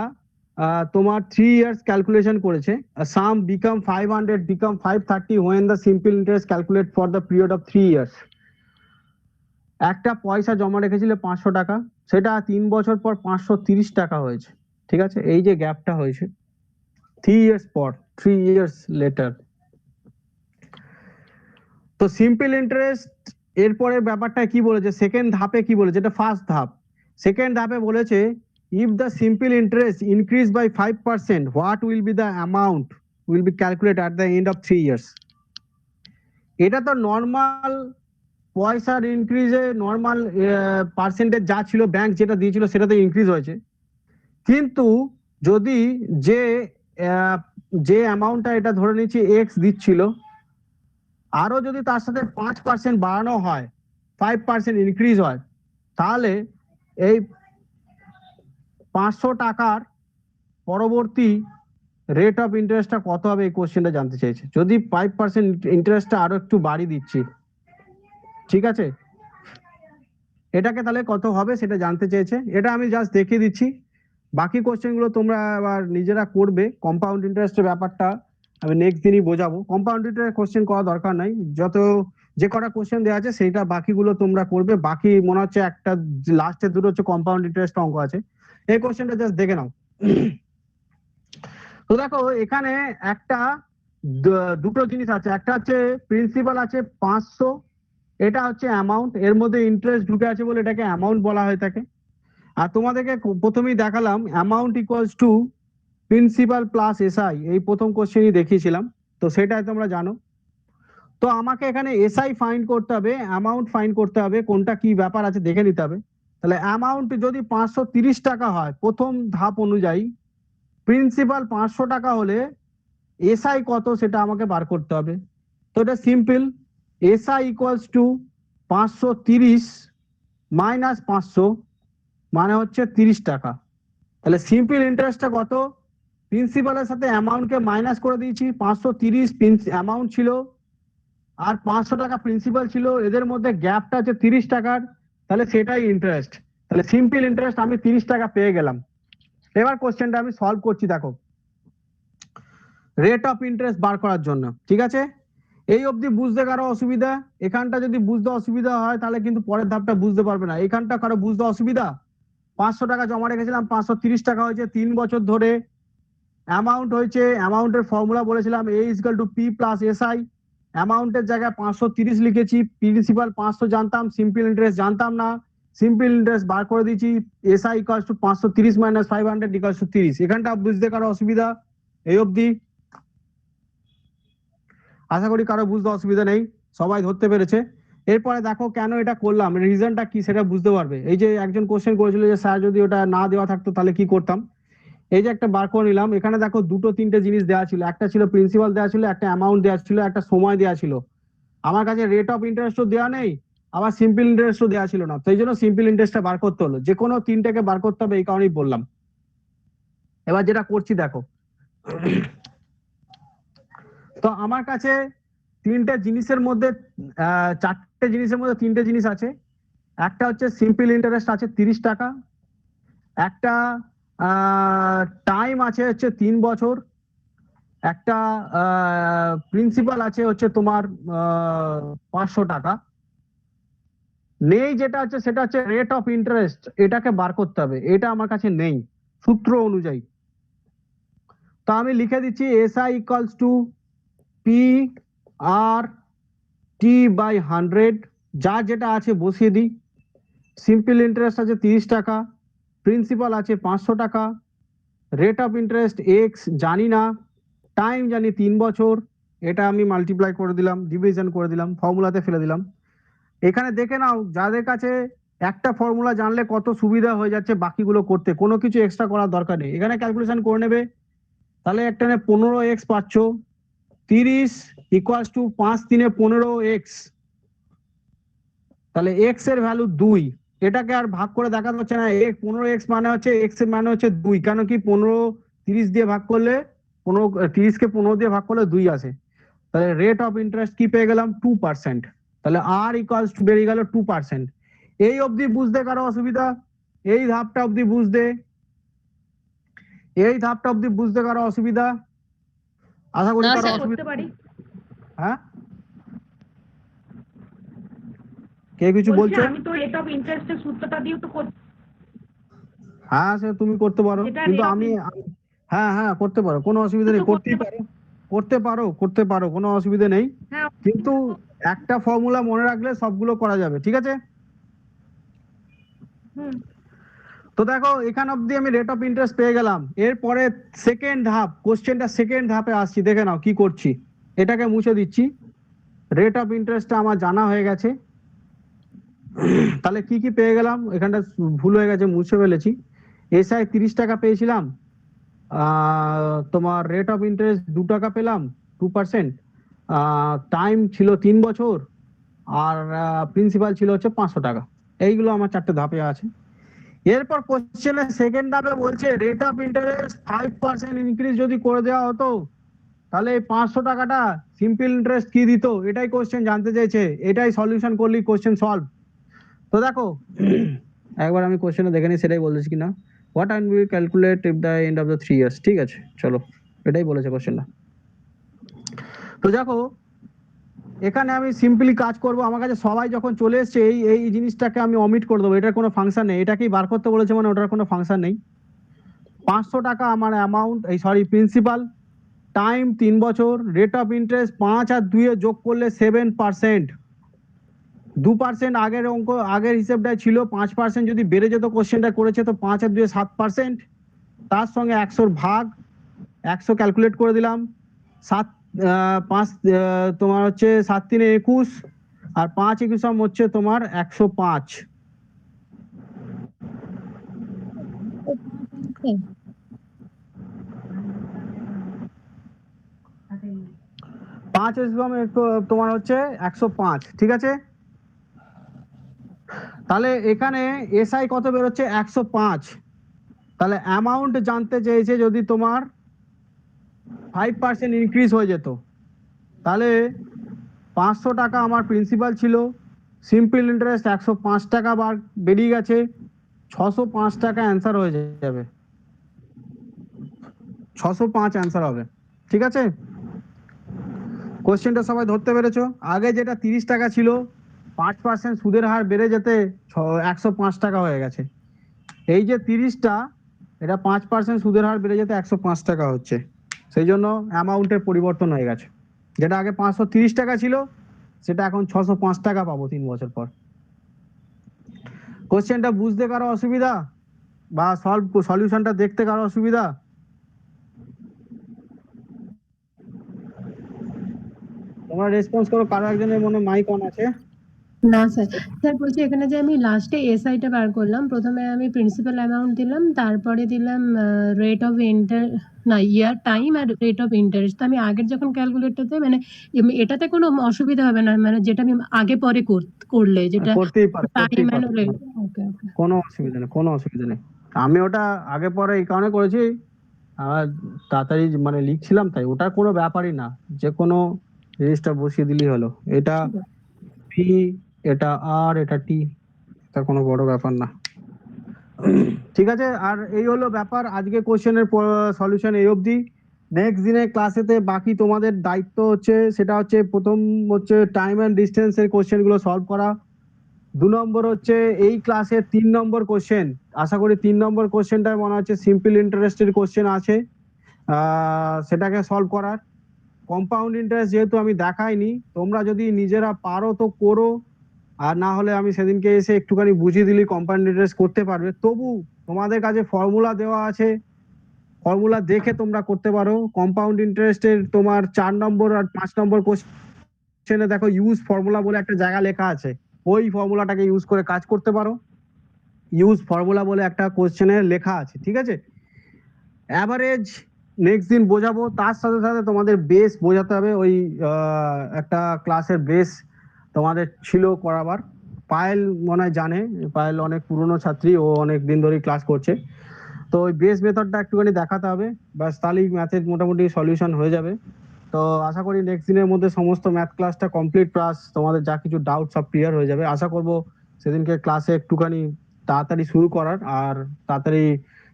তোমার 3 ইয়ার্স ক্যালকুলেশন করেছে। সাম become 500 become 530 when the simple interest calculate for the period of 3 years. একটা পয়সা জমা রেখেছিল 500 টাকা, সেটা 3 বছর পর 530 টাকা হয়েছে, ঠিক আছে? এই যে গ্যাপটা হয়েছে 3 ইয়ার্স পর, 3 ইয়ার্স লেটার। তো সিম্পল ইন্টারেস্ট এরপরে ব্যাপারটা কি বলেছে, সেকেন্ড ধাপে কি বলেছে, এটা ফার্স্ট ধাপ। সেকেন্ড ধাপে বলেছে if the simple interest increase by 5%, what will be the amount will be calculated at the end of 3 years. এটা তো নর্মাল পয়সার ইনক্রিজে নর্মাল পার্সেন্টেজ যা ছিল, ব্যাংক যেটা দিয়েছিল সেটাতে ইনক্রিজ হয়েছে, কিন্তু যদি যে অ্যামাউন্টটা এটা ধরে নিচ্ছি এক্স দিচ্ছিল, আরো যদি তার সাথে 5% বাড়ানো হয়, 5% ইনক্রিজ হয়, তাহলে এই 500 টাকার পরবর্তী রেট অফ ইন্টারেস্টটা কত হবে, এই কোশ্চেনটা জানতে চেয়েছে। যদি 5% ইন্টারেস্টটা আরো একটু বাড়িয়ে দিচ্ছি, ঠিক আছে, এটাকে তাহলে কত হবে সেটা জানতে চেয়েছে। এটা আমি জাস্ট দেখিয়ে দিচ্ছি, বাকি কোশ্চেনগুলো তোমরা আবার নিজেরা করবে। কম্পাউন্ড ইন্টারেস্টের ব্যাপারটা আমি নেক্সট দিনই বোঝাবো। কম্পাউন্ড ইন্টারেস্ট কোশ্চেন করা দরকার নাই, যে কটা কোশ্চেন দেওয়া আছে সেইটা বাকিগুলো তোমরা করবে। বাকি মনে হচ্ছে একটা লাস্টের দুটো হচ্ছে কম্পাউন্ড ইন্টারেস্ট অঙ্ক আছে, এই কোশ্চেনটা জাস্ট দেখে নাও। তো দেখো এখানে একটা দুটো জিনিস আছে, একটা হচ্ছে প্রিন্সিপাল আছে 500, এটা হচ্ছে অ্যামাউন্ট, এর মধ্যে ইন্টারেস্ট ঢুকে আছে বলে এটাকে অ্যামাউন্ট বলা হয়ে থাকে। আর তোমাদেরকে প্রথমেই দেখালাম amount equals to principal plus SI, এই প্রথম কোশ্চেনই দেখিয়েছিলাম, তো সেটাই তোমরা জানো। তো আমাকে এখানে এসআই ফাইন্ড করতে হবে, অ্যামাউন্ট ফাইন্ড করতে হবে, কোনটা কি ব্যাপার আছে দেখে নিতে হবে। তাহলে অ্যামাউন্ট যদি 530 টাকা হয় প্রথম ধাপ অনুযায়ী, প্রিন্সিপাল 500 টাকা হলে এসআই কত সেটা আমাকে বার করতে হবে। তো এটা simple, SI equals to 530 minus 500 মানে হচ্ছে 30 টাকা। তাহলে সিম্পল ইন্টারেস্টটা কত, প্রিন্সিপালের সাথে অ্যামাউন্টকে মাইনাস করে দিয়েছি, 530 অ্যামাউন্ট ছিল আর 500 টাকা প্রিন্সিপাল ছিল, এদের মধ্যে গ্যাপটা হচ্ছে 30 টাকার, তাহলে সেটাই ইন্টারেস্ট। তাহলে সিম্পল ইন্টারেস্ট আমি 30 টাকা পেয়ে গেলাম। এবার কোশ্চেনটা আমি সলভ করছি, দেখো রেট অফ ইন্টারেস্ট বার করার জন্য, ঠিক আছে? এই অবধি বুঝতে কারো অসুবিধা? এখানটা যদি বুঝতে অসুবিধা হয় তাহলে কিন্তু পরের ধাপটা বুঝতে পারবে না। এখানটা কারো বুঝতে অসুবিধা? 500 টাকা জমা রেখেছিলাম, 530 টাকা হয়েছে 3 বছর ধরে, অ্যামাউন্ট হয়েছে, অ্যামাউন্টের ফর্মুলা বলেছিলাম A = P + SI, অ্যামাউন্টের জায়গায় 530 লিখেছি, প্রিন্সিপাল 500 জানতাম, সিম্পল ইন্টারেস্ট জানতাম না, সিম্পল ইন্টারেস্ট বার করে দিয়েছি, SI = 530 - 500 = 30। এখানটা বুঝতে কারো অসুবিধা এই অবধি? আশা করি কারো বুঝতে অসুবিধা নেই, সবাই ধরতে পেরেছে। এরপরে দেখো কেন এটা করলাম, রিজনটা কি সেটা বুঝতে পারবে। এই যে একজন কোশ্চেন করেছিল যে স্যার যদি ওটা না দেওয়া থাকতো তাহলে কি করতাম, এই যে একটা বার করে নিলাম। এখানে দেখো দুটো তিনটে জিনিস দেওয়া ছিল, একটা ছিল প্রিন্সিপাল দেওয়া ছিল, একটা অ্যামাউন্ট দেওয়া ছিল, একটা সময় দেওয়া ছিল। আমার কাছে রেট অফ ইন্টারেস্টও দেওয়া নেই, আবার সিম্পল ইন্টারেস্টও দেওয়া ছিল না, সেই জন্য সিম্পল ইন্টারেস্টটা বার করতে হলো। যে কোনো তিনটাকে বার করতে হবে, এই কারণেই বললাম। এবার যেটা করছি দেখো, তো আমার কাছে তিনটে জিনিসের মধ্যে চারটে জিনিসের মধ্যে তিনটে জিনিস আছে। একটা হচ্ছে সিম্পল ইন্টারেস্ট আছে 30 টাকা, একটা টাইম আছে হচ্ছে 3 বছর, একটা প্রিন্সিপাল আছে হচ্ছে তোমার 500 টাকা। নেই যেটা আছে সেটা হচ্ছে রেট অফ ইন্টারেস্ট, এটাকে বার করতে হবে, এটা আমার কাছে নেই সূত্র অনুযায়ী। তো আমি লিখে দিচ্ছি SI = PR/T/100, যা যেটা আছে বসিয়ে দিই। সিম্পল ইন্টারেস্ট আছে 30 টাকা, প্রিন্সিপাল আছে 500 টাকা, রেট অফ ইন্টারেস্ট এক্স জানি না, টাইম জানি 3 বছর, এটা আমি মাল্টিপ্লাই করে দিলাম, ডিভিশন করে দিলাম, ফর্মুলাতে ফেলে দিলাম। এখানে দেখে নাও যাদের কাছে একটা ফর্মুলা জানলে কত সুবিধা হয়ে যাচ্ছে বাকিগুলো করতে, কোনো কিছু এক্সট্রা করার দরকার নেই, এখানে ক্যালকুলেশন করে নেবে। তাহলে একটা 15x পাচ্ছ, 30 ইকুয়ালস টু 5 3 15x, তাহলে x এর ভ্যালু 2, এটাকে আর ভাগ করে দেখাতে হচ্ছে না, 15x মানে হচ্ছে x এর মানে হচ্ছে 2, কেন কি 15 30 দিয়ে ভাগ করলে 30 কে 15 দিয়ে ভাগ করলে 2 আসে। তাহলে রেট অফ ইন্টারেস্ট কি পেয়ে গেলাম 2%, তাহলে r ইকুয়ালস টু বেরিয়ে গেল 2%। এই অবধি বুঝতে কারো অসুবিধা? এই ধাপটা অবধি বুঝতে, এই ধাপটা অবধি বুঝতে কারো অসুবিধা? আশা করি না, কারো স্যার। অসুবিধা। হ্যাঁ, কে কিছু বলছো? আমি তো রেট অফ ইন্টারেস্টের সূত্রটা দিয়ে তো হ্যাঁ সে তুমি করতে পারো, যেটা কিন্তু rate of আমি হ্যাঁ হ্যাঁ করতে পারো, কোনো অসুবিধা নেই, তো করতে করতেই পারো, করতে পারো, কোনো অসুবিধা নেই, হ্যাঁ কিন্তু একটা ফর্মুলা মনে রাখলে সবগুলো করা যাবে, ঠিক আছে? হুম তো দেখো এখান অবধি আমি রেট অফ ইন্টারেস্ট পেয়ে গেলাম, এরপরে সেকেন্ড ধাপ, কোশ্চেনটা সেকেন্ড ধাপে আসছি, দেখে নাও কি করছি, এটাকে মুছে দিচ্ছি। রেট অফ ইন্টারেস্টটা আমার জানা হয়ে গেছে, তাহলে কি কি পেয়ে গেলাম, এখানটা ভুল হয়ে গেছে মুছে ফেলেছি। এসআই 30 টাকা পেয়েছিলাম, তোমার রেট অফ ইন্টারেস্ট 2 টাকা পেলাম 2%, টাইম ছিল 3 বছর, আর প্রিন্সিপাল ছিল হচ্ছে 500 টাকা। এইগুলো আমার 4টে ধাপে আছে। এরপর কোশ্চেনের সেকেন্ড ধাপে বলছে রেট অফ ইন্টারেস্ট 5% ইনক্রিজ যদি করে দেওয়া হতো তাহলে এই 500 টাকাটা সিম্পল ইন্টারেস্ট কি দিত, এটাই কোশ্চেন জানতে চাইছে, এটাই সলিউশন করলি কোশ্চেন সলভ। তো দেখো একবার আমি কোশ্চেনে দেখে নিই সেটাই বলেছি কিনা। What and will calculate if the end of the 3 years, ঠিক আছে চলো এটাই বলেছে কোশ্চেনটা। তো দেখো এখানে আমি সিম্পলি কাজ করব, আমার কাছে সবাই যখন চলে এসছে এই এই জিনিসটাকে আমি অমিট করে দেবো, এটার কোনো ফাংশন নেই, এটাকেই বার করতে বলেছে মানে ওটার কোনো ফাংশন নেই। 500 টাকা আমার অ্যামাউন্ট, এই সরি প্রিন্সিপাল, টাইম 3 বছর, রেট অফ ইন্টারেস্ট 5 আর 2 এ যোগ করলে 7%, 2% আগের অঙ্ক আগের হিসেবটাই ছিল, 5% যদি বেড়ে যেত কোশ্চেনটা করেছে তো 5 আর 2 এ 7%, তার সঙ্গে 100 ভাগ 100 ক্যালকুলেট করে দিলাম, 5 তোমার হচ্ছে 7 3 21, আর 5 21 হচ্ছে তোমার 105। তোমার হচ্ছে 105, ঠিক আছে? তাহলে এখানে এসআই কত বেরোচ্ছে 105, তাহলে অ্যামাউন্ট জানতে চেয়েছে যদি তোমার 5% ইনক্রিজ হয়ে যেত, তাহলে 500 টাকা আমার প্রিন্সিপাল ছিল, সিম্পল ইন্টারেস্ট 105 টাকা বার বেরিয়ে গেছে, 605 টাকা অ্যান্সার হয়ে যাবে, 605 অ্যান্সার হবে, ঠিক আছে? কোশ্চেনটা সবাই ধরতে পেরেছো? আগে যেটা 30 টাকা ছিল 5% সুদের হার বেড়ে যেতে 105 টাকা হয়ে গেছে, এই যে 30টা এটা 5% সুদের হার বেড়ে যেতে 105 টাকা হচ্ছে, সেই জন্য অ্যামাউন্টের পরিবর্তন হয়ে গেছে, যেটা আগে 530 টাকা ছিল সেটা এখন 605 টাকা পাবো 3 বছর পর। কোশ্চেনটা বুঝতে কারো অসুবিধা বা সলিউশনটা দেখতে কারো অসুবিধা? তোমরা রেসপন্স করো, কারো একজনের মনে মাইক অন আছে? না স্যার, স্যার বলছি এখানে যে আমি লাস্টে এসআইটা বার করলাম, প্রথমে আমি প্রিন্সিপাল অ্যামাউন্ট দিলাম, তারপরে দিলাম রেট অফ ইয়ার টাইম আর রেট অফ ইন্টারেস্ট। তো আমি আগের যখন ক্যালকুলেটরতে মানে এটাতে কোনো অসুবিধা হবে না, মানে যেটা আমি আগে পরে করলে যেটা করতেই পারো, টাইম এন্ড রেট। ওকে ওকে, কোনো অসুবিধা নেই, কোনো অসুবিধা নেই। আমি ওটা আগে পরে এই কারণে করেছি, তাড়াতাড়ি মানে লিখছিলাম তাই, ওটা কোনো ব্যাপারই না, যে কোনো জিনিসটা বসিয়ে দিলেই হলো, এটা পি এটা আর এটা টি, এটা কোনো বড় ব্যাপার না, ঠিক আছে? আর এই হলো ব্যাপার, আজকে কোশ্চেনের সলিউশন এই অবধি। নেক্সট দিনের ক্লাসেতে বাকি তোমাদের দায়িত্ব হচ্ছে, সেটা হচ্ছে প্রথম হচ্ছে টাইম এন্ড ডিস্টেন্স এর কোশ্চেন গুলো সলভ করা, 2 নম্বর হচ্ছে এই ক্লাসের 3 নম্বর কোশ্চেন, আশা করি 3 নম্বর কোশ্চেনটা মনে হচ্ছে সিম্পল ইন্টারেস্টের কোশ্চেন আছে, সেটাকে সলভ করার। কম্পাউন্ড ইন্টারেস্ট যেহেতু আমি দেখাইনি, তোমরা যদি নিজেরা পারো তো করো, আর না হলে আমি সেদিনকে এসে একটুখানি বুঝিয়ে দিলি কম্পাউন্ড ইন্টারেস্ট করতে পারবে। তবু তোমাদের কাছে ফর্মুলা দেওয়া আছে, ফর্মুলা দেখে তোমরা করতে পারো। কম্পাউন্ড ইন্টারেস্টের তোমার 4 নম্বর আর 5 নম্বর কোশ্চেনে দেখো ইউজ ফর্মুলা বলে একটা জায়গা লেখা আছে, ওই ফর্মুলাটাকে ইউজ করে কাজ করতে পারো। ইউজ ফর্মুলা বলে একটা কোশ্চেনে লেখা আছে, ঠিক আছে। অ্যাভারেজ নেক্সট দিন বোঝাবো, তার সাথে সাথে তোমাদের বেস বোঝাতে হবে। ওই একটা ক্লাসের বেস তোমাদের ছিল করাবার। পায়েল মনে হয় জানে, পায়েল অনেক পুরনো ছাত্রী, ও অনেক দিন ধরেই ক্লাস করছে। তো ওই বেস মেথডটা একটুখানি দেখাতে হবে, ব্যাস তাহলেই ম্যাথের মোটামুটি সলিউশন হয়ে যাবে। তো আশা করি নেক্সট দিনের মধ্যে সমস্ত ম্যাথ ক্লাসটা কমপ্লিট, প্লাস তোমাদের যা কিছু ডাউট সব ক্লিয়ার হয়ে যাবে। আশা করব সেদিনকে ক্লাসে একটুখানি তাড়াতাড়ি শুরু করার, আর তাড়াতাড়ি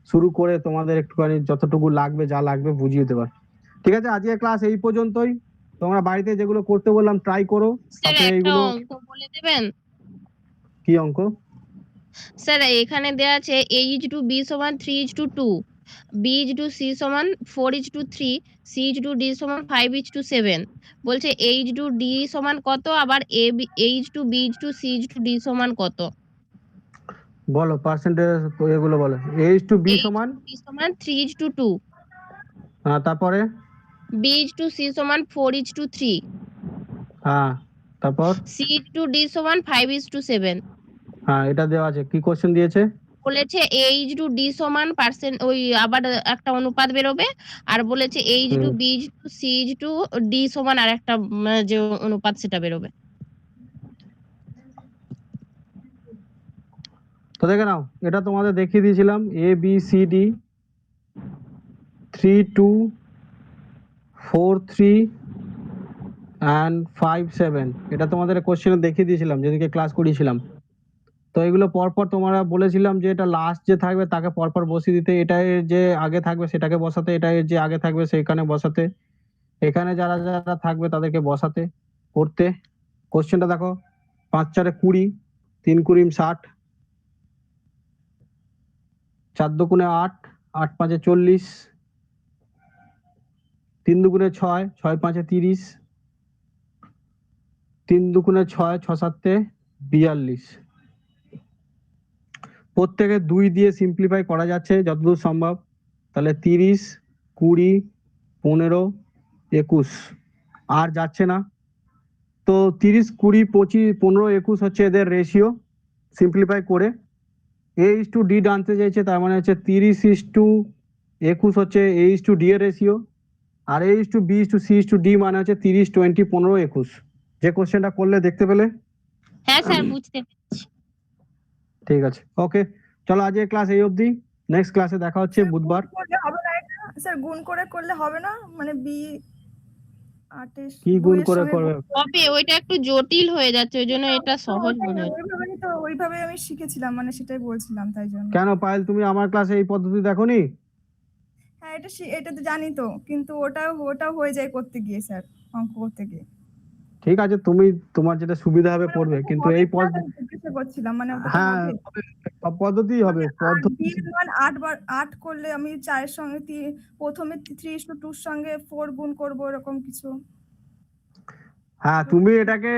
শুরু করে তোমাদের একটুখানি যতটুকু লাগবে যা লাগবে বুঝিয়ে দেবার। ঠিক আছে, আজকে ক্লাস এই পর্যন্তই। তোমরা বাড়িতে যেগুলো করতে বললাম ট্রাই করো। স্যার সাথে একটা এইগুলো অঙ্ক বলে দেবেন? কি অঙ্ক? স্যার এখানে দেয়া আছে a/b সমান 3:2, b/c সমান 4:3, c/d সমান 5:7। বলছে h/d সমান কত, আবার h/b/c/d সমান কত? বলো পার্সেন্টেজ, এগুলো বলো। a/b সমান b সমান 3:2, তারপরে b/c সমান 4:3, হ্যাঁ, তারপর c/d সমান 5:7। হ্যাঁ, এটা দেওয়া আছে। কি কোশ্চেন দিয়েছে? বলেছে h/d সমান পার্সেন্ট, ওই আবার একটা অনুপাত বেরোবে, আর বলেছে h/b/c/d সমান আর একটা যে অনুপাত সেটা বেরোবে। তো দেখে নাও, এটা তোমাদের দেখিয়ে দিয়েছিলাম ABCD 3 2 4 3 and 5 7, এটা তোমাদের কোশ্চেনে দেখিয়ে দিয়েছিলাম যেদিকে ক্লাস করিয়েছিলাম। তো এগুলো পরপর তোমরা বলেছিলাম যে এটা লাস্ট যে থাকবে তাকে পরপর বসিয়ে দিতে, এটাই যে আগে থাকবে সেটাকে বসাতে, এটাই যে আগে থাকবে সেখানে বসাতে, এখানে যারা যারা থাকবে তাদেরকে বসাতে করতে। কোশ্চেনটা দেখো, 5 4 20, 3 20 60, 4 2 8, 8 5 40, 3 2 6, 6 5 30, 3 2 6, 6 7 42। প্রত্যেকে 2 দিয়ে সিম্পলিফাই করা যাচ্ছে যতদূর সম্ভব। তাহলে 30 20 15 21 আর যাচ্ছে না। তো 30 20 25 15 21 হচ্ছে এদের রেশিও। সিম্পলিফাই করে a/d আনতে চাইছে, তার মানে হচ্ছে 30:21 হচ্ছে a/d এর রেশিও, আর a/b/c/d মানে হচ্ছে 30 20 15 21। যে কোশ্চেনটা করলে দেখতে পেলে? হ্যাঁ স্যার, বুঝতে পেরেছি। ঠিক আছে, ওকে, চলো আজকে ক্লাস এই অবধি। নেক্সট ক্লাসে দেখা হচ্ছে বুধবার। করলে হবে না এটা স্যার, গুণ করে করলে হবে না? মানে বি 28 কি গুণ করে করবে? হবে, ওইটা একটু জটিল হয়ে যাচ্ছে, ওই জন্য এটা সহজ মনে হয়। ওইভাবেই আমি শিখেছিলাম, মানে সেটাই বলছিলাম, তাই জন্য। কেন পায়েল, তুমি আমার ক্লাসে এই পদ্ধতি দেখোনি? হ্যাঁ, এটা তো জানি তো, কিন্তু ওটাও হয়ে যায় করতে গিয়ে স্যার, অঙ্ক করতে গিয়ে। ঠিক আছে, তুমি তোমার যেটা সুবিধা হবে করবে, কিন্তু এই জিজ্ঞাসা করছিলাম, মানে ওটা তো হ্যাঁ হবে। সব পদ্ধতি হবে। পদ্ধতি 8 করলে আমি 4 এর সঙ্গে প্রথমে 3:2 এর সঙ্গে 4 গুণ করব, এরকম কিছু। হ্যাঁ, তুমি এটাকে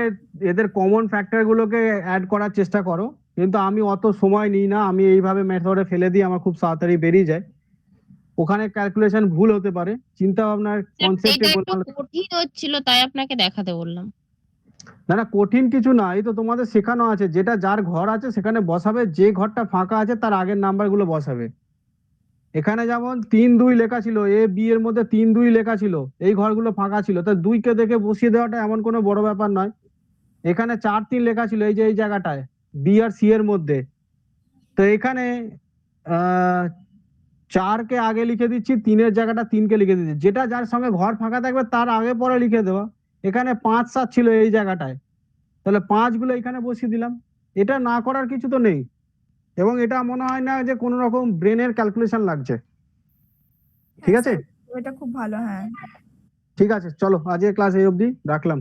এদের কমন ফ্যাক্টর গুলোকে অ্যাড করার চেষ্টা করো, কিন্তু আমি অত সময় নিই না, আমি এইভাবে মেথডে ফেলে দিই, আমার খুব তাড়াতাড়ি বেরিয়ে যায়। ওখানে ক্যালকুলেশন ভুল হতে পারে, চিন্তা ভাবনার কনসেপ্টে। এটা একটু কঠিন হচ্ছিল, তাই আপনাকে দেখাতে বললাম। না না, কঠিন কিছু না, এই তো তোমাদের শেখানো আছে, যেটা যার ঘর আছে সেখানে বসাবে, যে ঘরটা ফাঁকা আছে তার আগের নাম্বার গুলো বসাবে। এখানে যেমন 3 2 লেখা ছিল, এ বি এর মধ্যে 3 2 লেখা ছিল, এই ঘরগুলো ফাঁকা ছিল, তো 2 কে দেখে বসিয়ে দেওয়াটা এমন কোনো বড় ব্যাপার নয়। এখানে 4 3 লেখা ছিল, এই যে এই জায়গাটায় বি আর সি এর মধ্যে, তো এখানে 4 কে আগে লিখে দিচ্ছি, 3 এর জায়গাটা 3 কে লিখে দিচ্ছি, যেটা যার সঙ্গে ঘর ফাঁকা থাকবে তার আগে পরে লিখে দেওয়া। এখানে 5 7 ছিল এই জায়গাটায়, তাহলে 5 গুলো এখানে বসিয়ে দিলাম। এটা না করার কিছু তো নেই, এবং এটা মনে হয় না যে কোনো রকম ব্রেনের ক্যালকুলেশন লাগছে। ঠিক আছে, এটা খুব ভালো। হ্যাঁ, ঠিক আছে, চলো আজকে ক্লাস এই অবধি রাখলাম।